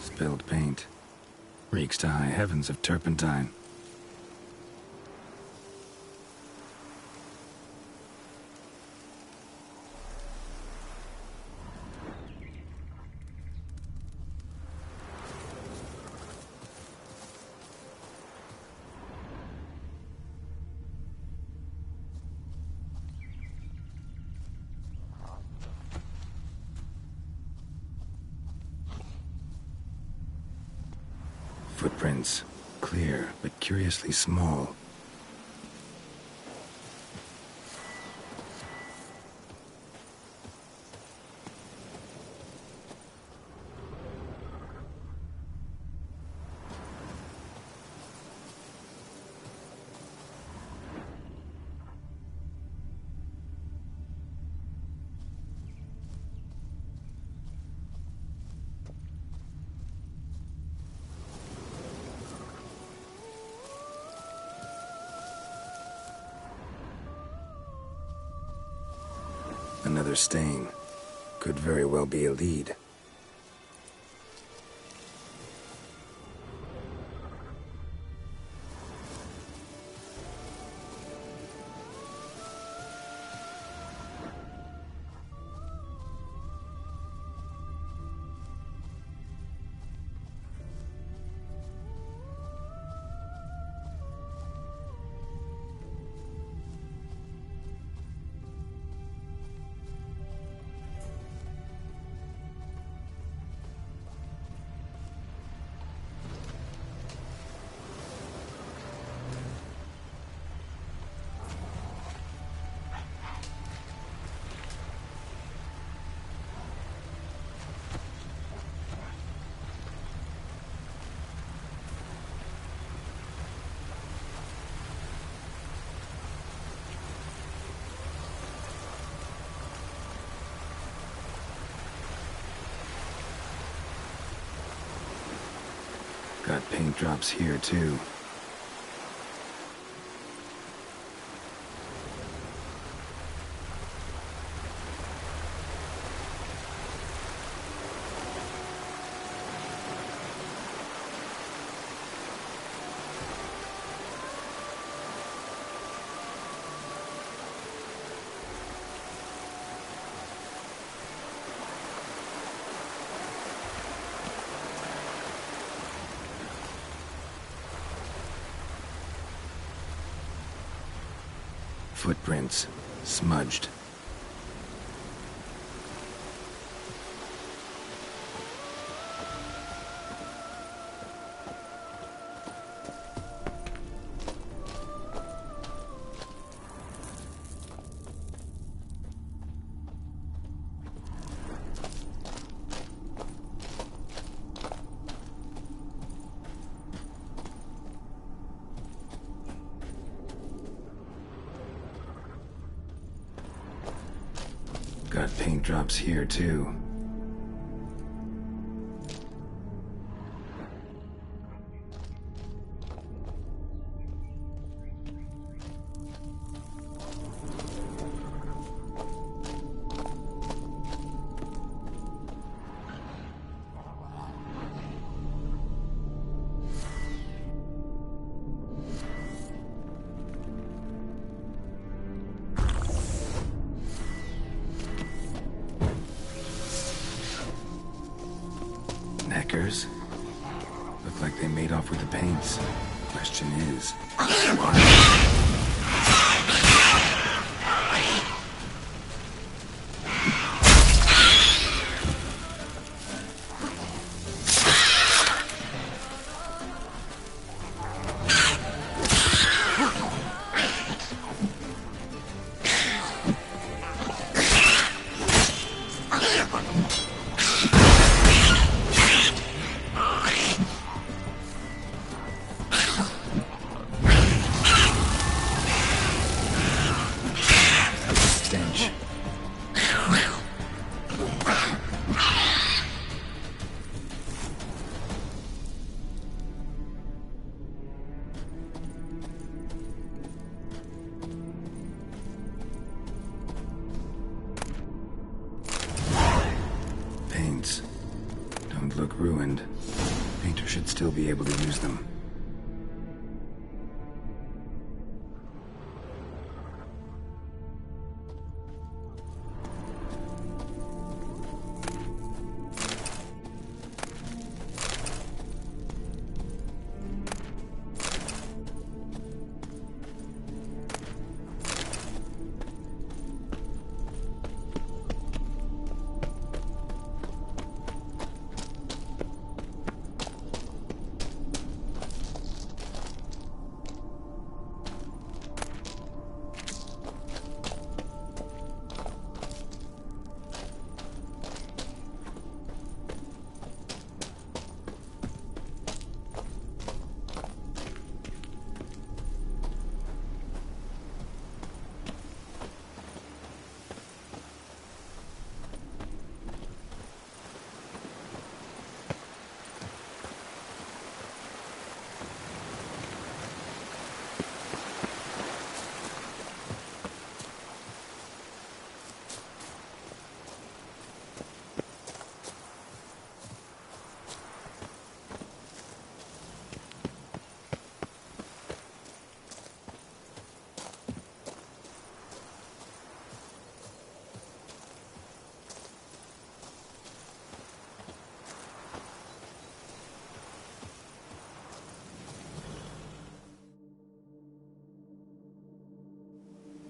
Spilled paint. Reeks to high heavens of turpentine. Footprints. Clear, but curiously small. another stain. Could very well be a lead. Got paint drops here, too. Footprints. Smudged. Got paint drops here, too. Neckers? Look like they made off with the paints. Question is, why? Paints. Don't look ruined. Painter should still be able to use them.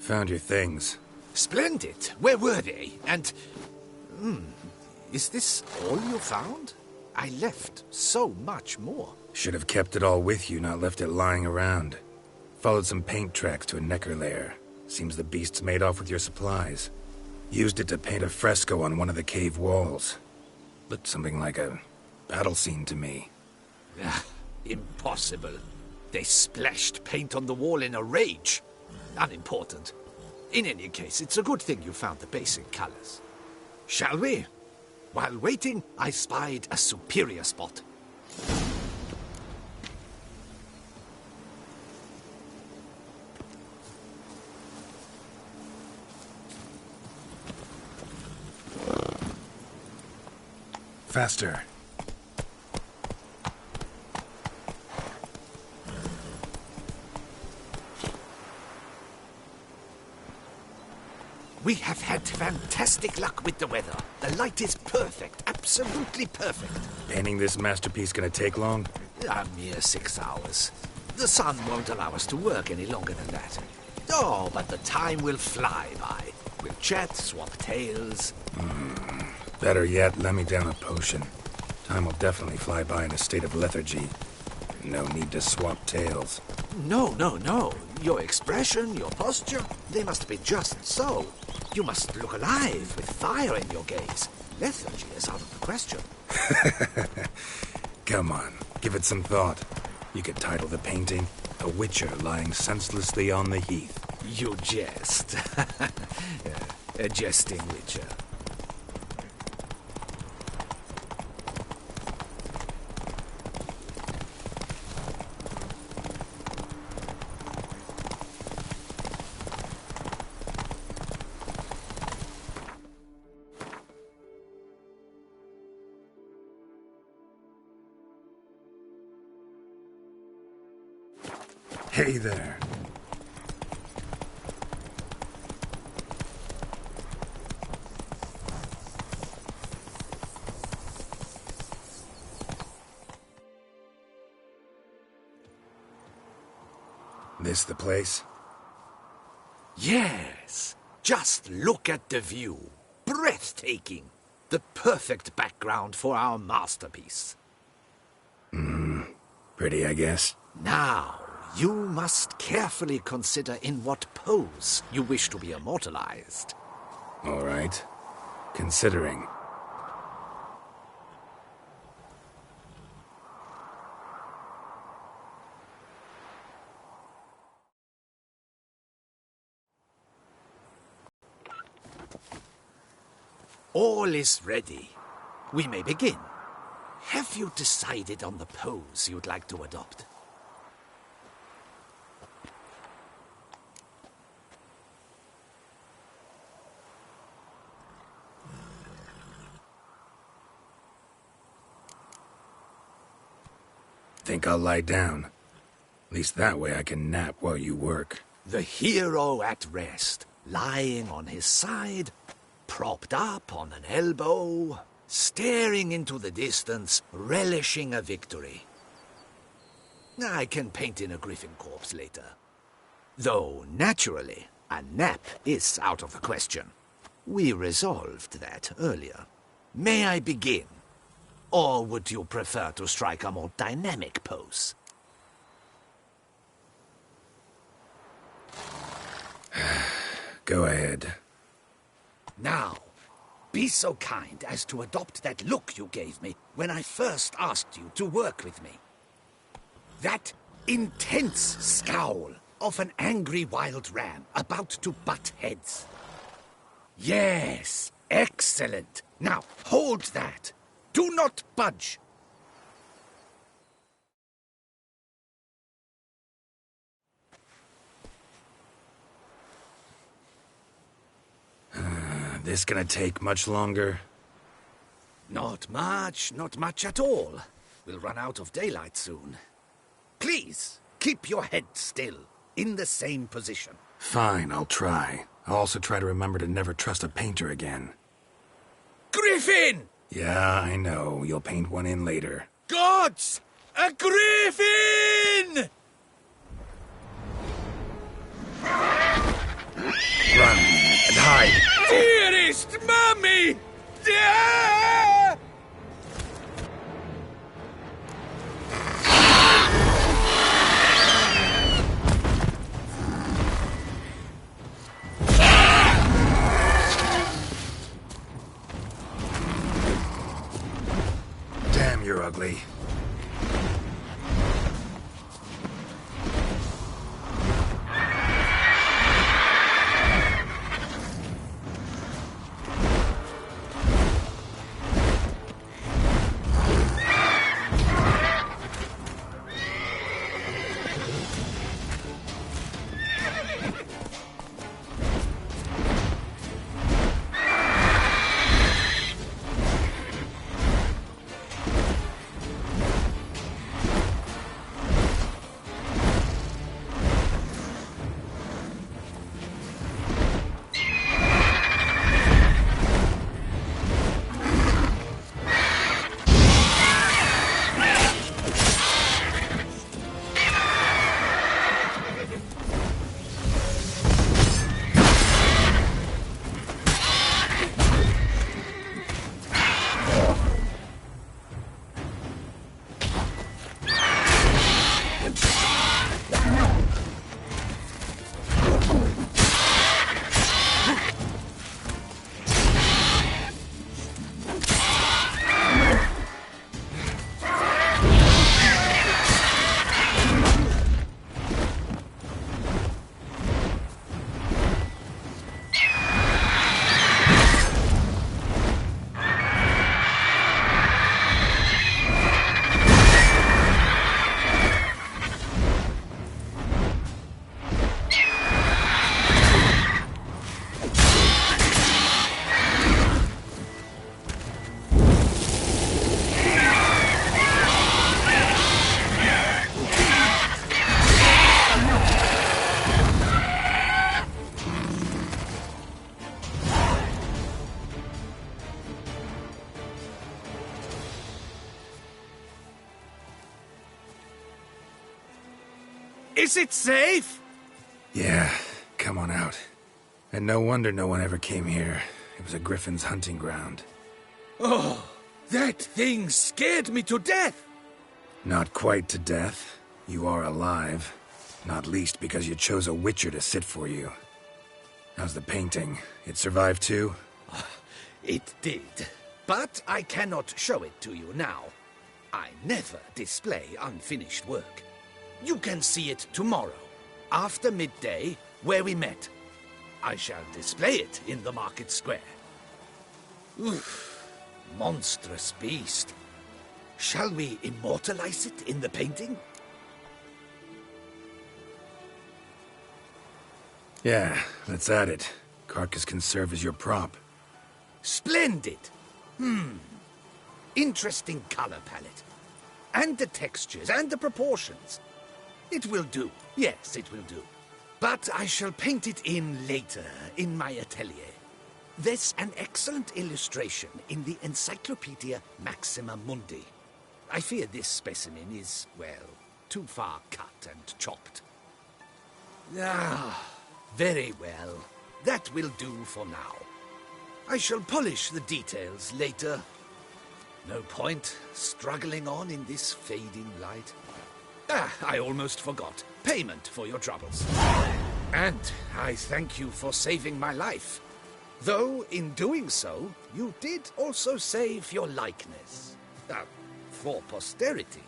Found your things. Splendid. Where were they? And... is this all you found? I left so much more. Should have kept it all with you, not left it lying around. Followed some paint tracks to a Necker lair. Seems the beast's made off with your supplies. Used it to paint a fresco on one of the cave walls. Looked something like a battle scene to me. Impossible. They splashed paint on the wall in a rage. Unimportant. In any case, it's a good thing you found the basic colors. Shall we? While waiting, I spied a superior spot. Faster. We have had fantastic luck with the weather. The light is perfect, absolutely perfect. Painting this masterpiece gonna take long? A mere 6 hours. The sun won't allow us to work any longer than that. Oh, but the time will fly by. We'll chat, swap tales. Better yet, let me down a potion. Time will definitely fly by in a state of lethargy. No need to swap tales. No. Your expression, your posture, they must be just so. You must look alive with fire in your gaze. Lethargy is out of the question. Come on, give it some thought. You could title the painting, A Witcher Lying Senselessly on the Heath. You jest. A jesting witcher. Hey there. This the place? Yes. Just look at the view. Breathtaking. The perfect background for our masterpiece. Pretty, I guess. Now, you must carefully consider in what pose you wish to be immortalized. All right. Considering. All is ready. We may begin. Have you decided on the pose you'd like to adopt? Think I'll lie down. At least that way I can nap while you work. The hero at rest, lying on his side, propped up on an elbow, staring into the distance, relishing a victory. I can paint in a griffin corpse later. Though, naturally, a nap is out of the question. We resolved that earlier. May I begin? Or would you prefer to strike a more dynamic pose? Go ahead. Now, be so kind as to adopt that look you gave me when I first asked you to work with me. That intense scowl of an angry wild ram about to butt heads. Yes, excellent. Now, hold that. Do not budge. This gonna take much longer? Not much at all. We'll run out of daylight soon. Please, keep your head still, in the same position. Fine, I'll try. I'll also try to remember to never trust a painter again. Griffin! Yeah, I know. You'll paint one in later. Gods! A griffin! Run and hide. Dearest Mummy! Damn, you're ugly. Is it safe? Yeah, come on out. And no wonder no one ever came here. It was a griffin's hunting ground. Oh, that thing scared me to death! Not quite to death. You are alive. Not least because you chose a witcher to sit for you. How's the painting? It survived too? It did. But I cannot show it to you now. I never display unfinished work. You can see it tomorrow, after midday, where we met. I shall display it in the market square. Oof, monstrous beast. Shall we immortalize it in the painting? Yeah, let's add it. Carcass can serve as your prop. Splendid! Interesting color palette. And the textures, and the proportions. It will do. Yes, it will do. But I shall paint it in later, in my atelier. There's an excellent illustration in the Encyclopedia Maxima Mundi. I fear this specimen is, well, too far cut and chopped. Ah, very well. That will do for now. I shall polish the details later. No point struggling on in this fading light. Ah, I almost forgot. Payment for your troubles. And I thank you for saving my life. Though, in doing so, you did also save your likeness. For posterity.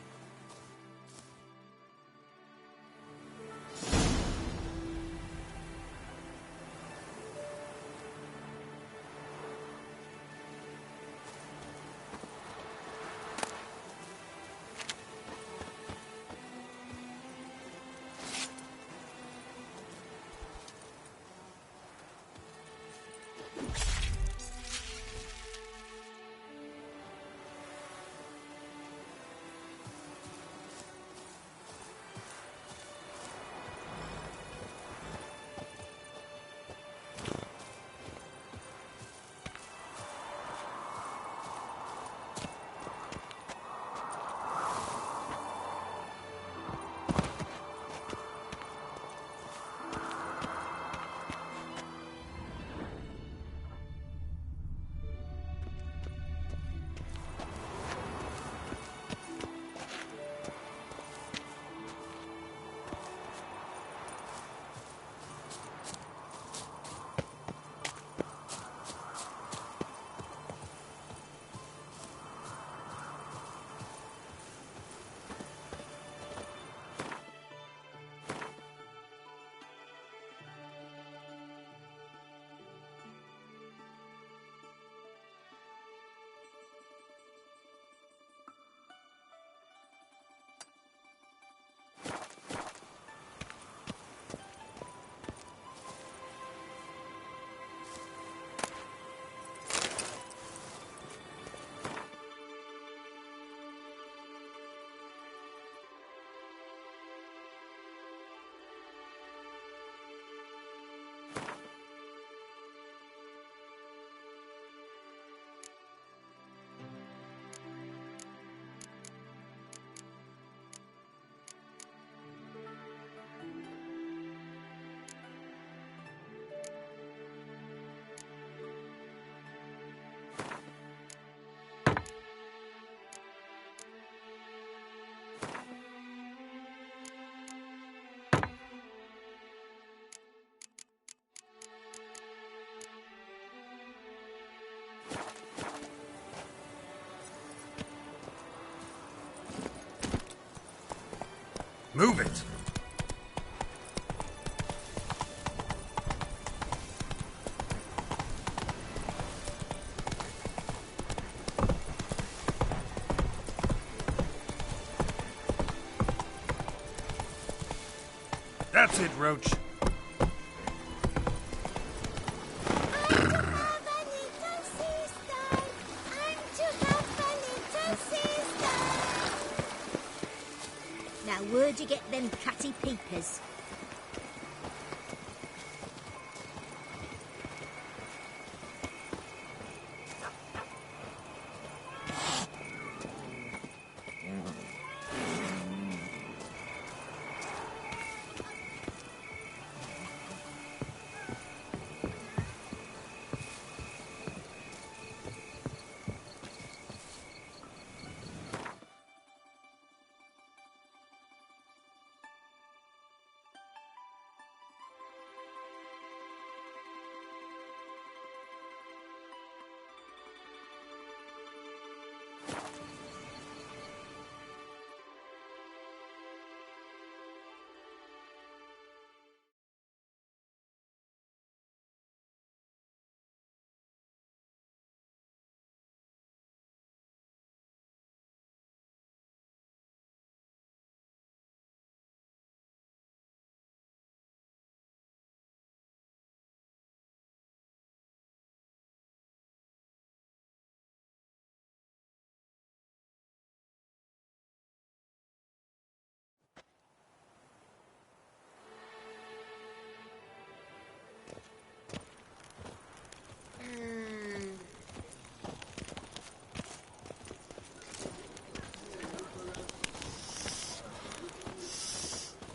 Move it! That's it, Roach. Now, where'd you get them catty peepers?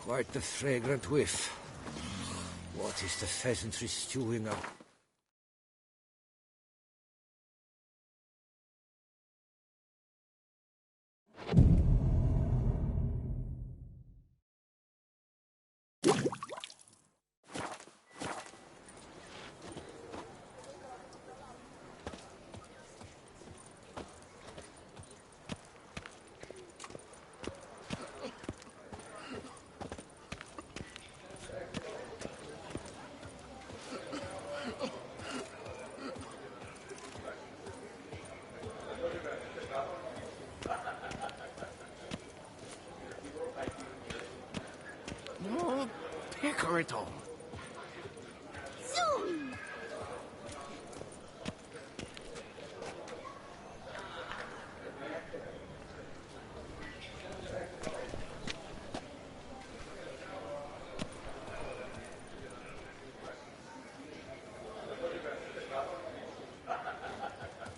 Quite the fragrant whiff. What is the pheasantry stewing up? No, pecker it all. Zoom!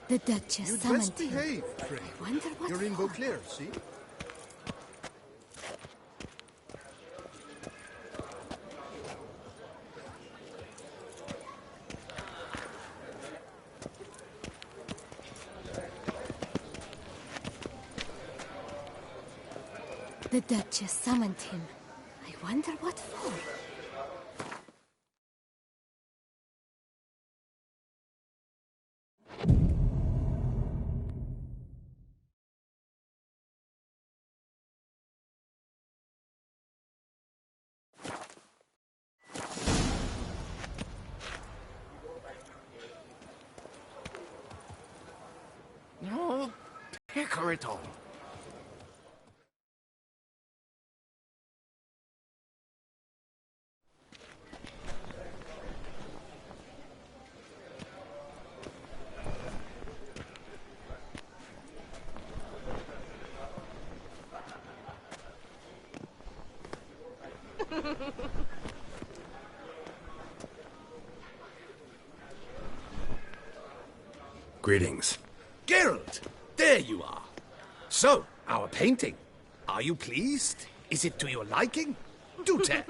The Duchess You'd summoned best him. behave, Frey. I wonder what You're in for. Beauclair, see? The Duchess summoned him. I wonder what for. No, pecker it all. Greetings. Geralt, there you are. So, our painting. Are you pleased? Is it to your liking? Do tell.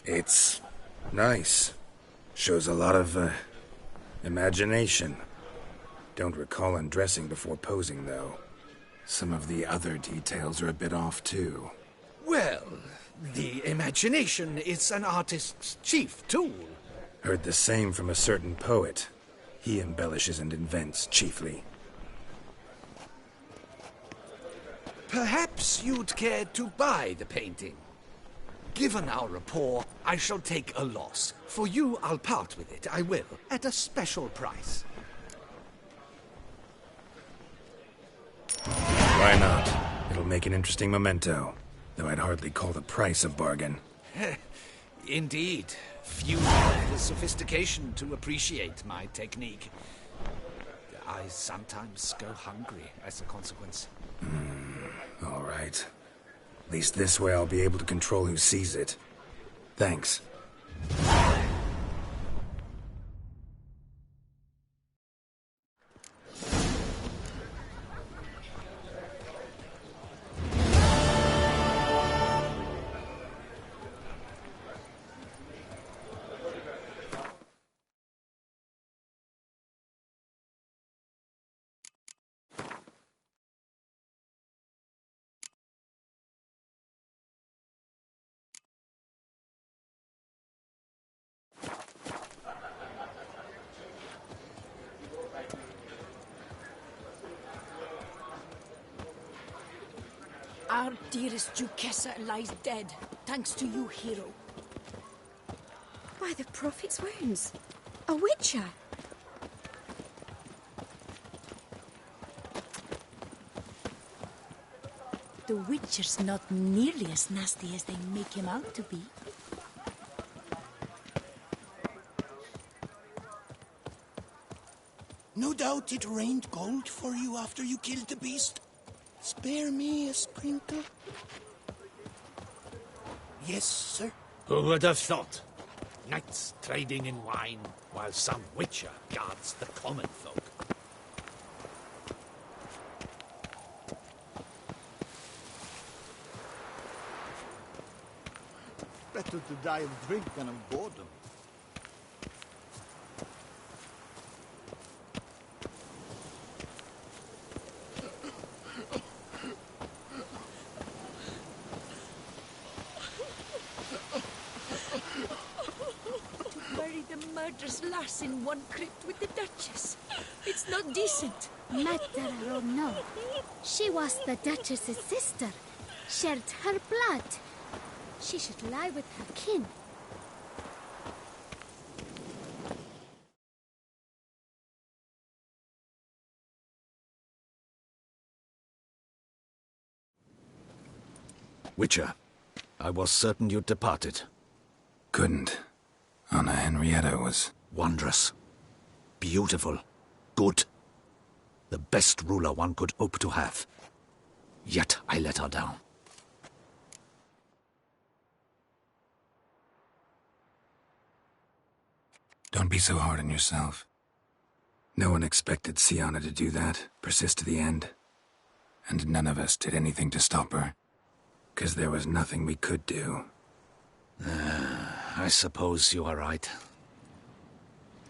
It's nice. Shows a lot of, imagination. Don't recall undressing before posing, though. Some of the other details are a bit off, too. Well, the imagination is an artist's chief tool. Heard the same from a certain poet. He embellishes and invents, chiefly. Perhaps you'd care to buy the painting. Given our rapport, I shall take a loss. For you, I'll part with it, I will, at a special price. Why not? It'll make an interesting memento, though I'd hardly call the price a bargain. Indeed. Few have the sophistication to appreciate my technique. I sometimes go hungry as a consequence. All right. At least this way I'll be able to control who sees it. Thanks. Our dearest Duquesa lies dead, thanks to you, hero. By the Prophet's wounds. A witcher. The Witcher's not nearly as nasty as they make him out to be. No doubt it rained gold for you after you killed the beast. Spare me a sprinkle. Yes, sir. Who would have thought? Knights trading in wine, while some witcher guards the common folk. Better to die of drink than of boredom. Murder's lass in one crypt with the Duchess. It's not decent. Matter or no, she was the Duchess's sister, shared her blood. She should lie with her kin. Witcher, I was certain you'd departed. Couldn't. Anna Henrietta was... wondrous. Beautiful. Good. The best ruler one could hope to have. Yet I let her down. Don't be so hard on yourself. No one expected Syanna to do that, persist to the end. And none of us did anything to stop her. 'Cause there was nothing we could do. I suppose you are right.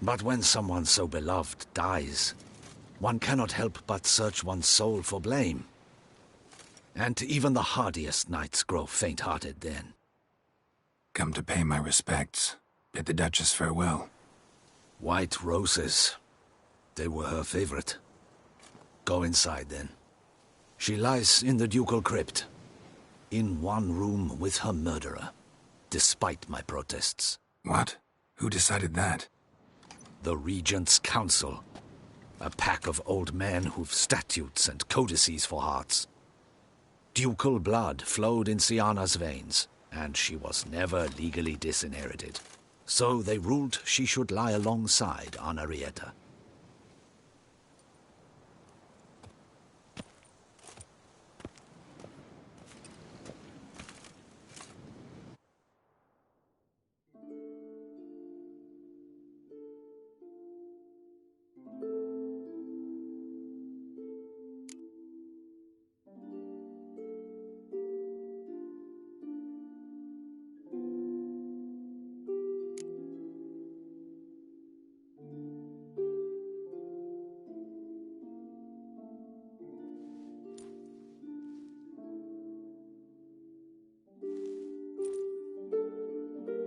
But when someone so beloved dies, one cannot help but search one's soul for blame. And even the hardiest knights grow faint-hearted then. Come to pay my respects. Bid the Duchess farewell. White roses. They were her favorite. Go inside then. She lies in the ducal crypt. In one room with her murderer. Despite my protests. What? Who decided that? The Regent's Council. A pack of old men who've statutes and codices for hearts. Ducal blood flowed in Syanna's veins, and she was never legally disinherited. So they ruled she should lie alongside Anna Rieta.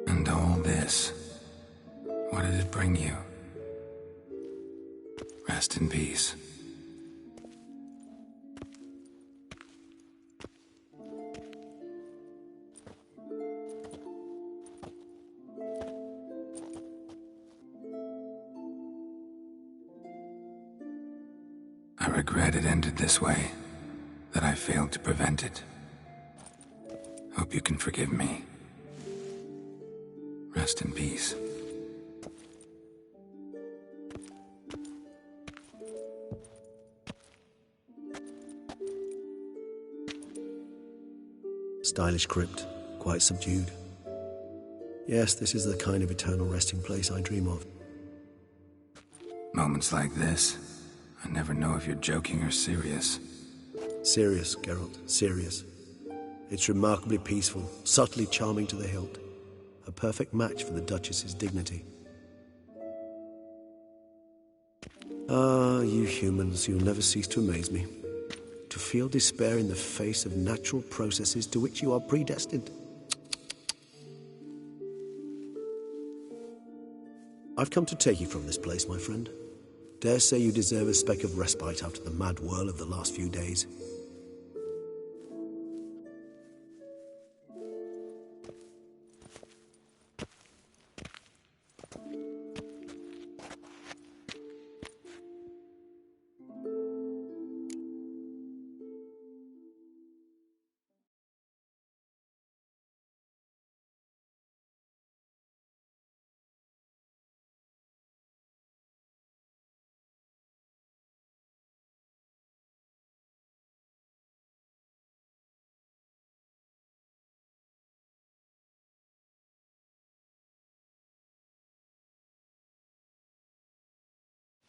And all this, what did it bring you? Rest in peace. I regret it ended this way, that I failed to prevent it. Hope you can forgive me. Rest in peace. Stylish crypt, quite subdued. Yes, this is the kind of eternal resting place I dream of. Moments like this, I never know if you're joking or serious. Serious, Geralt, serious. It's remarkably peaceful, subtly charming to the hilt. A perfect match for the Duchess's dignity. Ah, you humans, you'll never cease to amaze me. To feel despair in the face of natural processes to which you are predestined. I've come to take you from this place, my friend. Dare say you deserve a speck of respite after the mad whirl of the last few days.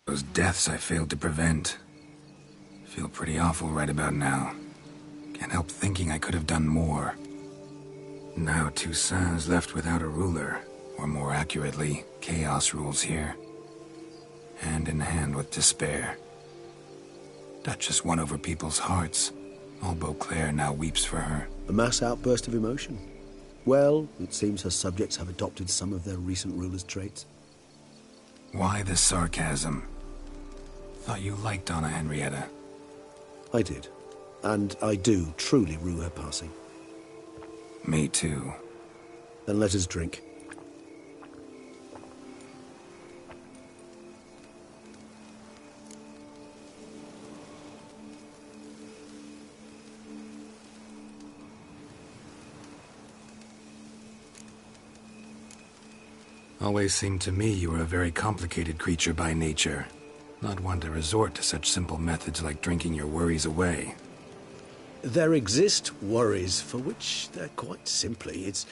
Those deaths I failed to prevent. Feel pretty awful right about now. Can't help thinking I could have done more. Now Toussaint's left without a ruler, or more accurately, chaos rules here. Hand in hand with despair. Duchess won over people's hearts. All Beauclair now weeps for her. A mass outburst of emotion. Well, it seems her subjects have adopted some of their recent ruler's traits. Why the sarcasm? Thought you liked Donna Henrietta. I did. And I do truly rue her passing. Me too. Then let us drink. Always seemed to me you were a very complicated creature by nature. Not one to resort to such simple methods like drinking your worries away. There exist worries for which they're quite simply, it's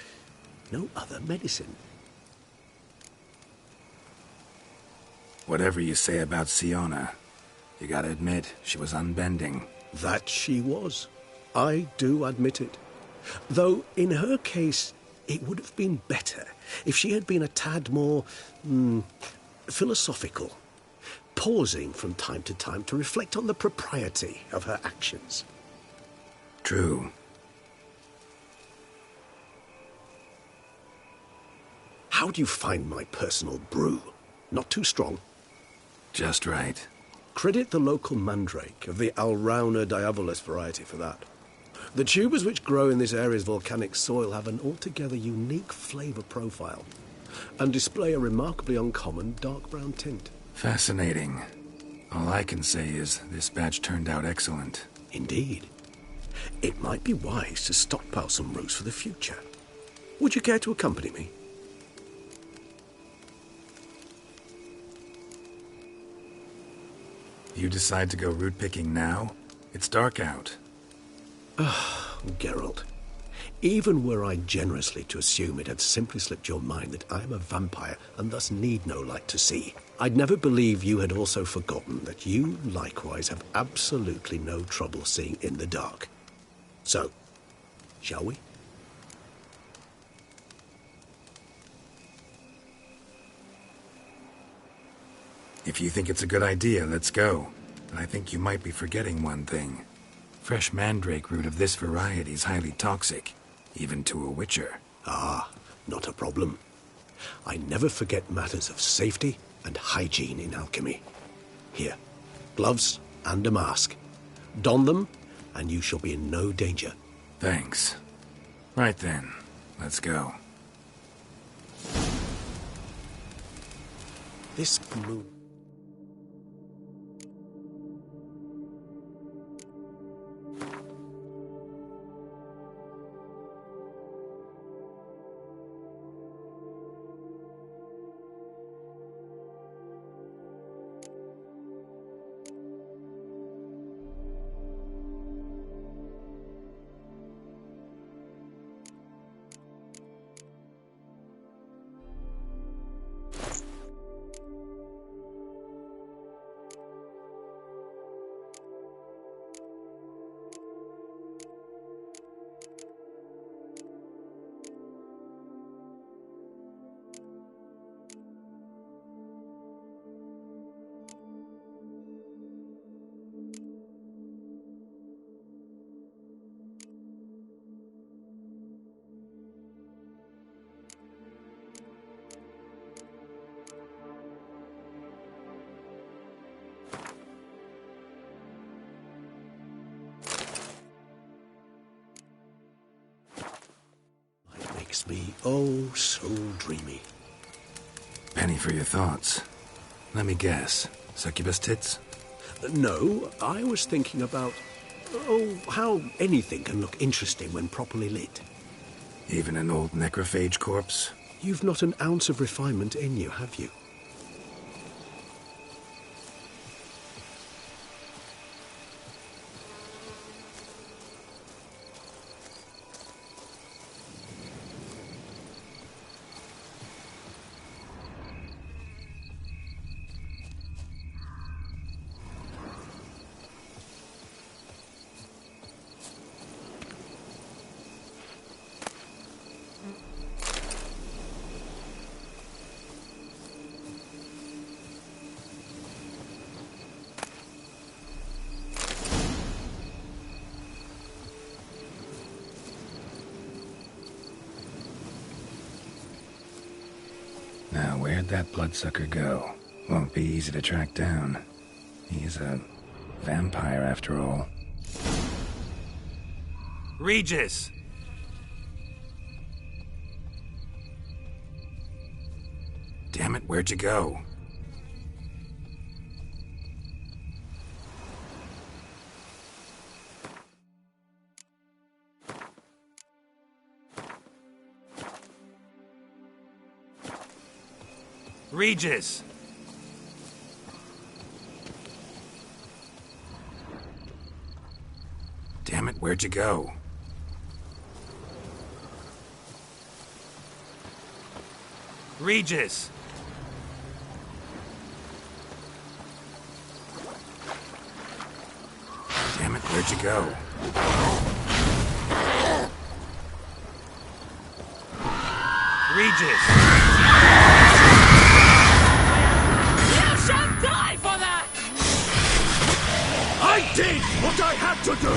no other medicine. Whatever you say about Siona, you gotta admit, she was unbending. That she was. I do admit it. Though, in her case, it would have been better if she had been a tad more philosophical, pausing from time to time to reflect on the propriety of her actions. True. How do you find my personal brew? Not too strong? Just right. Credit the local mandrake of the Alrauna diabolus variety for that. The tubers which grow in this area's volcanic soil have an altogether unique flavour profile and display a remarkably uncommon dark brown tint. Fascinating. All I can say is this batch turned out excellent. Indeed. It might be wise to stockpile some roots for the future. Would you care to accompany me? You decide to go root picking now? It's dark out. Ah, Geralt. Even were I generously to assume it had simply slipped your mind that I am a vampire and thus need no light to see, I'd never believe you had also forgotten that you likewise have absolutely no trouble seeing in the dark. So, shall we? If you think it's a good idea, let's go. But I think you might be forgetting one thing. Fresh mandrake root of this variety is highly toxic, even to a witcher. Ah, not a problem. I never forget matters of safety and hygiene in alchemy. Here, gloves and a mask. Don them, and you shall be in no danger. Thanks. Right then, let's go. This moon... Makes me oh so dreamy. Penny for your thoughts. Let me guess. Succubus tits? No, I was thinking about... how anything can look interesting when properly lit. Even an old necrophage corpse? You've not an ounce of refinement in you, have you? Now, where'd that bloodsucker go? Won't be easy to track down. He's a vampire, after all. Regis! Damn it, where'd you go? Regis! Damn it, where'd you go? Regis! Damn it, where'd you go? Regis! You shall die for that! I did what I had to do!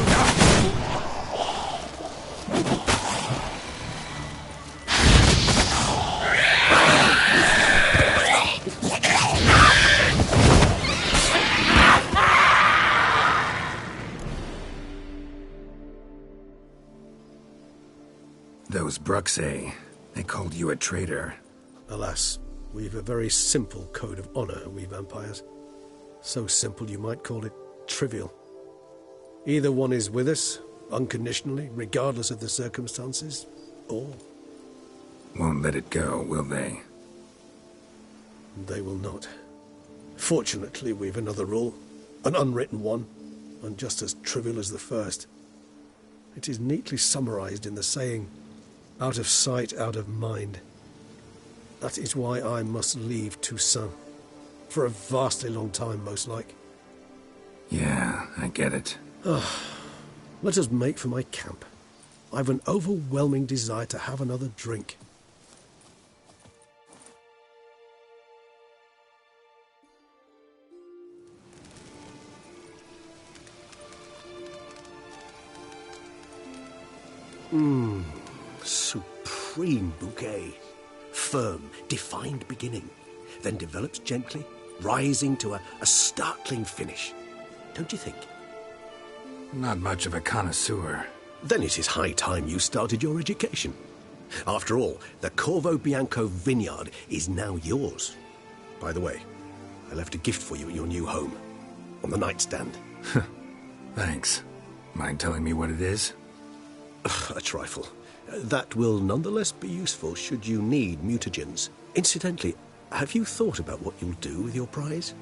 Those Bruxae, they called you a traitor. Alas, we've a very simple code of honor, we vampires. So simple you might call it trivial. Either one is with us, unconditionally, regardless of the circumstances, or... Won't let it go, will they? They will not. Fortunately, we've another rule, an unwritten one, and just as trivial as the first. It is neatly summarized in the saying, out of sight, out of mind. That is why I must leave Toussaint. For a vastly long time, most like. Yeah, I get it. Let us make for my camp. I've an overwhelming desire to have another drink. Supreme bouquet. Firm, defined beginning, then develops gently, rising to a startling finish. Don't you think? Not much of a connoisseur. Then it is high time you started your education. After all, the Corvo Bianco vineyard is now yours. By the way, I left a gift for you at your new home. On the nightstand. Thanks. Mind telling me what it is? A trifle. That will nonetheless be useful should you need mutagens. Incidentally, have you thought about what you'll do with your prize?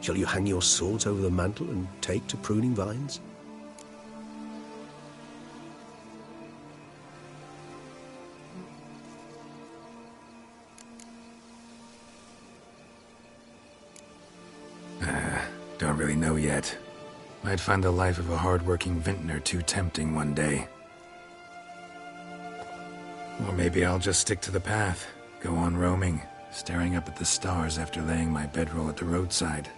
Shall you hang your swords over the mantle and take to pruning vines? Don't really know yet. Might find the life of a hard-working vintner too tempting one day. Or maybe I'll just stick to the path, go on roaming, staring up at the stars after laying my bedroll at the roadside.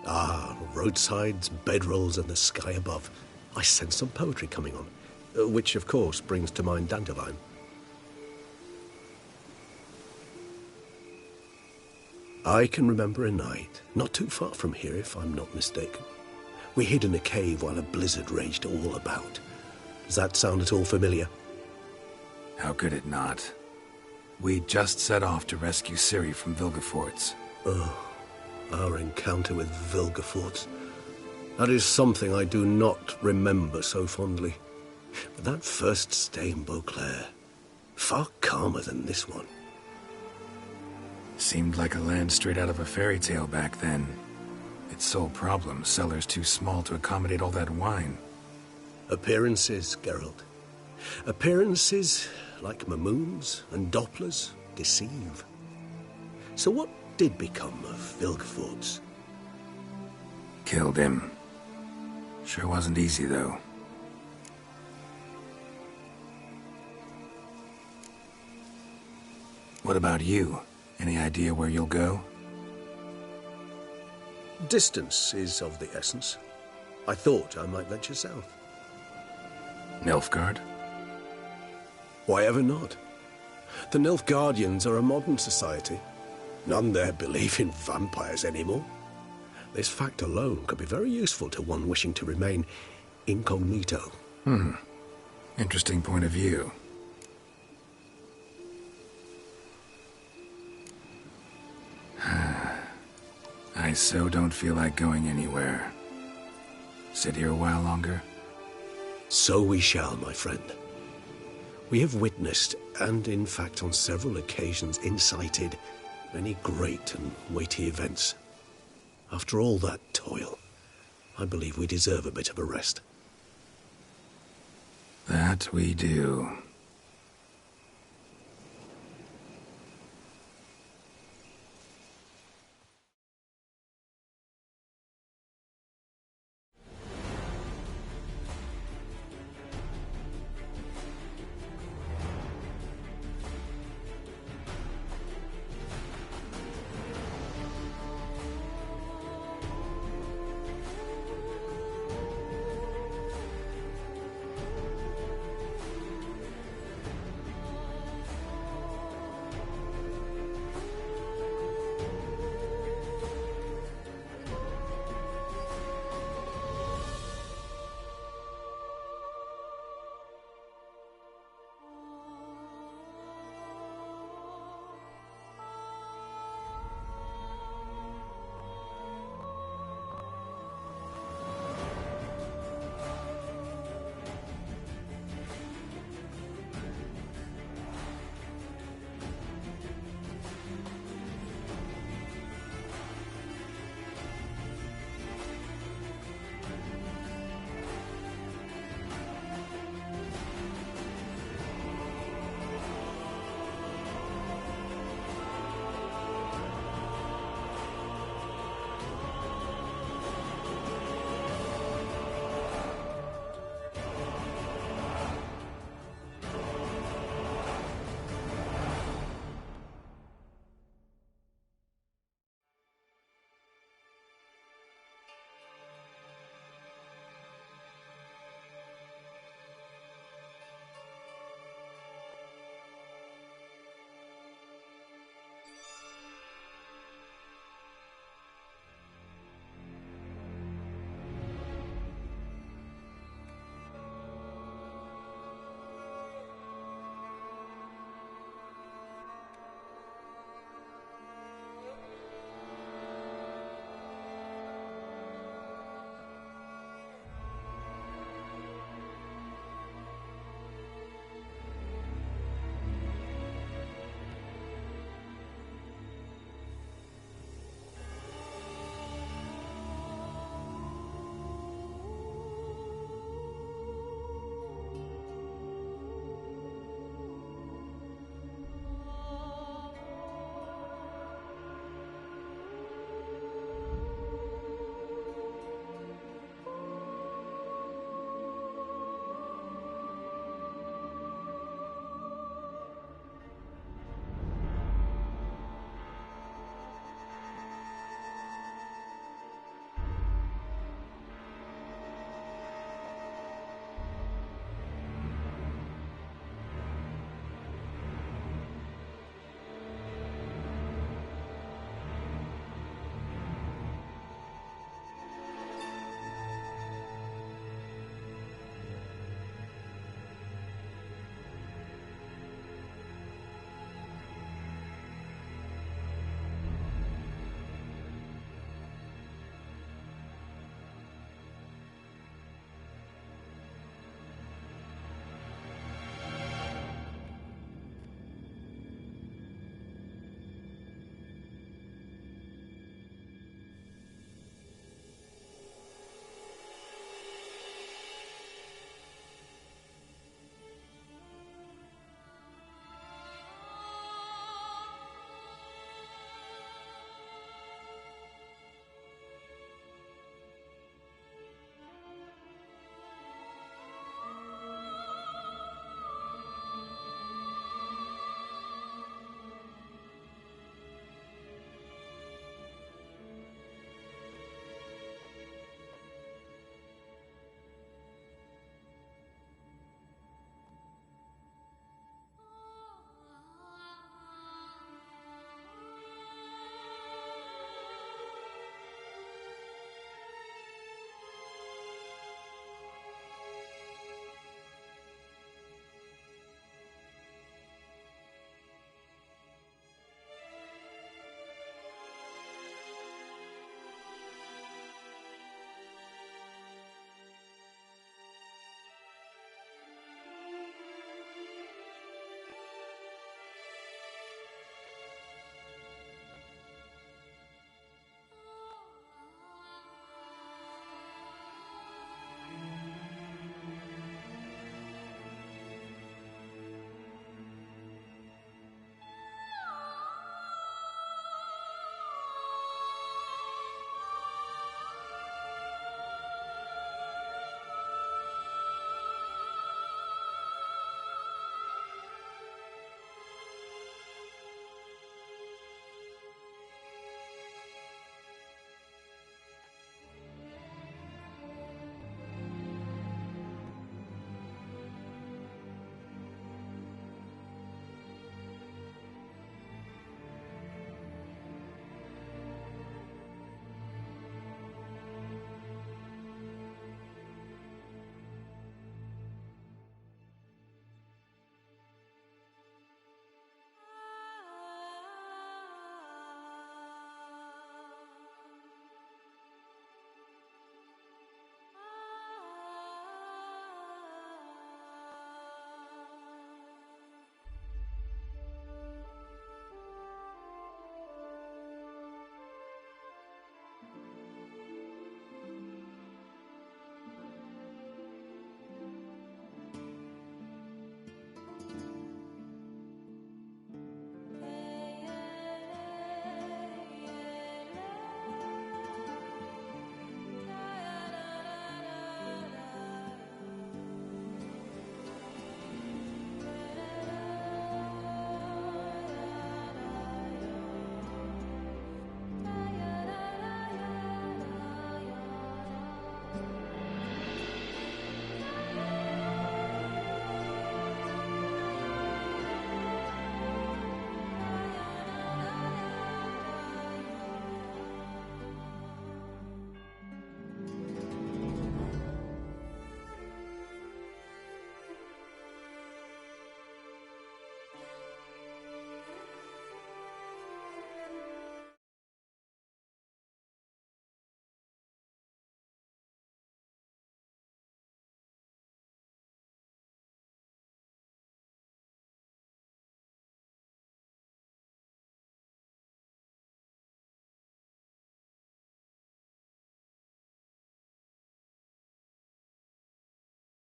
Ah, roadsides, bedrolls, and the sky above. I sense some poetry coming on, which of course brings to mind Dandelion. I can remember a night, not too far from here if I'm not mistaken. We hid in a cave while a blizzard raged all about. Does that sound at all familiar? How could it not? We just set off to rescue Ciri from Vilgefortz. Oh, our encounter with Vilgefortz. That is something I do not remember so fondly. But that first stay in Beauclair, far calmer than this one. Seemed like a land straight out of a fairy tale back then. Its sole problem, cellars too small to accommodate all that wine. Appearances, Geralt. Appearances, like Mamoons and Dopplers, deceive. So what did become of Vilgefortz? Killed him. Sure wasn't easy, though. What about you? Any idea where you'll go? Distance is of the essence. I thought I might venture south. Nilfgaard? Why ever not? The Nilfgaardians are a modern society. None there believe in vampires anymore. This fact alone could be very useful to one wishing to remain incognito. Interesting point of view. I so don't feel like going anywhere. Sit here a while longer? So we shall, my friend. We have witnessed, and in fact on several occasions incited, many great and weighty events. After all that toil, I believe we deserve a bit of a rest. That we do.